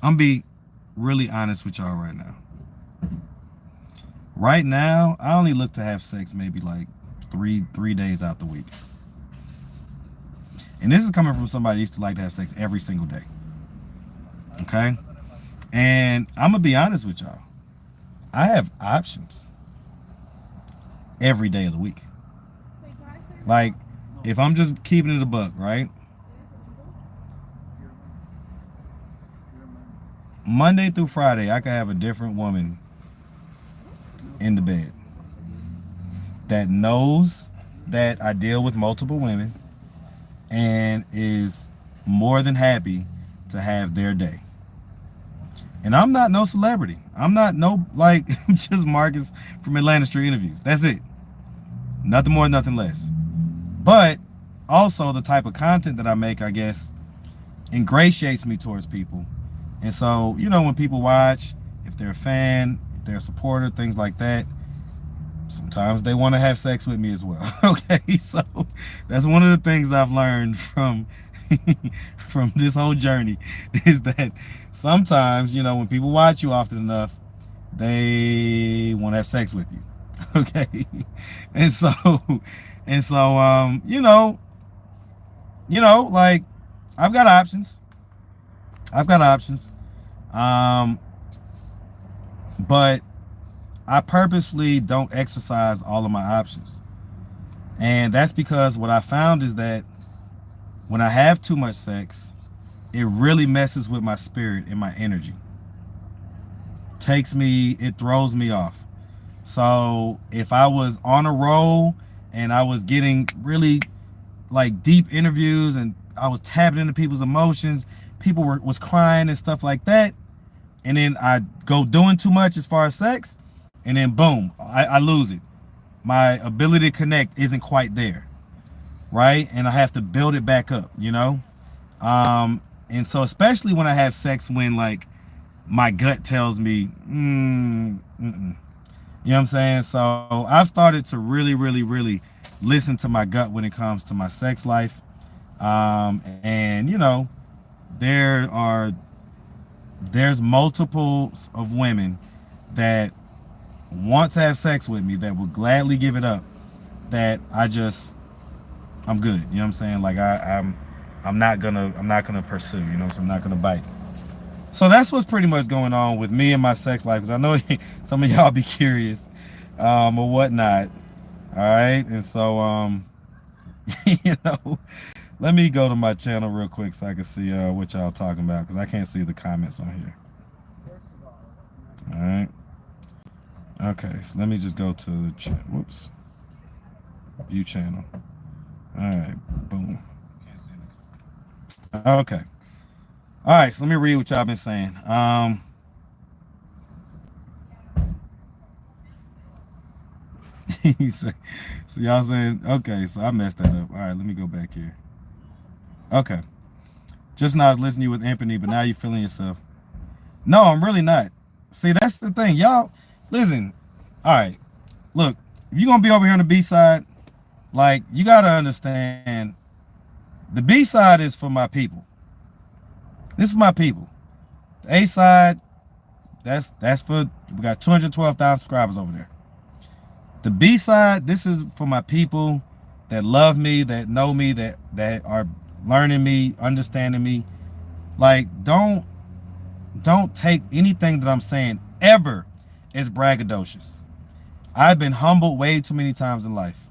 I'm be really honest with y'all right now. Right now, I only look to have sex maybe like three days out the week. And this is coming from somebody who used to like to have sex every single day. Okay? And I'm going to be honest with y'all. I have options every day of the week. Like, if I'm just keeping it a buck, right? Monday through Friday, I could have a different woman in the bed that knows that I deal with multiple women and is more than happy to have their day. And I'm not no celebrity. I'm not no, like, just Marcus from Atlanta Street Interviews. That's it. Nothing more, nothing less. But also the type of content that I make, I guess, ingratiates me towards people. And so, when people watch, if they're a fan, if they're a supporter, things like that, sometimes they want to have sex with me as well. Okay, so that's one of the things I've learned from from this whole journey, is that sometimes, when people watch you often enough, they want to have sex with you. Okay, and so like, I've got options. But I purposefully don't exercise all of my options. And that's because what I found is that when I have too much sex, it really messes with my spirit and my energy. It throws me off. So if I was on a roll and I was getting really like deep interviews and I was tapping into people's emotions, people was crying and stuff like that, and then I go doing too much as far as sex, and then boom, I lose it. My ability to connect isn't quite there, right? And I have to build it back up, and so especially when I have sex, when like my gut tells me, you know what I'm saying? So I've started to really, really, really listen to my gut when it comes to my sex life. And there's multiples of women that want to have sex with me, that will gladly give it up, that I'm good. You know what I'm saying? Like I'm not gonna pursue, so I'm not gonna bite. So that's what's pretty much going on with me and my sex life, because I know some of y'all be curious, or whatnot. All right, and so let me go to my channel real quick so I can see what y'all talking about, because I can't see the comments on here. All right. Okay, so let me just go to the view channel. All right, boom. Okay. All right, so let me read what y'all been saying. So y'all saying, okay, so I messed that up. All right, let me go back here. Okay. Just now I was listening to you with Ebony, but now you're feeling yourself. No, I'm really not. See, that's the thing. Y'all, listen. All right. Look, if you're going to be over here on the B side, like, you got to understand, the B side is for my people. This is my people. The A side, that's for, we got 212,000 subscribers over there. The B side, this is for my people that love me, that know me, that are learning me, understanding me. Like, don't take anything that I'm saying ever as braggadocious. I've been humbled way too many times in life.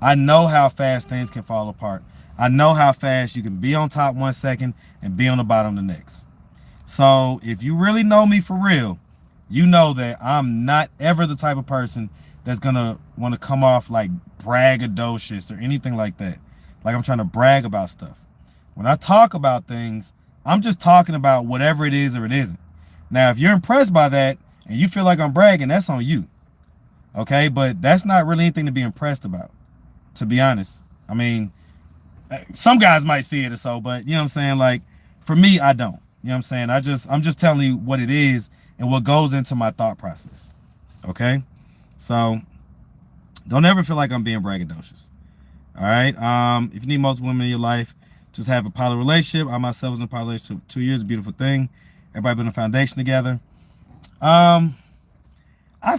I know how fast things can fall apart. I know how fast you can be on top 1 second and be on the bottom the next. So if you really know me for real, you know that I'm not ever the type of person that's gonna want to come off like braggadocious or anything like that. Like I'm trying to brag about stuff. When I talk about things, I'm just talking about whatever it is or it isn't. Now, if you're impressed by that and you feel like I'm bragging, that's on you. Okay, but that's not really anything to be impressed about, to be honest. I mean, some guys might see it or so, but you know what I'm saying? Like, for me, I don't. You know what I'm saying? I'm just telling you what it is and what goes into my thought process. Okay? So don't ever feel like I'm being braggadocious. All right. If you need multiple women in your life, just have a poly relationship. I myself was in a poly relationship for 2 years, a beautiful thing. Everybody building a foundation together. I've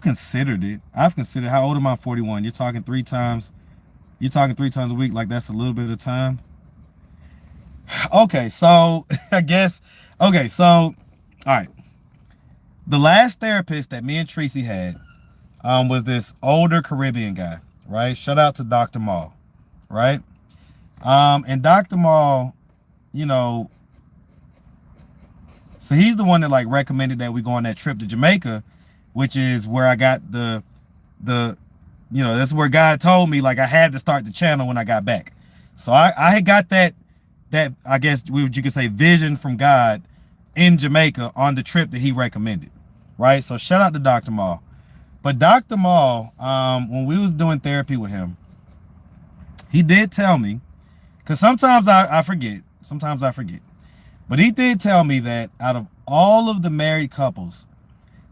considered it. How old am I? 41. You're talking three times a week. Like that's a little bit of time. Okay, so all right. The last therapist that me and Tracy had was this older Caribbean guy, right? Shout out to Dr. Maul, right? And Dr. Maul, you know, so he's the one that like recommended that we go on that trip to Jamaica, which is where I got the you know, that's where God told me like I had to start the channel when I got back. So I had got that I guess you could say vision from God in Jamaica on the trip that he recommended, right? So shout out to Dr. Maul. But Dr. Maul, when we was doing therapy with him, he did tell me, because sometimes I forget, but he did tell me that out of all of the married couples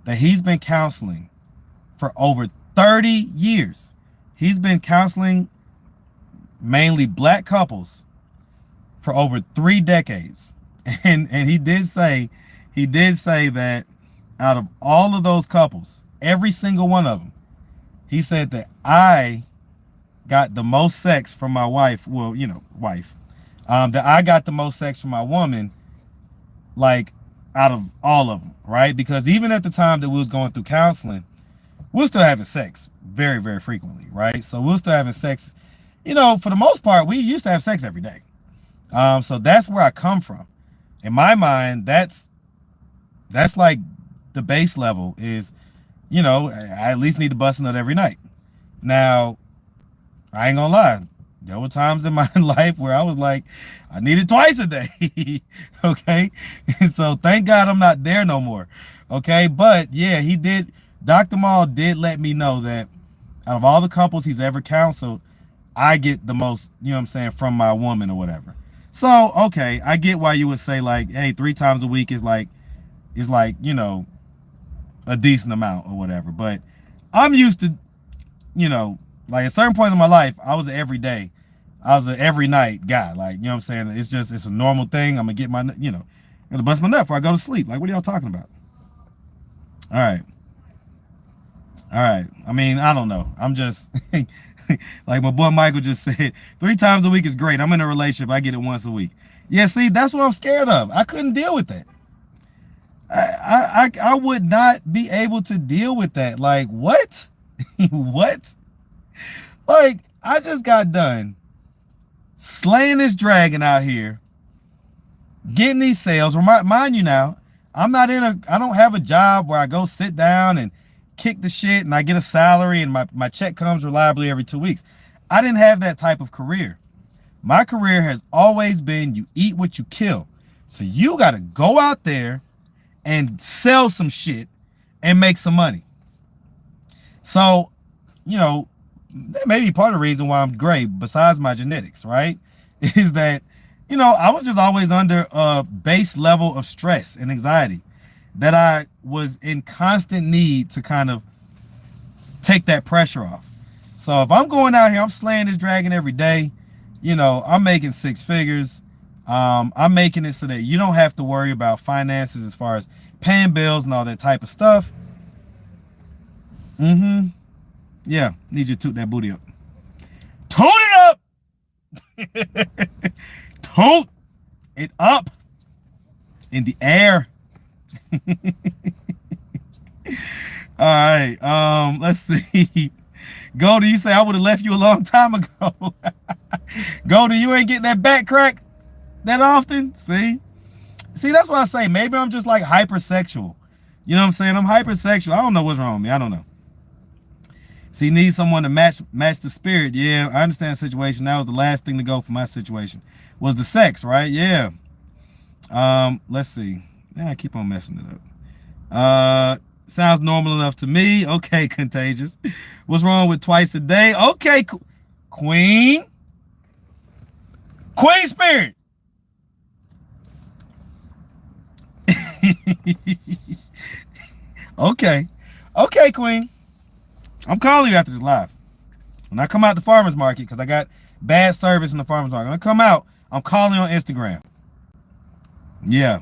that he's been counseling for over 30 years, he's been counseling mainly black couples for over 3 decades. And he did say that out of all of those couples, every single one of them, he said that I got the most sex from my wife. Well, you know, wife. That I got the most sex from my woman, like out of all of them, right? Because even at the time that we was going through counseling, we were still having sex very, very frequently, right? So we were still having sex, you know, for the most part, we used to have sex every day. So that's where I come from. In my mind, that's like the base level is, you know, I at least need to bust a nut every night. Now, I ain't gonna lie. There were times in my life where I was like, I need it twice a day. Okay. And so thank God I'm not there no more. Okay. But yeah, Dr. Maul did let me know that out of all the couples he's ever counseled, I get the most, you know what I'm saying, from my woman or whatever. So, okay, I get why you would say like, hey, 3 times a week is like, you know, a decent amount or whatever. But I'm used to, you know, like at certain points in my life, I was an every night guy. Like, you know what I'm saying? It's a normal thing. I'm gonna get my, you know, I'm gonna bust my nut before I go to sleep. Like, what are y'all talking about? All right. I mean, I don't know. I'm just like my boy Michael just said, 3 times a week is great. I'm in a relationship. I get it once a week. Yeah, see, that's what I'm scared of. I couldn't deal with that. I would not be able to deal with that. Like, what? What? Like, I just got done slaying this dragon out here, getting these sales. Mind you now, I don't have a job where I go sit down and kick the shit and I get a salary and my check comes reliably every 2 weeks. I didn't have that type of career. My career has always been you eat what you kill. So you got to go out there and sell some shit and make some money. So, you know, that may be part of the reason why I'm great, besides my genetics, right? Is that, you know, I was just always under a base level of stress and anxiety that I was in constant need to kind of take that pressure off. So if I'm going out here, I'm slaying this dragon every day, you know, I'm making 6 figures. I'm making it so that you don't have to worry about finances as far as paying bills and all that type of stuff. Yeah, need you to toot that booty up. Toot it up! Toot it up in the air. All right, let's see. Goldie, you say I would have left you a long time ago. Goldie, you ain't getting that back crack that often. See, that's why I say maybe I'm just like hypersexual. You know what I'm saying? I'm hypersexual. I don't know what's wrong with me. I don't know. See, need someone to match the spirit. Yeah, I understand the situation. That was the last thing to go for my situation. Was the sex, right? Yeah. Let's see. Yeah, I keep on messing it up. Sounds normal enough to me. Okay, Contagious. What's wrong with twice a day? Okay, Queen Spirit. Okay, Queen. I'm calling you after this live. When I come out the farmer's market, because I got bad service in the farmer's market. When I come out, I'm calling on Instagram. Yeah.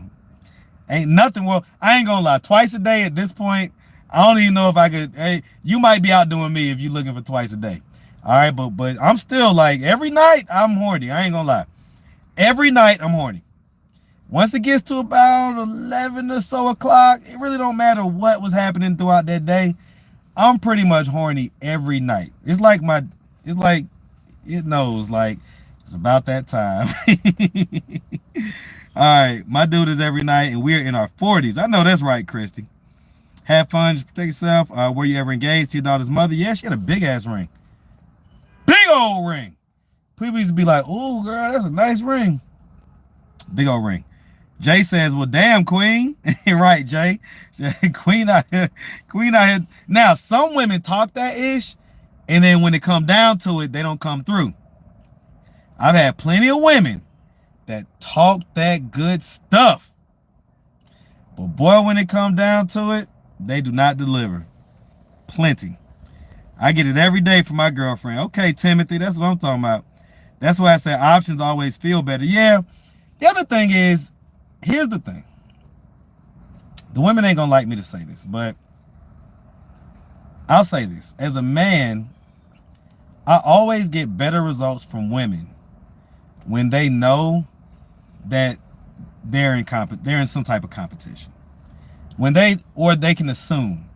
Ain't nothing. Well, I ain't gonna lie. Twice a day at this point, I don't even know if I could. Hey, you might be outdoing me if you're looking for twice a day. All right, but I'm still like every night I'm horny. I ain't gonna lie. Every night I'm horny. Once it gets to about 11 or so o'clock, it really don't matter what was happening throughout that day. I'm pretty much horny every night. It's like it knows like it's about that time. All right, my dude is every night, and we're in our 40s. I know that's right, Christy. Have fun, just protect yourself. Were you ever engaged to your daughter's mother? Yeah, she had a big ass ring. Big old ring. People used to be like, "Oh, girl, that's a nice ring." Big old ring. Jay says, "Well, damn, Queen." Right, Jay. Queen out here. Now, some women talk that ish, and then when it come down to it, they don't come through. I've had plenty of women that talk that good stuff, but boy, when it come down to it, they do not deliver. Plenty. I get it every day from my girlfriend. Okay, Timothy, that's what I'm talking about. That's why I say options always feel better. Yeah. The other thing is, here's the thing. The women ain't gonna like me to say this, but I'll say this. As a man, I always get better results from women when they know that they're in some type of competition. When they can assume,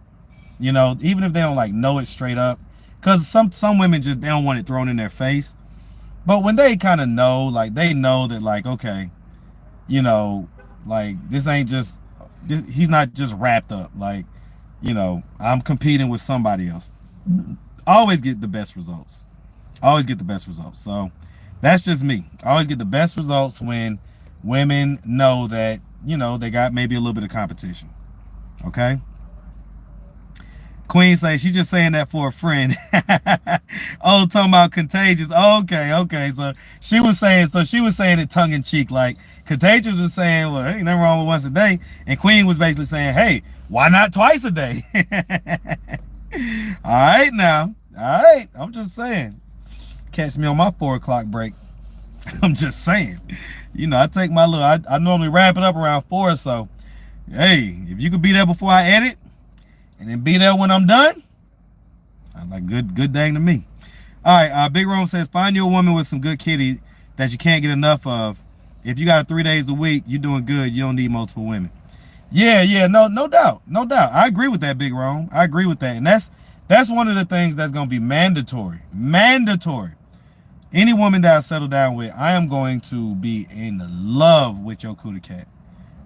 even if they don't like know it straight up, because some women just, they don't want it thrown in their face. But when they kind of know, like they know that like, okay, like this ain't just, he's not just wrapped up. Like, I'm competing with somebody else. I always get the best results. So that's just me. I always get the best results when women know that, they got maybe a little bit of competition. Okay. Queen says she's just saying that for a friend. Oh, talking about Contagious. Okay. So she was saying it tongue in cheek. Like Contagious was saying, well, ain't nothing wrong with once a day. And Queen was basically saying, hey, why not twice a day? All right now. All right. I'm just saying. Catch me on my 4 o'clock break. I'm just saying. I take my little, I normally wrap it up around 4 or so. Hey, if you could be there before I edit and then be there when I'm done, I'm like, good dang to me. All right, Big Rome says, find you a woman with some good kitty that you can't get enough of. If you got 3 days a week, you're doing good. You don't need multiple women. Yeah, no doubt. I agree with that, Big Rome. I agree with that. And that's one of the things that's going to be mandatory. Any woman that I settle down with, I am going to be in love with your cootie cat.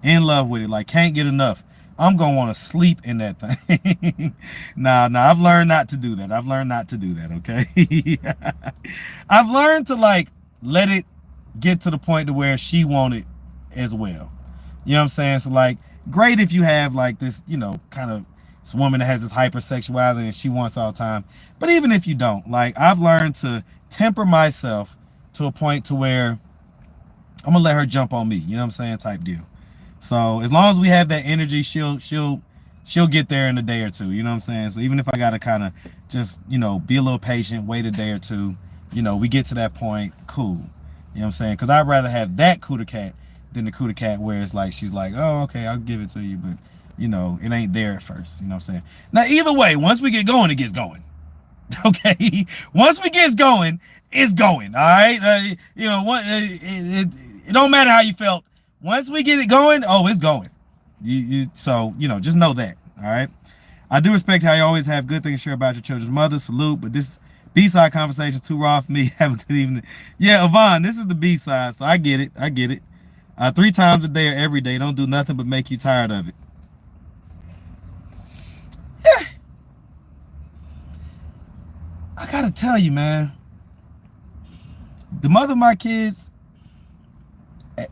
In love with it. Like, can't get enough. I'm going to want to sleep in that thing. Nah, I've learned not to do that. Okay? I've learned to, like, let it get to the point to where she want it as well. You know what I'm saying? So, like, great if you have, like, this, kind of this woman that has this hypersexuality and she wants all the time. But even if you don't, like, I've learned to temper myself to a point to where I'm gonna let her jump on me, you know what I'm saying, type deal. So as long as we have that energy, she'll get there in a day or two, you know what I'm saying. So even if I gotta kind of just be a little patient, wait a day or two, we get to that point, cool, you know what I'm saying, because I'd rather have that cootie cat than the cootie cat where it's like she's like, oh, okay, I'll give it to you, but it ain't there at first, you know what I'm saying. Now either way, once we get going, it gets going. Okay, once we get going, it's going. All right, it don't matter how you felt. Once we get it going, oh, it's going. So just know that. All right. I do respect how you always have good things to share about your children's mother. Salute, but this B-side conversation too raw for me. Have a good evening. Yeah, Yvonne, this is the B-side, so I get it. 3 times a day or every day don't do nothing but make you tired of it. Yeah. tell you, man, the mother of my kids,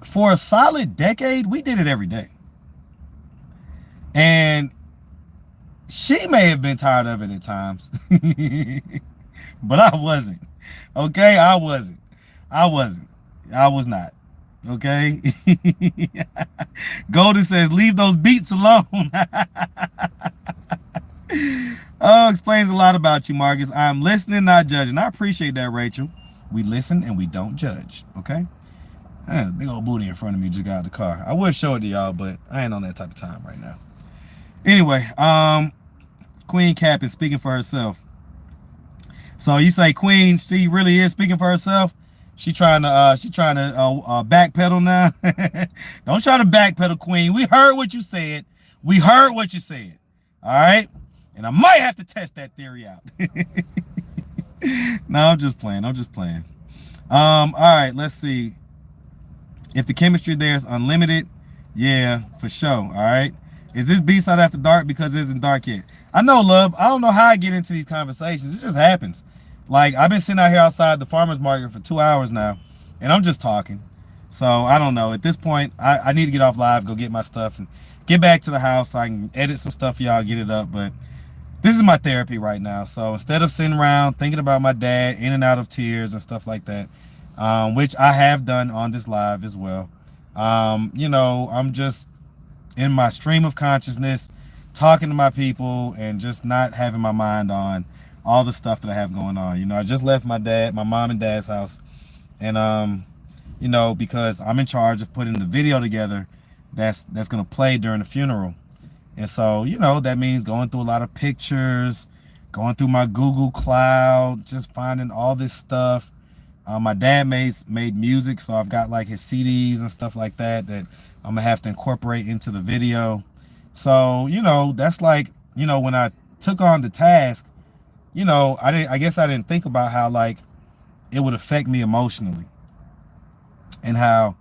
for a solid decade, we did it every day. And she may have been tired of it at times, but I wasn't. Okay, I wasn't. I was not. Okay. Golden says, leave those beats alone. Oh, explains a lot about you, Marcus. I'm listening, not judging. I appreciate that, Rachel. We listen and we don't judge. Okay. Big old booty in front of me just got out of the car. I would show it to y'all, but I ain't on that type of time right now. Anyway, Queen Cap is speaking for herself. So you say Queen, she really is speaking for herself. She trying to backpedal now. Don't try to backpedal, Queen. We heard what you said. We heard what you said. All right, and I might have to test that theory out. No, I'm just playing. I'm just playing. All right, let's see. If the chemistry there is unlimited, yeah, for sure. All right. Is this B-side after dark because it isn't dark yet? I know, love. I don't know how I get into these conversations. It just happens. Like, I've been sitting out here outside the farmer's market for 2 hours now, and I'm just talking. So, I don't know. At this point, I need to get off live, go get my stuff, and get back to the house so I can edit some stuff for y'all, get it up. But this is my therapy right now. So, instead of sitting around thinking about my dad, in and out of tears and stuff like that, which I have done on this live as well, you know, I'm just in my stream of consciousness, talking to my people and just not having my mind on all the stuff that I have going on. You know, I just left my mom and dad's house, and you know, because I'm in charge of putting the video together that's gonna play during the funeral. And so, you know, that means going through a lot of pictures, going through my Google Cloud, just finding all this stuff. My dad made music, so I've got like his CDs and stuff like that I'm gonna have to incorporate into the video. So, you know, that's like, you know, when I took on the task, you know, I guess I didn't think about how like it would affect me emotionally, and how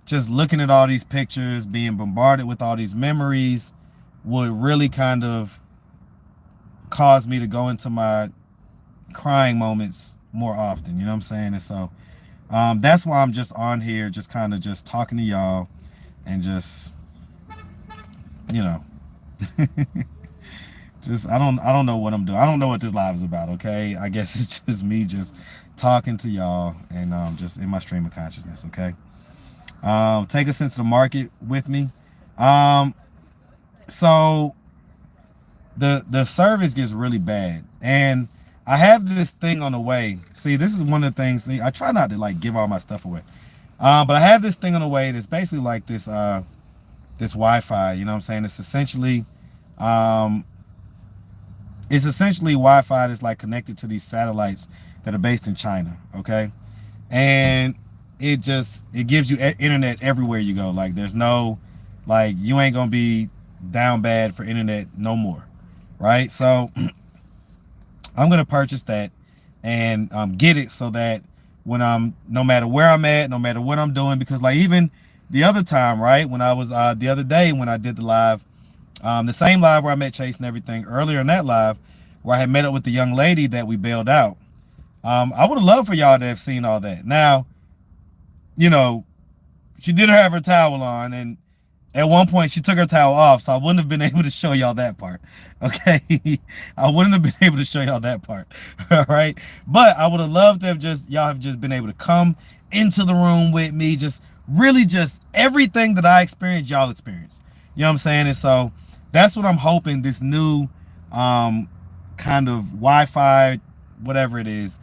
just looking at all these pictures, being bombarded with all these memories would really kind of cause me to go into my crying moments more often, you know what I'm saying? And so that's why I'm just on here, just kind of just talking to y'all and just, you know, just I don't know what I'm doing. I don't know what this live is about. Okay, I guess it's just me just talking to y'all and just in my stream of consciousness. Okay, take us into the market with me. So the service gets really bad, and I have this thing on the way. See, this is one of the things. See, I try not to like give all my stuff away, but I have this thing on the way that's basically like this this Wi-Fi. You know what I'm saying? It's essentially Wi-Fi that's like connected to these satellites that are based in China. Okay, and it gives you internet everywhere you go. Like there's no, like, you ain't gonna be down bad for internet no more, right? So I'm gonna purchase that and get it so that when no matter where I'm at, no matter what I'm doing, because like even the other time, right, when I was the other day when I did the live, the same live where I met Chase and everything, earlier in that live where I had met up with the young lady that we bailed out, I would have loved for y'all to have seen all that. Now, you know, she did have her towel on, and at one point she took her towel off, so I wouldn't have been able to show y'all that part. Okay, I wouldn't have been able to show y'all that part. All right, but I would have loved to have y'all have just been able to come into the room with me, just really just everything that I experienced, y'all experienced. You know what I'm saying? And so that's what I'm hoping this new kind of Wi-Fi, whatever it is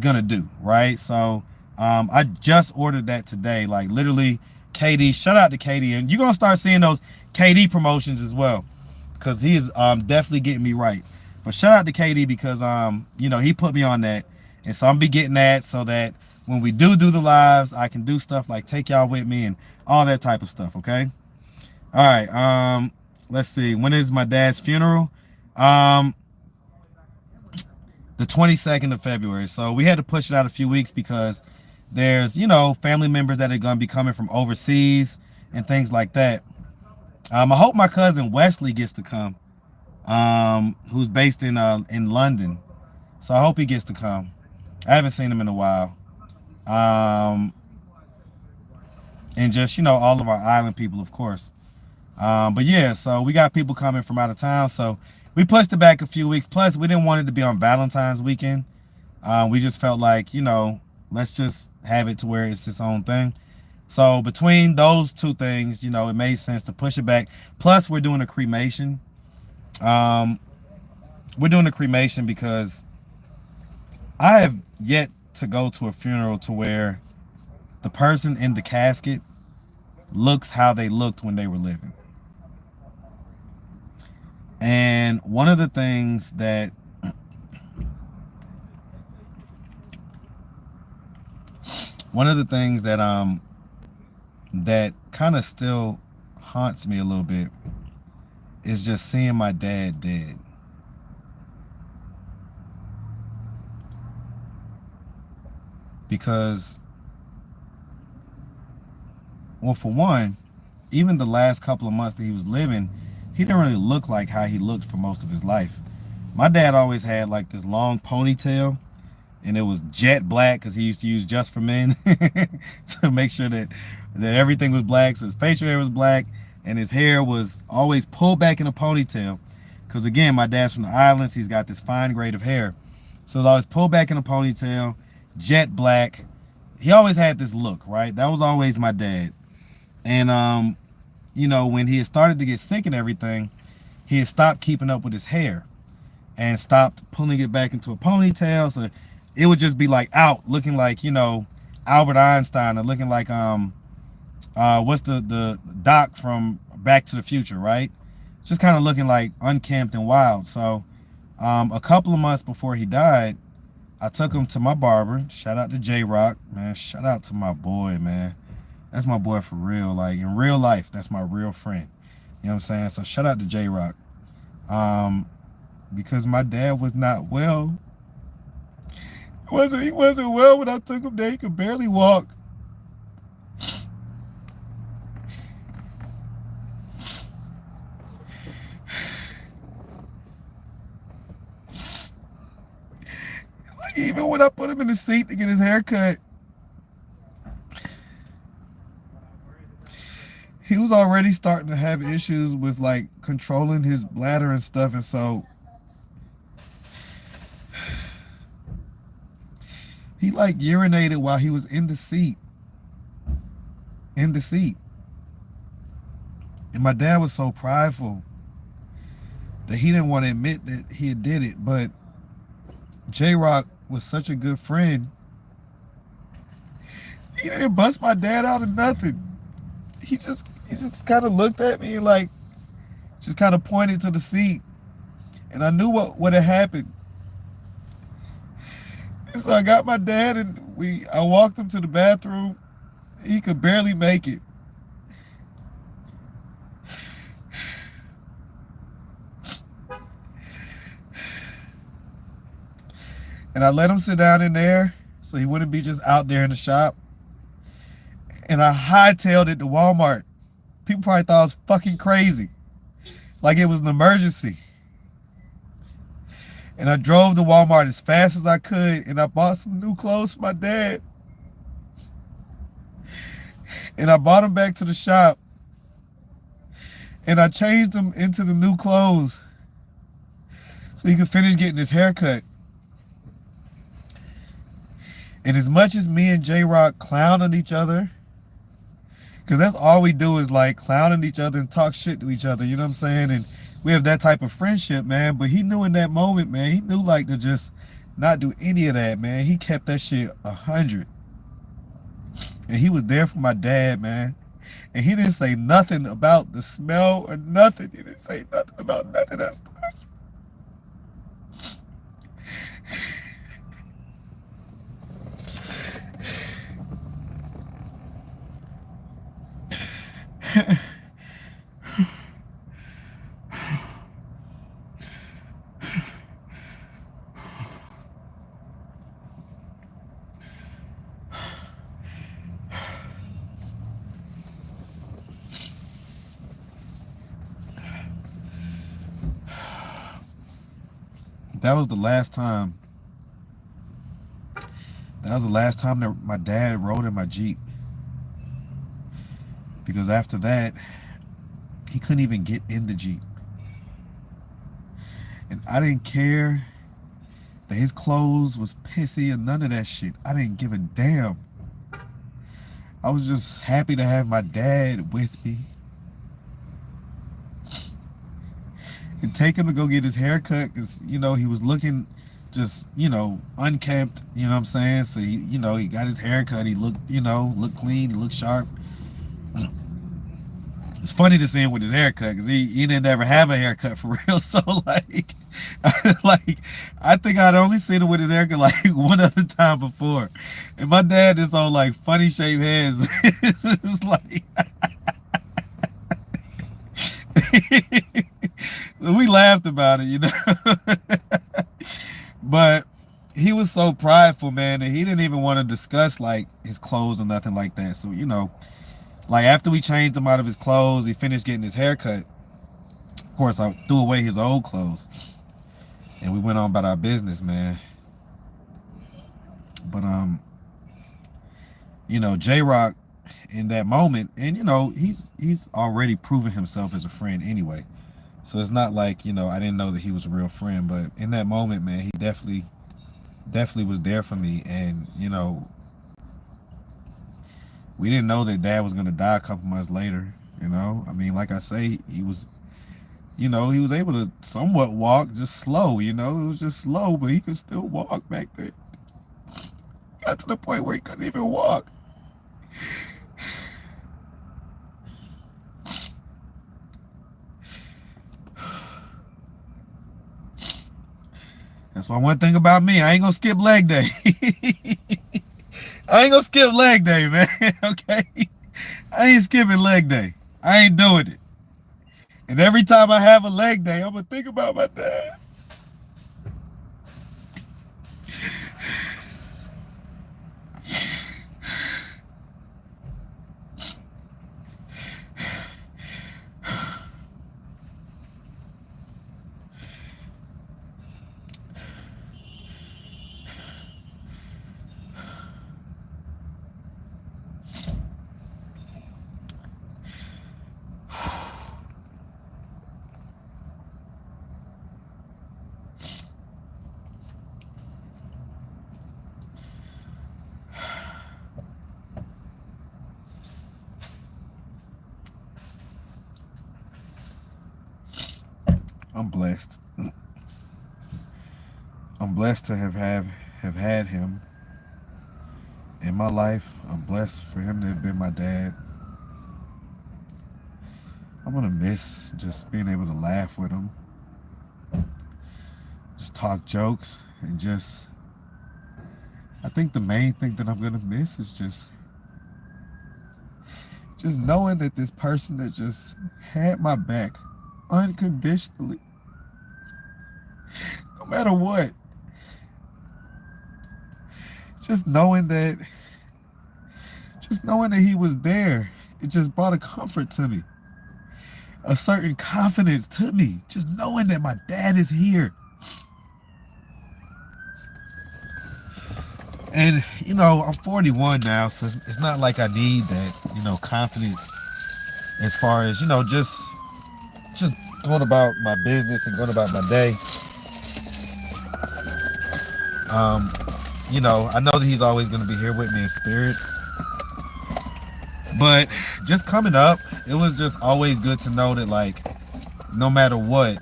gonna do, right? So I just ordered that today, like literally. KD, shout out to KD, and you're gonna start seeing those KD promotions as well, because he is definitely getting me right. But shout out to KD because you know, he put me on that, and so I'm be getting that so that when we do the lives, I can do stuff like take y'all with me and all that type of stuff. Okay, all right. Let's see, when is my dad's funeral? The 22nd of February. So we had to push it out a few weeks because there's, you know, family members that are going to be coming from overseas and things like that. I hope my cousin Wesley gets to come, who's based in London. So I hope he gets to come. I haven't seen him in a while. Um, and just, all of our island people, of course. But yeah, so we got people coming from out of town. So we pushed it back a few weeks. Plus, we didn't want it to be on Valentine's weekend. We just felt like, let's just have it to where it's its own thing. So between those two things, it made sense to push it back. Plus, we're doing a cremation. Um, we're doing a cremation because I have yet to go to a funeral to where the person in the casket looks how they looked when they were living. And one of the things that that kind of still haunts me a little bit is just seeing my dad dead. Because, well, for one, even the last couple of months that he was living, he didn't really look like how he looked for most of his life. My dad always had like this long ponytail, and it was jet black because he used to use Just for Men to make sure that everything was black. So his facial hair was black, and his hair was always pulled back in a ponytail. Because again, my dad's from the islands. He's got this fine grade of hair, so it was always pulled back in a ponytail, jet black. He always had this look, right? That was always my dad. And when he had started to get sick and everything, he had stopped keeping up with his hair and stopped pulling it back into a ponytail. So it would just be like out, looking like, Albert Einstein, or looking like what's the doc from Back to the Future, right? Just kind of looking like unkempt and wild. So a couple of months before he died, I took him to my barber. Shout out to Jrock, man. Shout out to my boy, man. That's my boy for real. Like in real life, that's my real friend. You know what I'm saying? So shout out to Jrock. Because my dad was not well. He wasn't well when I took him there. He could barely walk. Like even when I put him in the seat to get his hair cut, he was already starting to have issues with like controlling his bladder and stuff. And so he like urinated while he was in the seat. And my dad was so prideful that he didn't want to admit that he had did it. But Jrock was such a good friend. He didn't bust my dad out of nothing. He just kind of looked at me and like just kind of pointed to the seat, and I knew what had happened. And so I got my dad and I walked him to the bathroom. He could barely make it. And I let him sit down in there so he wouldn't be just out there in the shop. And I hightailed it to Walmart. People probably thought I was fucking crazy. Like it was an emergency. And I drove to Walmart as fast as I could, and I bought some new clothes for my dad. And I brought him back to the shop. And I changed him into the new clothes so he could finish getting his hair cut. And as much as me and Jrock clown on each other, because that's all we do is like clowning each other and talk shit to each other, you know what I'm saying? And we have that type of friendship, man. But he knew in that moment, man, he knew like to just not do any of that, man. He kept that shit 100. And he was there for my dad, man. And he didn't say nothing about the smell or nothing. He didn't say nothing about none of that stuff. That was the last time That was the last time that my dad rode in my Jeep. Because after that, he couldn't even get in the Jeep. And I didn't care that his clothes was pissy or none of that shit. I didn't give a damn. I was just happy to have my dad with me. And take him to go get his hair cut because, you know, he was looking just, you know, unkempt, you know what I'm saying? So, he got his hair cut. He looked, looked clean. He looked sharp. It's funny to see him with his haircut because he didn't ever have a haircut for real. So like I think I'd only seen him with his haircut like one other time before. And my dad is on like funny shaped heads. It's like so we laughed about it, But he was so prideful, man, that he didn't even want to discuss like his clothes or nothing like that. So, like after we changed him out of his clothes, he finished getting his hair cut. Of course, I threw away his old clothes. And we went on about our business, man. But, Jrock in that moment, and, he's already proven himself as a friend anyway. So it's not like, I didn't know that he was a real friend. But in that moment, man, he definitely was there for me. And, we didn't know that dad was going to die a couple months later, I mean, like I say, he was able to somewhat walk, just slow, it was just slow, but he could still walk back then. Got to the point where he couldn't even walk. That's why one thing about me, I ain't going to skip leg day. I ain't gonna skip leg day, man, okay? I ain't skipping leg day. I ain't doing it. And every time I have a leg day, I'm gonna think about my dad. I'm blessed. I'm blessed to have had him in my life. I'm blessed for him to have been my dad. I'm gonna miss just being able to laugh with him, just talk jokes, and I think the main thing that I'm gonna miss is just knowing that this person that just had my back unconditionally, no matter what, just knowing that he was there, it just brought a comfort to me, a certain confidence to me, just knowing that my dad is here. And I'm 41 now, so it's not like I need that confidence as far as just going about my business and going about my day. I know that he's always going to be here with me in spirit. But just coming up, it was just always good to know that, like, no matter what,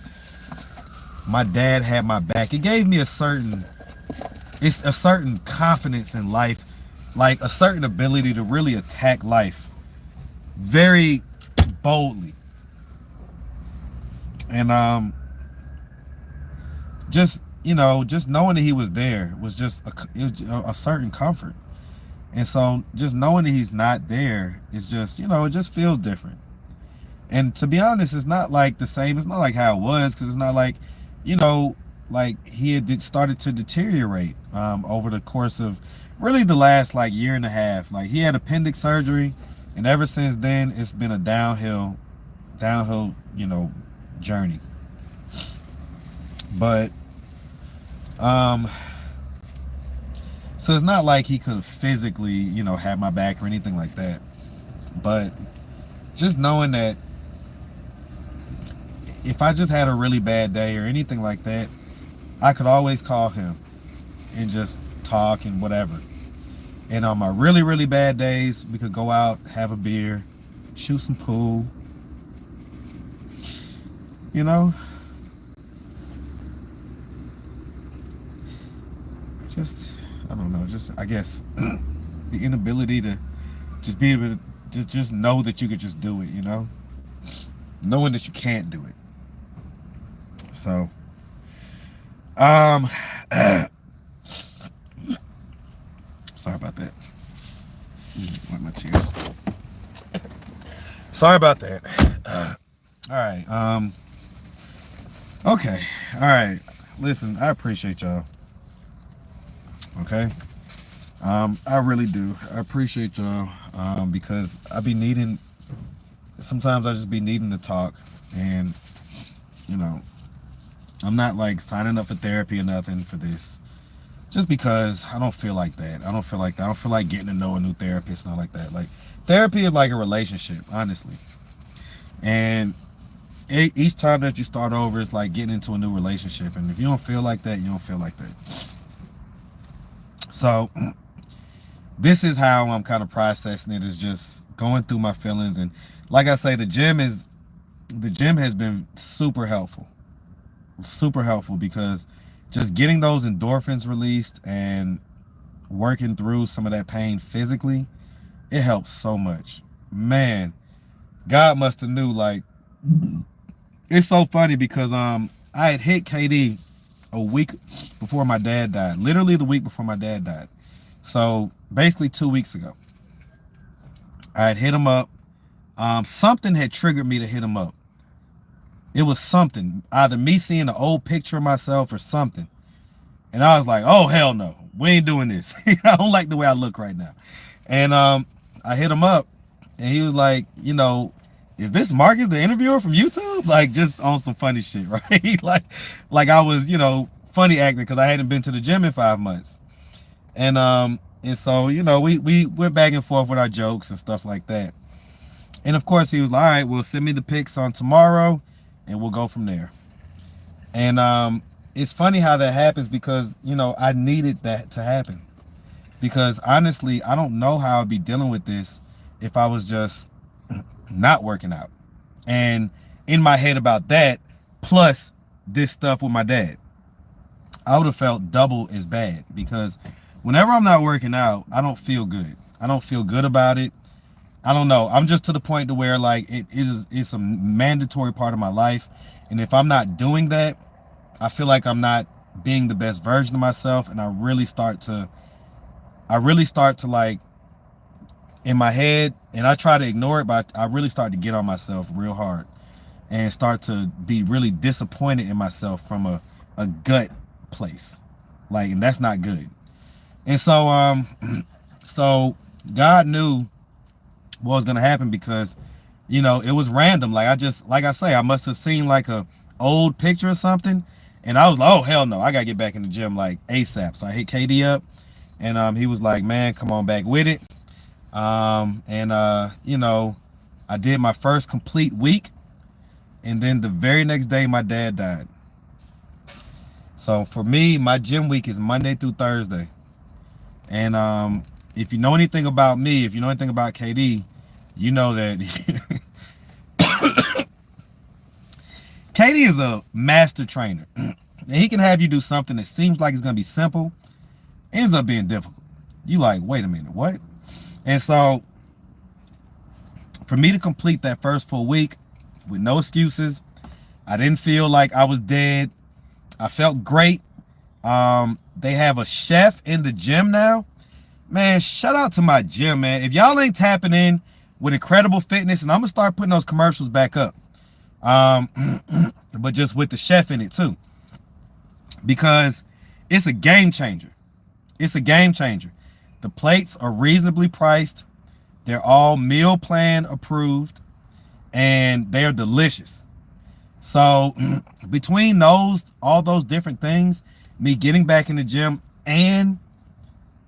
my dad had my back. It gave me a certain confidence in life, like a certain ability to really attack life very boldly. And just knowing that he was there was just a certain comfort. And so just knowing that he's not there is just, it just feels different. And to be honest, it's not like the same. It's not like how it was, because it's not like, like he had started to deteriorate over the course of really the last like year and a half. Like he had appendix surgery, and ever since then it's been a downhill, journey. But so So it's not like he could physically, you know, have my back or anything like that. But just knowing that if I just had a really bad day or anything like that, I could always call him and just talk and whatever. And on my really, really bad days, we could go out, have a beer, shoot some pool. You know? Just, I don't know, just, I guess, the inability to just be able to just know that you could just do it, you know? Knowing that you can't do it. So, sorry about that. Wipe my tears. Sorry about that. All right. Okay. All right. Listen, I appreciate y'all. Okay. I really do. I appreciate y'all. Because I be needing. Sometimes I just be needing to talk, and you know, I'm not like signing up for therapy or nothing for this. Just because I don't feel like that. I don't feel like that. I don't feel like getting to know a new therapist, not like that. Like, therapy is like a relationship, honestly. And each time that you start over, it's like getting into a new relationship. And if you don't feel like that, you don't feel like that. So, this is how I'm kind of processing it, is just going through my feelings. And like I say, the gym has been super helpful. Super helpful, because just getting those endorphins released and working through some of that pain physically, it helps so much. Man, God must have knew. Like, it's so funny because I had hit KD a week before my dad died. Literally the week before my dad died. So basically 2 weeks ago, I had hit him up. Something had triggered me to hit him up. It was something, either me seeing an old picture of myself or something. And I was like, oh, hell no. We ain't doing this. I don't like the way I look right now. And I hit him up, and he was like, you know, is this Marcus, the interviewer from YouTube? Like, just on some funny shit, right? like I was, you know, funny acting because I hadn't been to the gym in 5 months. And so, you know, we went back and forth with our jokes and stuff like that. And of course, he was like, all right, well, send me the pics on tomorrow, and we'll go from there. And it's funny how that happens, because, you know, I needed that to happen. Because honestly, I don't know how I'd be dealing with this if I was just not working out. And in my head about that, plus this stuff with my dad, I would have felt double as bad. Because whenever I'm not working out, I don't feel good. I don't feel good about it. I don't know. I'm just to the point to where, like, it's a mandatory part of my life. And if I'm not doing that, I feel like I'm not being the best version of myself. And I really start to like, in my head, and I try to ignore it, but I really start to get on myself real hard and start to be really disappointed in myself from a gut place. Like, and that's not good. And so, so God knew what was gonna happen, because, you know, it was random. Like, I say, I must have seen like a old picture or something, and I was like, oh, hell no, I gotta get back in the gym like ASAP. So I hit KD up, and he was like, man, come on back with it. You know, I did my first complete week, and then the very next day my dad died. So for me, my gym week is Monday through Thursday. And if you know anything about me, if you know anything about KD, you know that KD is a master trainer. And he can have you do something that seems like it's going to be simple, ends up being difficult. You like, wait a minute, what? And so for me to complete that first full week with no excuses, I didn't feel like I was dead. I felt great. They have a chef in the gym now. Man, shout out to my gym, man. If y'all ain't tapping in with Incredible Fitness, and I'm gonna start putting those commercials back up, but just with the chef in it too, because it's a game changer. It's a game changer. The plates are reasonably priced. They're all meal plan approved, and they're delicious. So between all those different things, me getting back in the gym and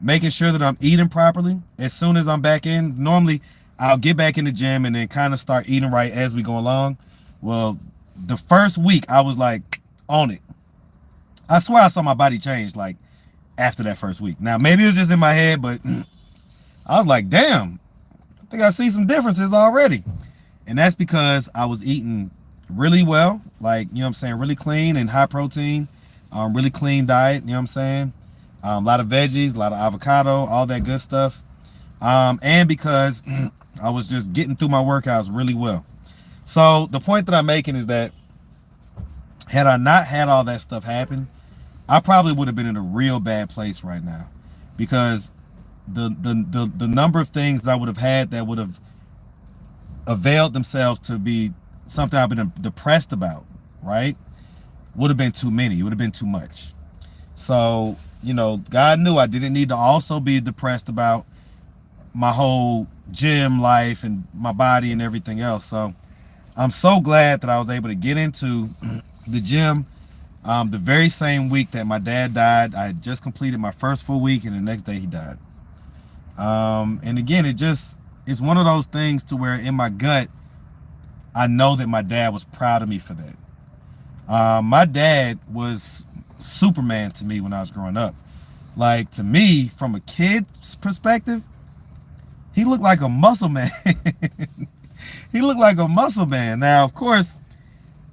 making sure that I'm eating properly. As soon as I'm back in, normally I'll get back in the gym and then kind of start eating right as we go along. Well, the first week I was like on it. I swear I saw my body change like after that first week. Now maybe it was just in my head, but I was like, damn, I think I see some differences already. And that's because I was eating really well, like, you know what I'm saying, really clean and high protein, really clean diet, you know what I'm saying? A lot of veggies, a lot of avocado, all that good stuff. And because I was just getting through my workouts really well. So the point that I'm making is that had I not had all that stuff happen, I probably would have been in a real bad place right now, because the number of things I would have had that would have availed themselves to be something I've been depressed about, right, would have been too many. It would have been too much. So, you know, God knew I didn't need to also be depressed about my whole gym life and my body and everything else. So I'm so glad that I was able to get into the gym the very same week that my dad died. I had just completed my first full week, and the next day he died. And again, it's one of those things to where in my gut, I know that my dad was proud of me for that. My dad was Superman to me when I was growing up. Like, to me, from a kid's perspective, he looked like a muscle man. He looked like a muscle man. Now, of course,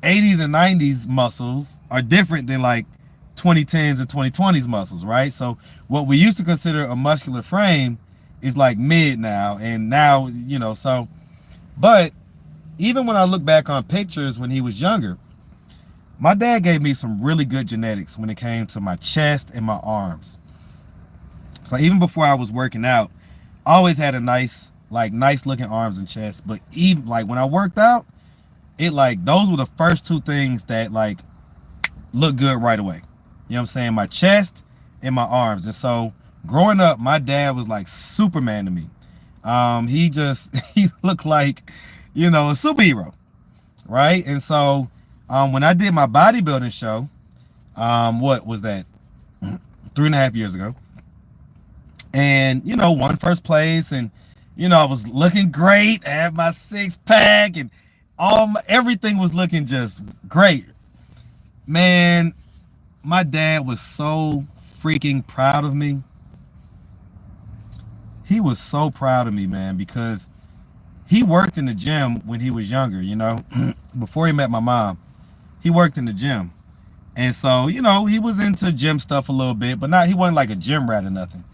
80s and 90s muscles are different than like 2010s and 2020s muscles, right? So what we used to consider a muscular frame is like mid now, and now, you know, so, but even when I look back on pictures when he was younger, my dad gave me some really good genetics when it came to my chest and my arms. So even before I was working out, I always had a nice looking arms and chest. But even like when I worked out, it like, those were the first two things that like look good right away. You know what I'm saying? My chest and my arms. And so growing up, my dad was like Superman to me. He looked like, you know, a superhero, right? And so when I did my bodybuilding show, what was that? 3.5 years ago. And, you know, won first place, and, you know, I was looking great. I had my 6-pack, and everything was looking just great. Man, my dad was so freaking proud of me. He was so proud of me, man, because he worked in the gym when he was younger, you know, before he met my mom. He worked in the gym. And so, you know, he was into gym stuff a little bit, but he wasn't like a gym rat or nothing.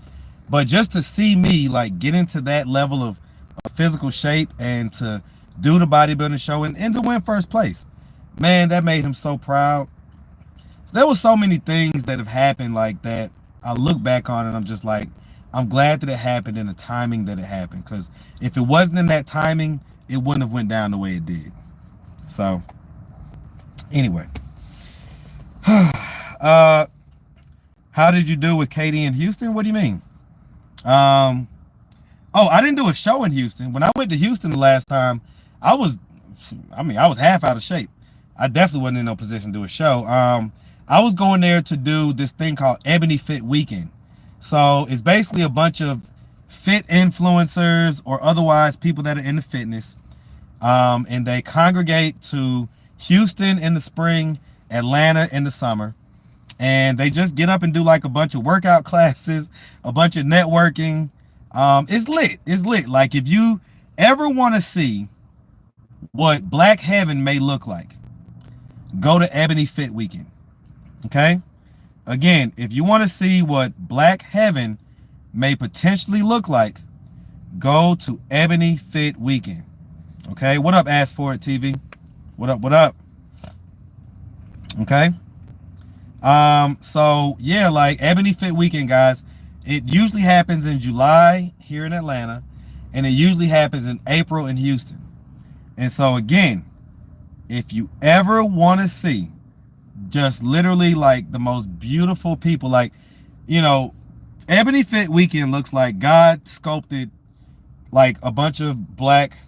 But just to see me like get into that level of physical shape and to do the bodybuilding show and to win first place, man, that made him so proud. So there was so many things that have happened like that. I look back on it, I'm just like, I'm glad that it happened in the timing that it happened, because if it wasn't in that timing, it wouldn't have went down the way it did. So anyway, how did you do with Katie in Houston? What do you mean? Oh, I didn't do a show in Houston. When I went to Houston the last time, I was half out of shape. I definitely wasn't in no position to do a show. I was going there to do this thing called Ebony Fit Weekend. So it's basically a bunch of fit influencers or otherwise people that are into fitness. And they congregate to Houston in the spring, Atlanta in the summer. And they just get up and do like a bunch of workout classes, a bunch of networking. It's lit. It's lit. Like, if you ever want to see what Black Heaven may look like, go to Ebony Fit Weekend. Okay? Again, if you want to see what Black Heaven may potentially look like, go to Ebony Fit Weekend. Okay? What up, Ask For It TV? What up? What up? Okay? So yeah, like Ebony Fit Weekend, guys, it usually happens in July here in Atlanta, and it usually happens in April in Houston. And so again, if you ever want to see just literally like the most beautiful people, like, you know, Ebony Fit Weekend looks like God sculpted like a bunch of black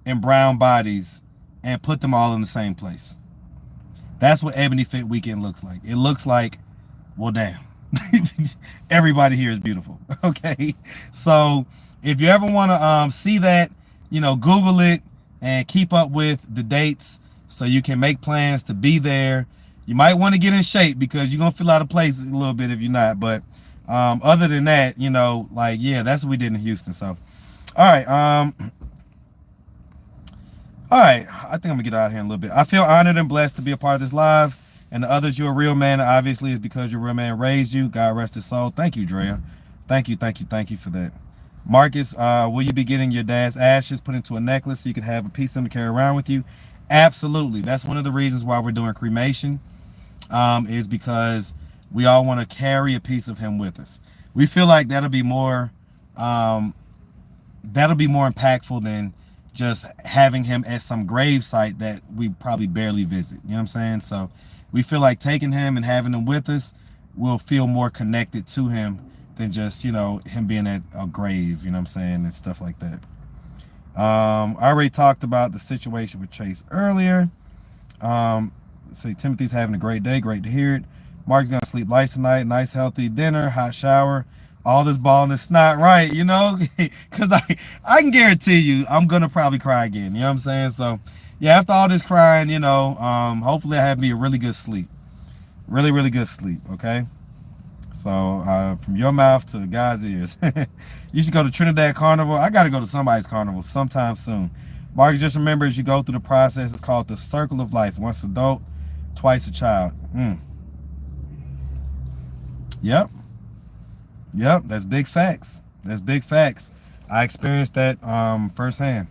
and brown bodies and put them all in the same place. That's what Ebony Fit Weekend looks like. It looks like, well, damn. Everybody here is beautiful. Okay, so if you ever want to see that, Google it and keep up with the dates so you can make plans to be there. You might want to get in shape because you're gonna fill out of place a little bit if you're not. But other than that, yeah, that's what we did in Houston. So, all right, I think I'm gonna get out of here in a little bit. I feel honored and blessed to be a part of this live. And the others, you're a real man. Obviously, it's because your real man raised you. God rest his soul. Thank you, Drea. Thank you for that. Marcus, will you be getting your dad's ashes put into a necklace so you can have a piece of them to carry around with you? Absolutely. That's one of the reasons why we're doing cremation, is because we all want to carry a piece of him with us. We feel like that'll be more impactful than just having him at some grave site that we probably barely visit. You know what I'm saying? So we feel like taking him and having him with us will feel more connected to him than just, him being at a grave, you know what I'm saying, and stuff like that. I already talked about the situation with Chase earlier. Say Timothy's having a great day. Great to hear it. Mark's gonna sleep light tonight. Nice healthy dinner, hot shower, all this ball and this not right, because I can guarantee you I'm gonna probably cry again. You know what I'm saying? So yeah, after all this crying, hopefully I have me a really good sleep. Really, really good sleep, okay? So from your mouth to God's ears. You should go to Trinidad Carnival. I got to go to somebody's carnival sometime soon. Marcus, just remember as you go through the process, it's called the circle of life. Once adult, twice a child. Yep, that's big facts. That's big facts. I experienced that firsthand.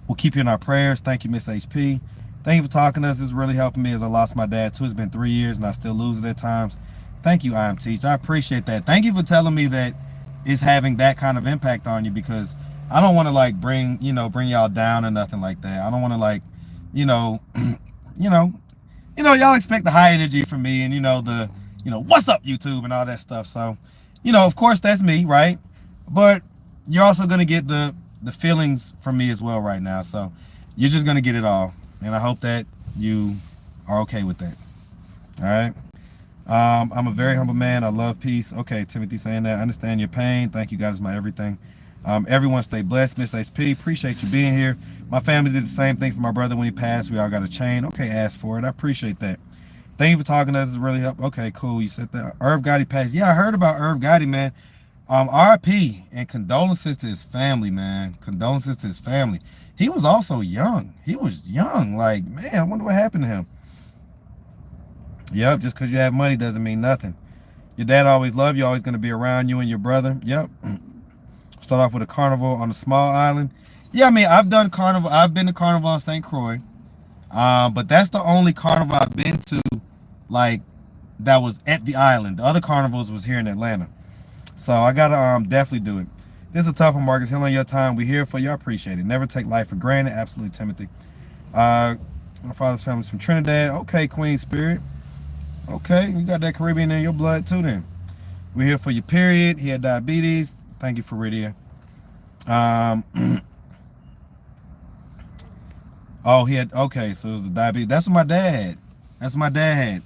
We'll keep you in our prayers. Thank you, Miss HP. Thank you for talking to us. This is really helping me as I lost my dad too. It's been 3 years and I still lose it at times. Thank you, I am Teach. I appreciate that. Thank you for telling me that it's having that kind of impact on you, because I don't want to bring y'all down or nothing like that. I don't want to y'all expect the high energy from me and what's up YouTube and all that stuff. So, of course that's me, right? But you're also gonna get the feelings from me as well right now. So you're just gonna get it all. And I hope that you are okay with that. All right. I'm a very humble man. I love peace. Okay, Timothy saying that. I understand your pain. Thank you, God is my everything. Everyone stay blessed. Miss HP, appreciate you being here. My family did the same thing for my brother when he passed. We all got a chain. Okay, ask for it. I appreciate that. Thank you for talking to us. It's really helped. Okay, cool. You said that. Irv Gotti passed. Yeah, I heard about Irv Gotti, man. RIP and condolences to his family, man. Condolences to his family. He was also young. He was young. Like, man, I wonder what happened to him. Yep, just because you have money doesn't mean nothing. Your dad always loved you, always going to be around you and your brother. Yep. Start off with a carnival on a small island. Yeah, I mean, I've done carnival. I've been to carnival on St. Croix. But that's the only carnival I've been to, that was at the island. The other carnivals was here in Atlanta. So I got to definitely do it. This is a tough one, Marcus. Hill on your time. We're here for you. I appreciate it. Never take life for granted. Absolutely, Timothy. My father's family's from Trinidad. Okay, Queen Spirit. Okay, you got that Caribbean in your blood too then. We're here for your period. He had diabetes. Thank you, Faridia. Oh, he had, okay, so it was the diabetes. That's what my dad had.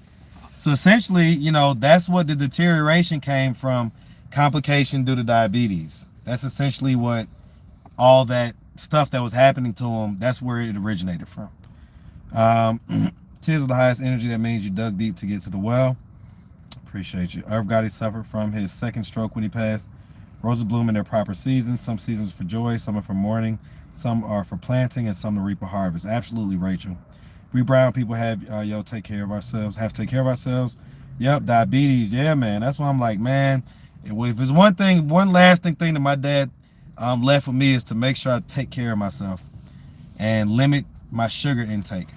So essentially, that's what the deterioration came from, complication due to diabetes. That's essentially what all that stuff that was happening to him, that's where it originated from. Tears of the highest energy. That means you dug deep to get to the well. Appreciate you. Irv Gotti suffered from his second stroke when he passed. Roses bloom in their proper seasons. Some seasons for joy, some are for mourning, some are for planting, and some to reap a harvest. Absolutely, Rachel. We brown people have, take care of ourselves. Have to take care of ourselves. Yep, diabetes. Yeah, man. That's why I'm like, man, if there's one lasting thing that my dad left with me is to make sure I take care of myself and limit my sugar intake.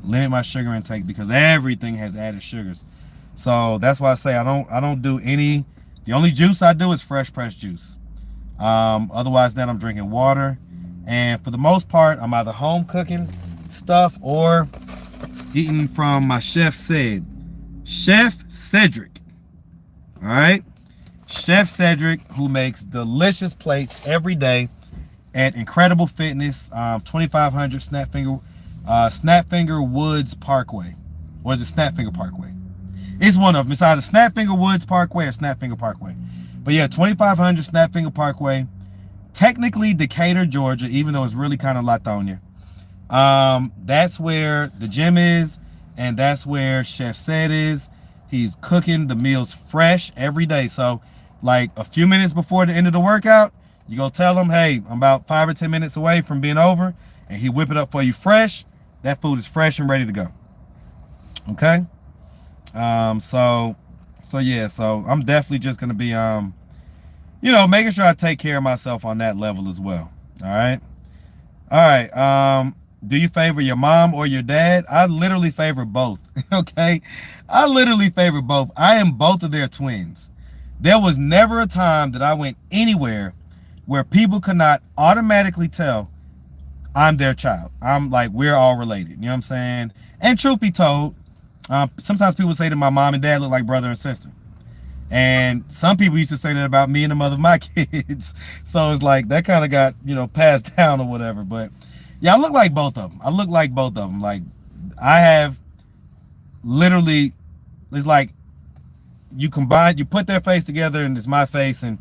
Because everything has added sugars. So that's why I say I don't do any. The only juice I do is fresh pressed juice. Otherwise than I'm drinking water. And for the most part, I'm either home cooking stuff or eating from my Chef Cedric. All right. Chef Cedric, who makes delicious plates every day at Incredible Fitness, 2500 Snapfinger Woods Parkway. Or is it Snapfinger Parkway? It's one of them. It's either Snapfinger Woods Parkway or Snapfinger Parkway. But yeah, 2500 Snapfinger Parkway. Technically Decatur, Georgia, even though it's really kind of Latonia. That's where the gym is, and that's where Chef Said is. He's cooking the meals fresh every day. So like a few minutes before the end of the workout, you go tell him, hey, I'm about 5 or 10 minutes away from being over, and he whip it up for you fresh. That food is fresh and ready to go. Okay. So yeah, so I'm definitely just gonna be making sure I take care of myself on that level as well. All right. Do you favor your mom or your dad? I literally favor both. Okay. I literally favor both. I am both of their twins. There was never a time that I went anywhere where people could not automatically tell I'm their child. I'm like, we're all related. You know what I'm saying? And truth be told, sometimes people say that my mom and dad look like brother and sister. And some people used to say that about me and the mother of my kids. So it's like that kind of got, passed down or whatever. But yeah, I look like both of them. Like I have literally, it's like you put their face together and it's my face. And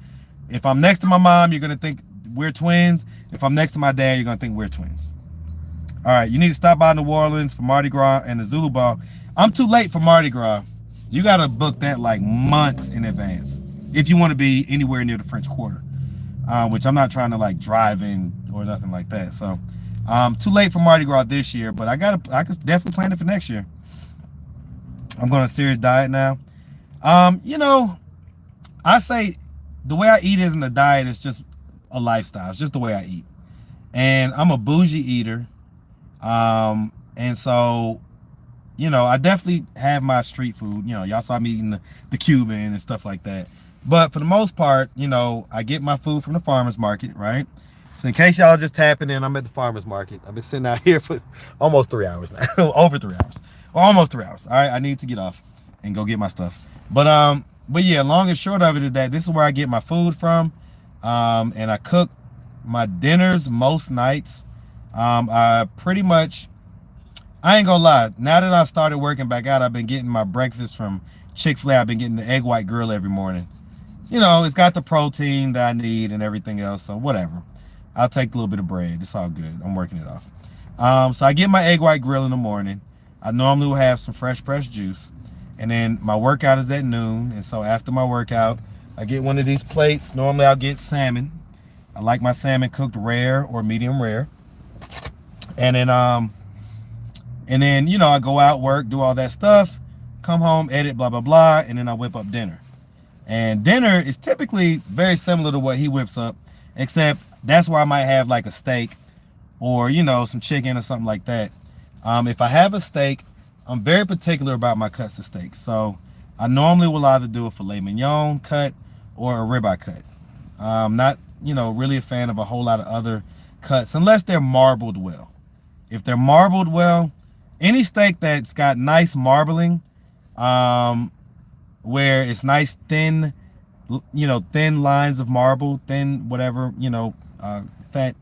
if I'm next to my mom, you're going to think we're twins. If I'm next to my dad, you're going to think we're twins. All right. You need to stop by New Orleans for Mardi Gras and the Zulu Ball. I'm too late for Mardi Gras. You got to book that like months in advance if you want to be anywhere near the French Quarter, which I'm not trying to like drive in or nothing like that. So too late for Mardi Gras this year, but I could definitely plan it for next year. I'm going on a serious diet now. I say the way I eat isn't a diet. It's just a lifestyle. It's just the way I eat. And I'm a bougie eater. And so, I definitely have my street food. Y'all saw me eating the Cuban and stuff like that. But for the most part, I get my food from the farmer's market, right? So in case y'all just tapping in, I'm at the farmer's market. I've been sitting out here for almost 3 hours now. Over 3 hours. Or almost 3 hours. All right, I need to get off and go get my stuff. But yeah, long and short of it is that this is where I get my food from. And I cook my dinners most nights. I pretty much, I ain't gonna lie, now that I started working back out, I've been getting my breakfast from Chick-fil-A. I've been getting the egg white grill every morning. It's got the protein that I need and everything else, so whatever. I'll take a little bit of bread. It's all good. I'm working it off. So I get my egg white grill in the morning. I normally will have some fresh pressed juice. And then my workout is at noon. And so after my workout, I get one of these plates. Normally I'll get salmon. I like my salmon cooked rare or medium rare. And then I go out, work, do all that stuff, come home, edit, blah, blah, blah, and then I whip up dinner. And dinner is typically very similar to what he whips up, except that's where I might have like a steak or, some chicken or something like that. If I have a steak, I'm very particular about my cuts of steak. So I normally will either do a filet mignon cut or a ribeye cut. I'm not, really a fan of a whole lot of other cuts unless they're marbled well. If they're marbled well, any steak that's got nice marbling, where it's nice thin, thin lines of marble, thin whatever, fat,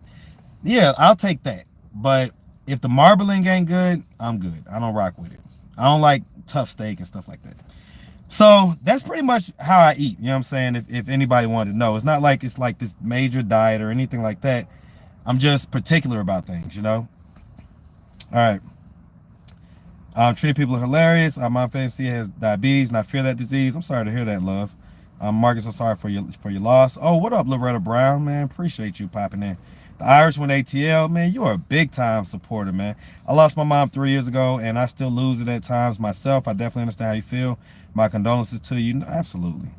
yeah, I'll take that. But if the marbling ain't good, I'm good. I don't rock with it. I don't like tough steak and stuff like that. So that's pretty much how I eat. You know what I'm saying? If anybody wanted to know, it's not like it's like this major diet or anything like that. I'm just particular about things, All right. Treating people are hilarious. My fancy has diabetes and I fear that disease. I'm sorry to hear that, love. Marcus, I'm sorry for your loss. Oh, what up, Loretta Brown, man? Appreciate you popping in. The Irish went ATL, man. You are a big time supporter, man. I lost my mom 3 years ago, and I still lose it at times myself. I definitely understand how you feel. My condolences to you. Absolutely.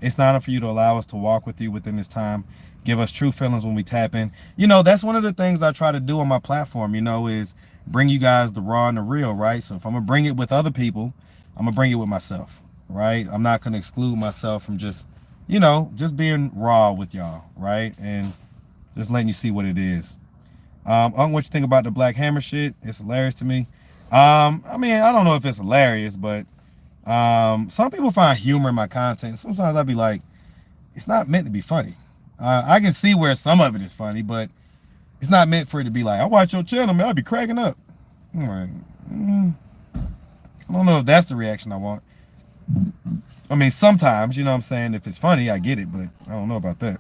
It's an honor for you to allow us to walk with you within this time. Give us true feelings when we tap in. That's one of the things I try to do on my platform, is bring you guys the raw and the real, right? So if I'm going to bring it with other people, I'm going to bring it with myself, right? I'm not going to exclude myself from just being raw with y'all, right? And just letting you see what it is. What you think about the Black Hammer shit? It's hilarious to me. I don't know if it's hilarious, but some people find humor in my content. Sometimes I'll be like, it's not meant to be funny. I can see where some of it is funny, but it's not meant for it to be like, I watch your channel, man, I'll be cracking up. All right. I don't know if that's the reaction I want. I mean, sometimes, you know what I'm saying? If it's funny, I get it, but I don't know about that.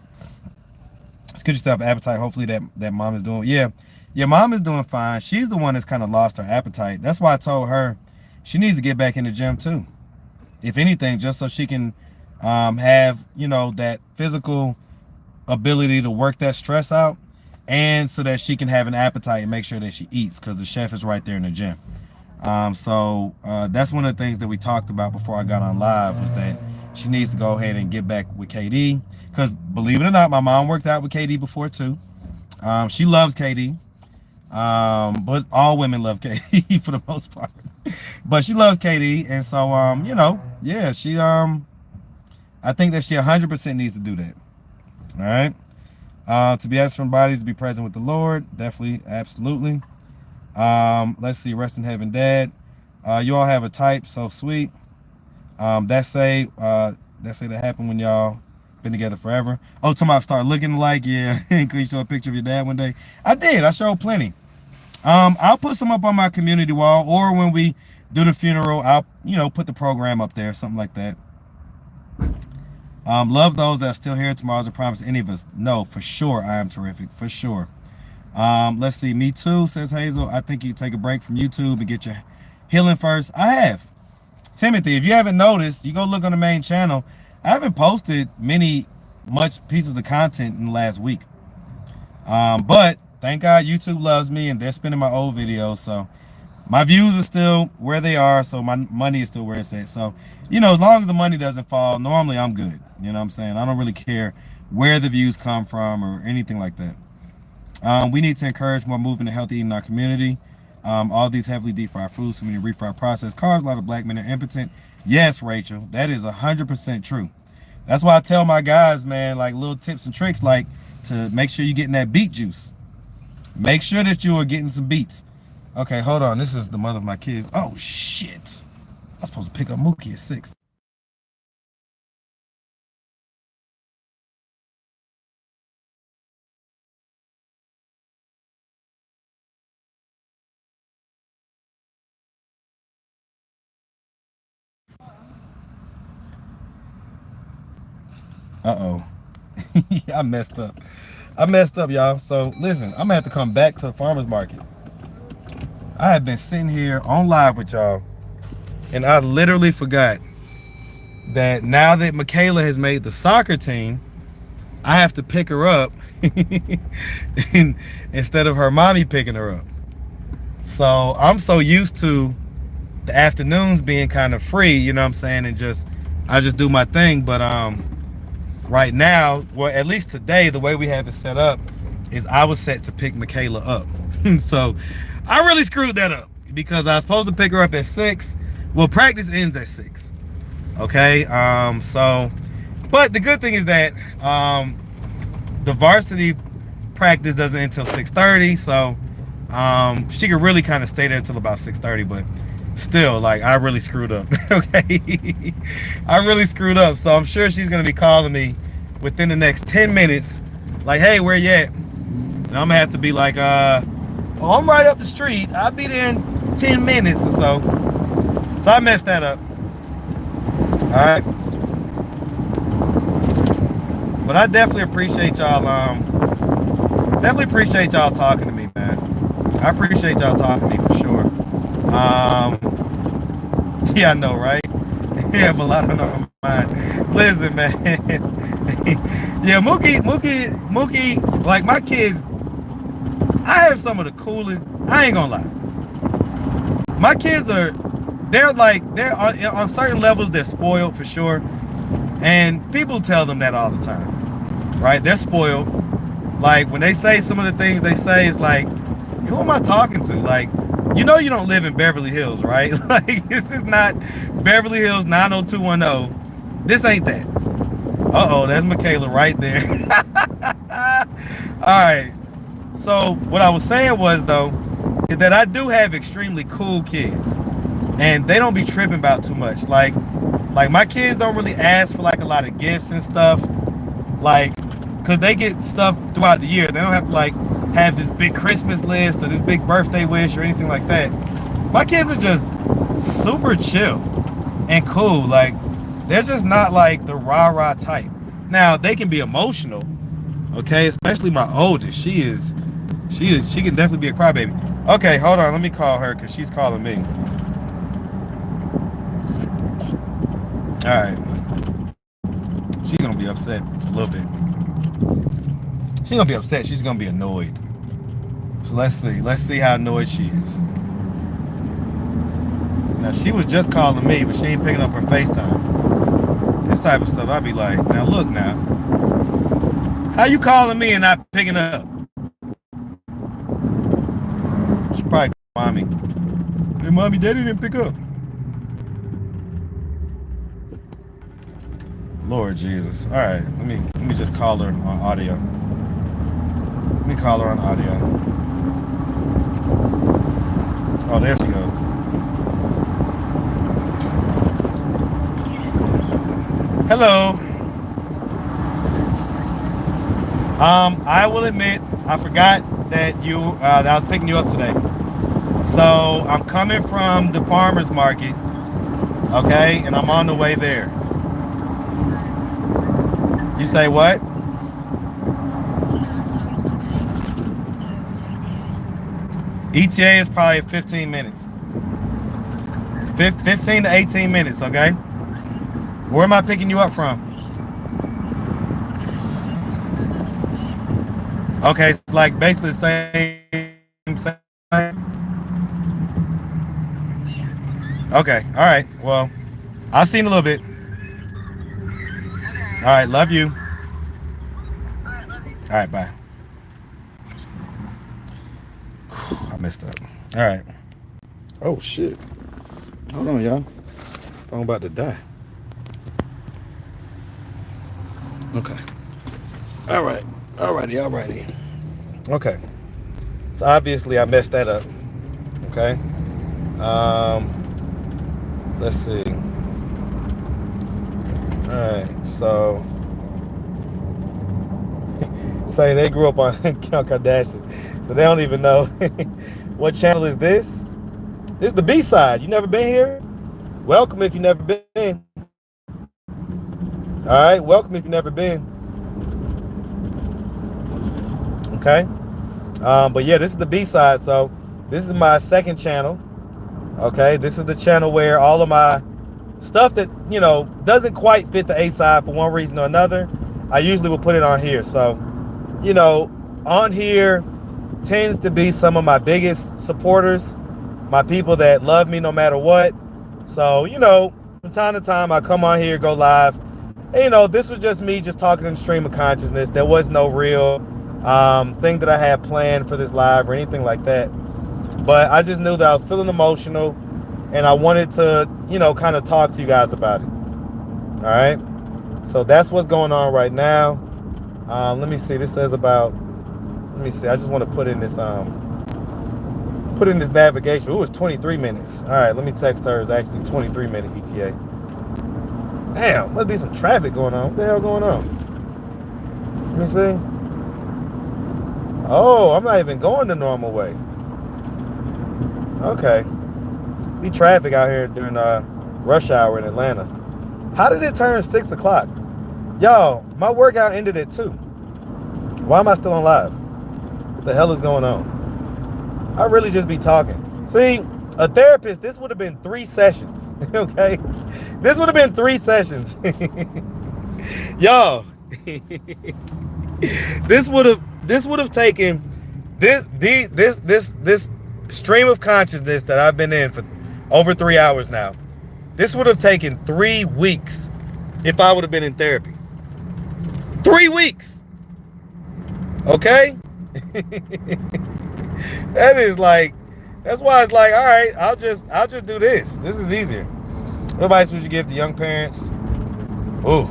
It's good yourself appetite. Hopefully that mom is doing, yeah. Your mom is doing fine. She's the one that's kind of lost her appetite. That's why I told her she needs to get back in the gym too. If anything, just so she can have, you know, that physical ability to work that stress out, and so that she can have an appetite and make sure that she eats, because the chef is right there in the gym. So that's one of the things that we talked about before I got on live, was that she needs to go ahead and get back with KD, because believe it or not, my mom worked out with KD before too. She loves KD, but all women love KD for the most part. But she loves KD, and so you know, yeah, she I think that she 100% needs to do that. All right. To be absent from bodies, to be present with the Lord. Definitely, absolutely. Let's see. Rest in heaven, Dad. You all have a type, so sweet. That say that happened when y'all been together forever. Oh, talking about start looking alike. Yeah. Could you show a picture of your dad one day? I did. I showed plenty. I'll put some up on my community wall, or when we do the funeral, I'll, you know, put the program up there, something like that. Love those that are still here. Tomorrow's a promise. Any of us? No, for sure. I am terrific, for sure. Let's see. Me too, says Hazel. I think you take a break from YouTube and get your healing first. I have. Timothy, if you haven't noticed, you go look on the main channel. I haven't posted much pieces of content in the last week. But thank God YouTube loves me, and they're spinning my old videos, so my views are still where they are, so my money is still where it's at. So, you know, as long as the money doesn't fall, normally I'm good. You know what I'm saying? I don't really care where the views come from or anything like that. We need to encourage more movement and healthy eating in our community. All these heavily deep fried foods, so many refried processed carbs, a lot of black men are impotent. Yes, Rachel, that is 100% true. That's why I tell my guys, man, like little tips and tricks, like to make sure you're getting that beet juice. Make sure that you are getting some beets. Okay, hold on. This is the mother of my kids. Oh, shit. I'm supposed to pick up Mookie at 6. Uh-oh. I messed up. Y'all. So, listen, I'm going to have to come back to the farmer's market. I have been sitting here on live with y'all, and I literally forgot that now that Michaela has made the soccer team, I have to pick her up instead of her mommy picking her up. So I'm so used to the afternoons being kind of free, you know what I'm saying, and I just do my thing. But right now, well, at least today, the way we have it set up is I was set to pick Michaela up. So I really screwed that up, because I was supposed to pick her up at 6. Well, practice ends at 6. Okay. So, but the good thing is that the varsity practice doesn't end until 6:30. So she could really kind of stay there until about 6:30, but still, like, I really screwed up. Okay. I really screwed up. So I'm sure she's gonna be calling me within the next 10 minutes, like, hey, where you at? And I'm gonna have to be like, oh, I'm right up the street. I'll be there in 10 minutes or so. So I messed that up. All right. But I definitely appreciate y'all. Definitely appreciate y'all talking to me, man. I appreciate y'all talking to me for sure. Yeah, I know, right? You have a lot on my mind. Listen, man. Yeah, Mookie, like my kids, I have some of the coolest, I ain't gonna lie. My kids they're on certain levels, they're spoiled for sure. And people tell them that all the time, right? They're spoiled. Like when they say some of the things they say, it's like, who am I talking to? Like, you know, you don't live in Beverly Hills, right? Like, this is not Beverly Hills 90210. This ain't that. Uh-oh, there's Michaela right there. All right. So what I was saying was, though, is that I do have extremely cool kids, and they don't be tripping about too much. Like my kids don't really ask for like a lot of gifts and stuff, like, cause they get stuff throughout the year. They don't have to like have this big Christmas list or this big birthday wish or anything like that. My kids are just super chill. and cool. Like, they're just not like the rah-rah type. Now, they can be emotional, okay? Especially my oldest. She can definitely be a crybaby. Okay, hold on. Let me call her because she's calling me. All right. She's going to be upset a little bit. She's going to be upset. She's going to be annoyed. So let's see. Let's see how annoyed she is. Now, she was just calling me, but she ain't picking up her FaceTime. This type of stuff, I'd be like, now look now. How you calling me and not picking up? She probably called mommy. Hey, mommy, daddy didn't pick up. Lord Jesus. All right, let me just call her on audio. Let me call her on audio. Oh, there she goes. Hello. I will admit I forgot that that I was picking you up today. So I'm coming from the farmer's market, okay, and I'm on the way there. You say what? ETA is probably 15 minutes. 15 to 18 minutes, okay? Where am I picking you up from? Okay, it's like basically the same. Okay, all right. Well, I'll see you in a little bit. All right, love you. All right, bye. I messed up. All right. Oh, shit. Hold on, y'all. Phone about to die. Okay. All right. Alrighty. Okay. So obviously I messed that up. Okay. Let's see. All right. So say they grew up on Kardashians, so they don't even know what channel is this. This is the B side. You never been here? Welcome if you never been. All right. Welcome if you never been. Okay. But yeah, this is the B side. So this is my second channel. Okay. This is the channel where all of my stuff that, you know, doesn't quite fit the A side for one reason or another, I usually will put it on here. So, you know, on here tends to be some of my biggest supporters, my people that love me no matter what. So, you know, from time to time I come on here, go live. And, you know, this was just me just talking in stream of consciousness. There was no real thing that I had planned for this live or anything like that. But I just knew that I was feeling emotional and I wanted to, you know, kind of talk to you guys about it. All right. So that's what's going on right now. Let me see. This says about, let me see. I just want to put in this navigation. Ooh, it's 23 minutes. All right. Let me text her. It's actually 23-minute ETA. Damn, must be some traffic going on. What the hell going on? Let me see. Oh, I'm not even going the normal way. Okay. Be traffic out here during rush hour in Atlanta. How did it turn 6 o'clock? Y'all, my workout ended at 2. Why am I still on live? What the hell is going on? I really just be talking. See, a therapist, this would have been 3 sessions. Okay? This would have been 3 sessions. Y'all. This would have taken this stream of consciousness that I've been in for over 3 hours now. This would have taken 3 weeks if I would have been in therapy. 3 weeks. Okay? That's why it's like, all right, I'll just do this. This is easier. What advice would you give to young parents? Ooh.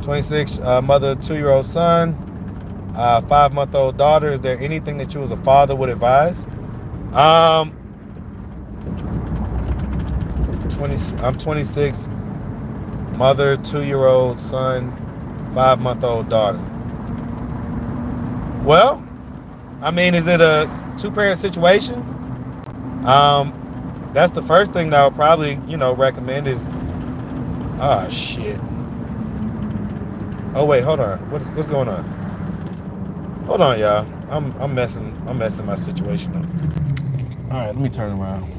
26, mother, 2-year-old son, 5-month-old daughter. Is there anything that you as a father would advise? I'm 26, mother, 2-year-old son, 5-month-old daughter. Well, I mean, is it a 2-parent situation? That's the first thing that I would probably, you know, recommend is Ah, shit. Oh wait, hold on. What's going on? Hold on, y'all. I'm messing my situation up. All right, let me turn around.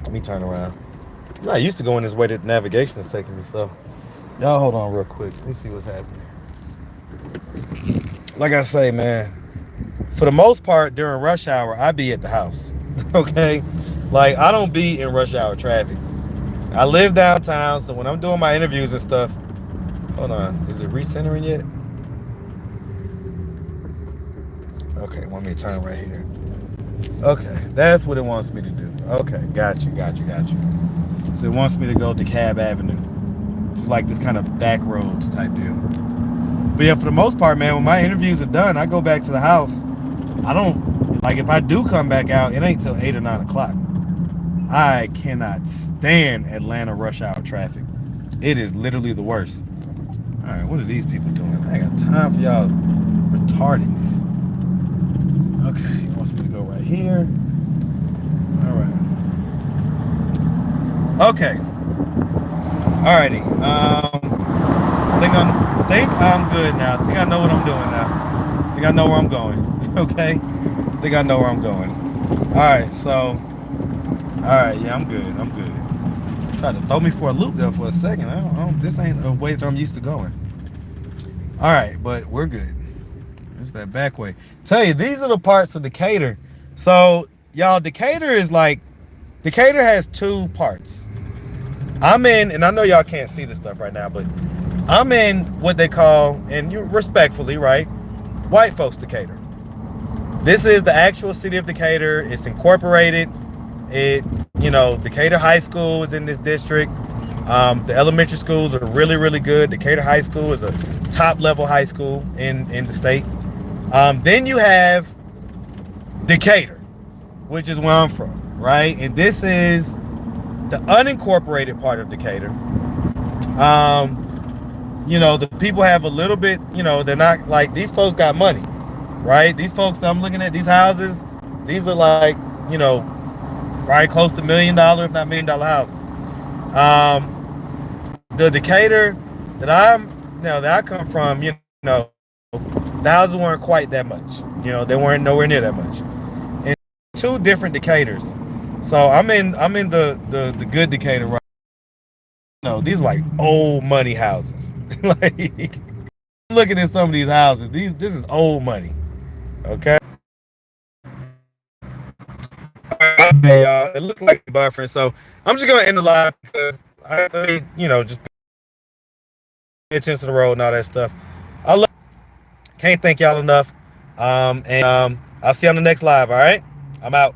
I'm not used to going this way that navigation is taking me, so y'all hold on real quick. Let me see what's happening. Like I say, man, for the most part during rush hour, I be at the house. Okay? Like, I don't be in rush hour traffic. I live downtown, so when I'm doing my interviews and stuff, hold on, is it recentering yet? Okay, want me to turn right here. Okay, that's what it wants me to do. Okay, got you. So it wants me to go to Cab Avenue. It's like this kind of back roads type deal. But yeah, for the most part, man, when my interviews are done, I go back to the house. I don't, like, if I do come back out, it ain't till 8 or 9 o'clock. I cannot stand Atlanta rush hour traffic. It is literally the worst. All right, what are these people doing? I ain't got time for y'all retardedness. Okay, he wants me to go right here. All right. Okay. Alrighty. Think I'm good now. Think I know what I'm doing now. Think I know where I'm going. Okay. Think I know where I'm going. All right. So. All right. Yeah, I'm good. Tried to throw me for a loop there for a second. This ain't a way that I'm used to going. All right, but we're good. It's that back way. Tell you, these are the parts of Decatur. So, y'all, Decatur has 2 parts. I'm in, and I know y'all can't see this stuff right now, but I'm in what they call, and you respectfully, right, white folks Decatur. This is the actual city of Decatur. It's incorporated. Decatur High School is in this district. The elementary schools are really, really good. Decatur High School is a top level high school in the state. Then you have Decatur, which is where I'm from, right? And this is the unincorporated part of Decatur. The people have a little bit, they're not like, these folks got money, right? These folks that I'm looking at, these houses, these are like, right close to $1 million, if not $1 million houses. The Decatur that I come from, the houses weren't quite that much. They weren't nowhere near that much. And 2 different Decaturs. So I'm in the good Decatur, right? These are like old money houses. Like, looking at some of these houses, this is old money. Okay. Okay, y'all. It looked like buffering, so I'm just gonna end the live because just pay attention to the road and all that stuff. Can't thank y'all enough. And I'll see you on the next live. All right, I'm out.